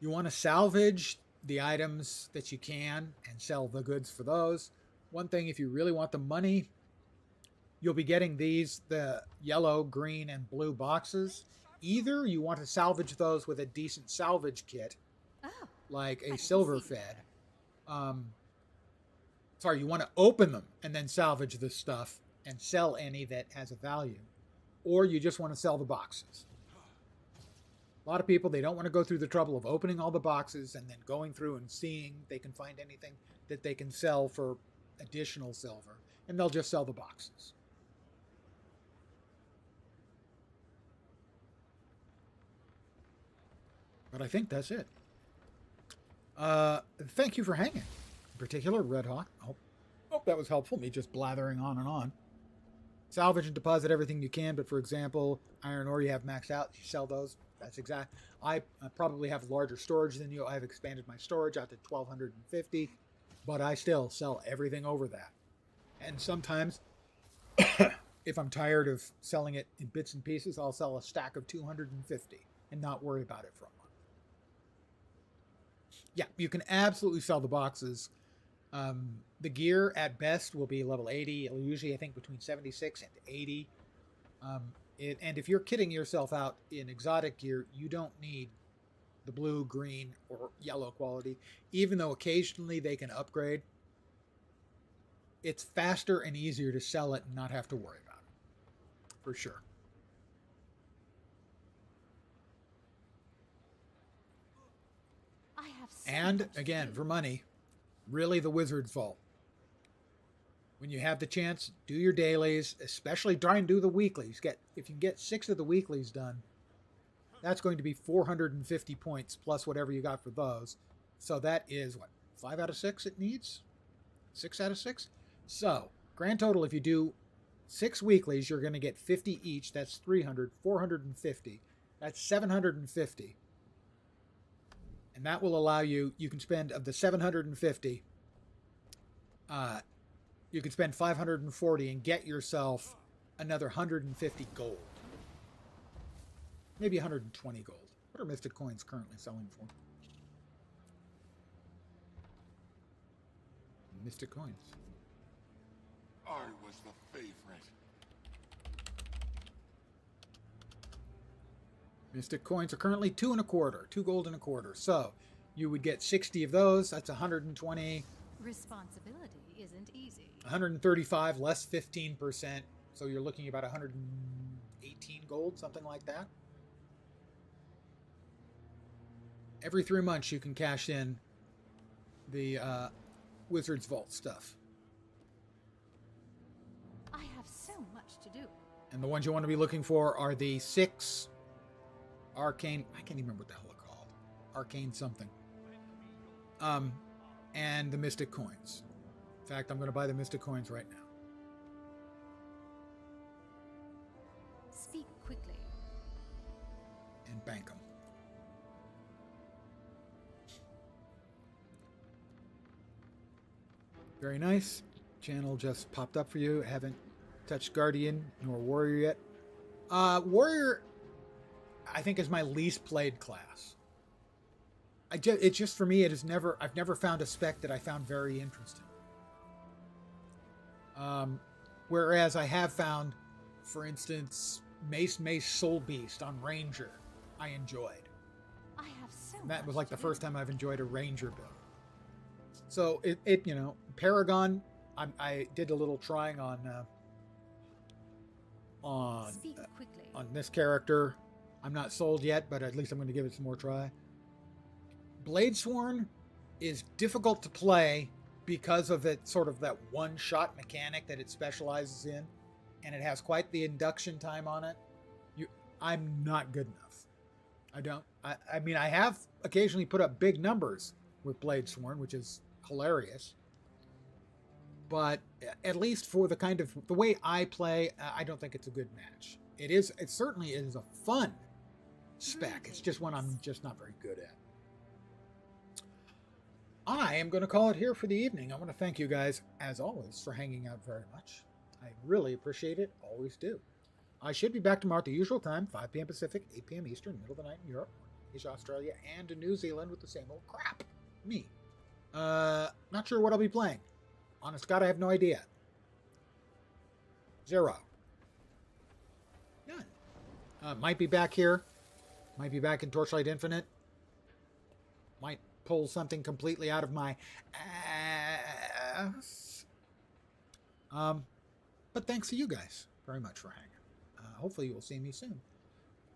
Speaker 1: You want to salvage the items that you can and sell the goods for those. One thing, if you really want the money, you'll be getting the yellow, green, and blue boxes. Either you want to salvage those with a decent salvage kit, like a silver fed. You want to open them and then salvage this stuff and sell any that has a value. Or you just want to sell the boxes. A lot of people, they don't want to go through the trouble of opening all the boxes and then going through and seeing if they can find anything that they can sell for additional silver. And they'll just sell the boxes. But I think that's it. Thank you for hanging. In particular, Red Hawk. Hope that was helpful, me just blathering on and on. Salvage and deposit everything you can, but for example, iron ore you have maxed out, you sell those. That's exact. I probably have larger storage than you. I've expanded my storage out to 1,250, but I still sell everything over that. And sometimes, if I'm tired of selling it in bits and pieces, I'll sell a stack of 250 and not worry about it for a month. Yeah, you can absolutely sell the boxes. The gear at best will be level 80. It'll usually, I think, between 76 and 80. And if you're kitting yourself out in exotic gear, you don't need the blue, green, or yellow quality. Even though occasionally they can upgrade, it's faster and easier to sell it and not have to worry about it. For sure. And again, for money, really the Wizard's Vault. When you have the chance, do your dailies, especially try and do the weeklies. If you can get 6 of the weeklies done, that's going to be 450 points plus whatever you got for those. So that is, 5 out of 6 it needs? 6 out of 6? So, grand total, if you do 6 weeklies, you're going to get 50 each. That's 300, 450. That's 750. And that will allow you can spend, of the 750, you can spend 540 and get yourself another 150 gold. Maybe 120 gold. What are Mystic Coins currently selling for? Mystic Coins.
Speaker 2: I was the favorite.
Speaker 1: Mystic Coins are currently 2 1/4, 2 gold and a quarter. So you would get 60 of those. That's 120.
Speaker 9: Responsibility isn't easy.
Speaker 1: 135 less 15%. So you're looking about 118 gold, something like that. Every 3 months you can cash in the Wizard's Vault stuff.
Speaker 9: I have so much to do.
Speaker 1: And the ones you want to be looking for are the 6 arcane, I can't even remember what the hell they're called. Arcane something. And the Mystic Coins. In fact, I'm going to buy the Mystic Coins right now.
Speaker 9: Speak quickly.
Speaker 1: And bank them. Very nice. Channel just popped up for you. Haven't touched Guardian nor Warrior yet. Warrior, I think, is my least played class. It's just, for me, I've never found a spec that I found very interesting. Whereas I have found, for instance, Mace Soul Beast on Ranger I enjoyed.
Speaker 9: I have so
Speaker 1: And that was
Speaker 9: much
Speaker 1: like the
Speaker 9: to
Speaker 1: first
Speaker 9: do.
Speaker 1: time I've enjoyed a Ranger build. So it you know, Paragon, I did a little trying on
Speaker 9: Speak quickly.
Speaker 1: on this character. I'm not sold yet, but at least I'm going to give it some more try. Bladesworn is difficult to play because of it sort of that one-shot mechanic that it specializes in, and it has quite the induction time on it. I'm not good enough. I mean, I have occasionally put up big numbers with Bladesworn, which is hilarious. But at least for the way I play, I don't think it's a good match. It certainly is a fun spec. It's just one I'm just not very good at. I am going to call it here for the evening. I want to thank you guys, as always, for hanging out very much. I really appreciate it. Always do. I should be back tomorrow at the usual time, 5 p.m. Pacific, 8 p.m. Eastern, middle of the night in Europe, Asia, Australia, and in New Zealand with the same old crap. Me. Not sure what I'll be playing. Honest God, I have no idea. 0. None. Might be back here. Might be back in Torchlight Infinite. Might pull something completely out of my ass. But thanks to you guys very much for hanging. Hopefully you will see me soon.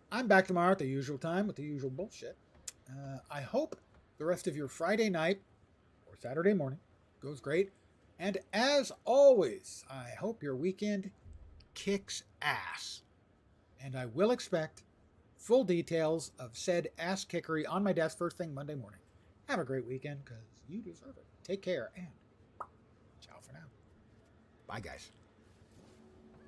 Speaker 1: I'm back tomorrow at the usual time with the usual bullshit. I hope the rest of your Friday night or Saturday morning goes great. And as always, I hope your weekend kicks ass. And I will expect full details of said ass kickery on my desk first thing Monday morning. Have a great weekend, because you deserve it. Take care, and ciao for now. Bye, guys.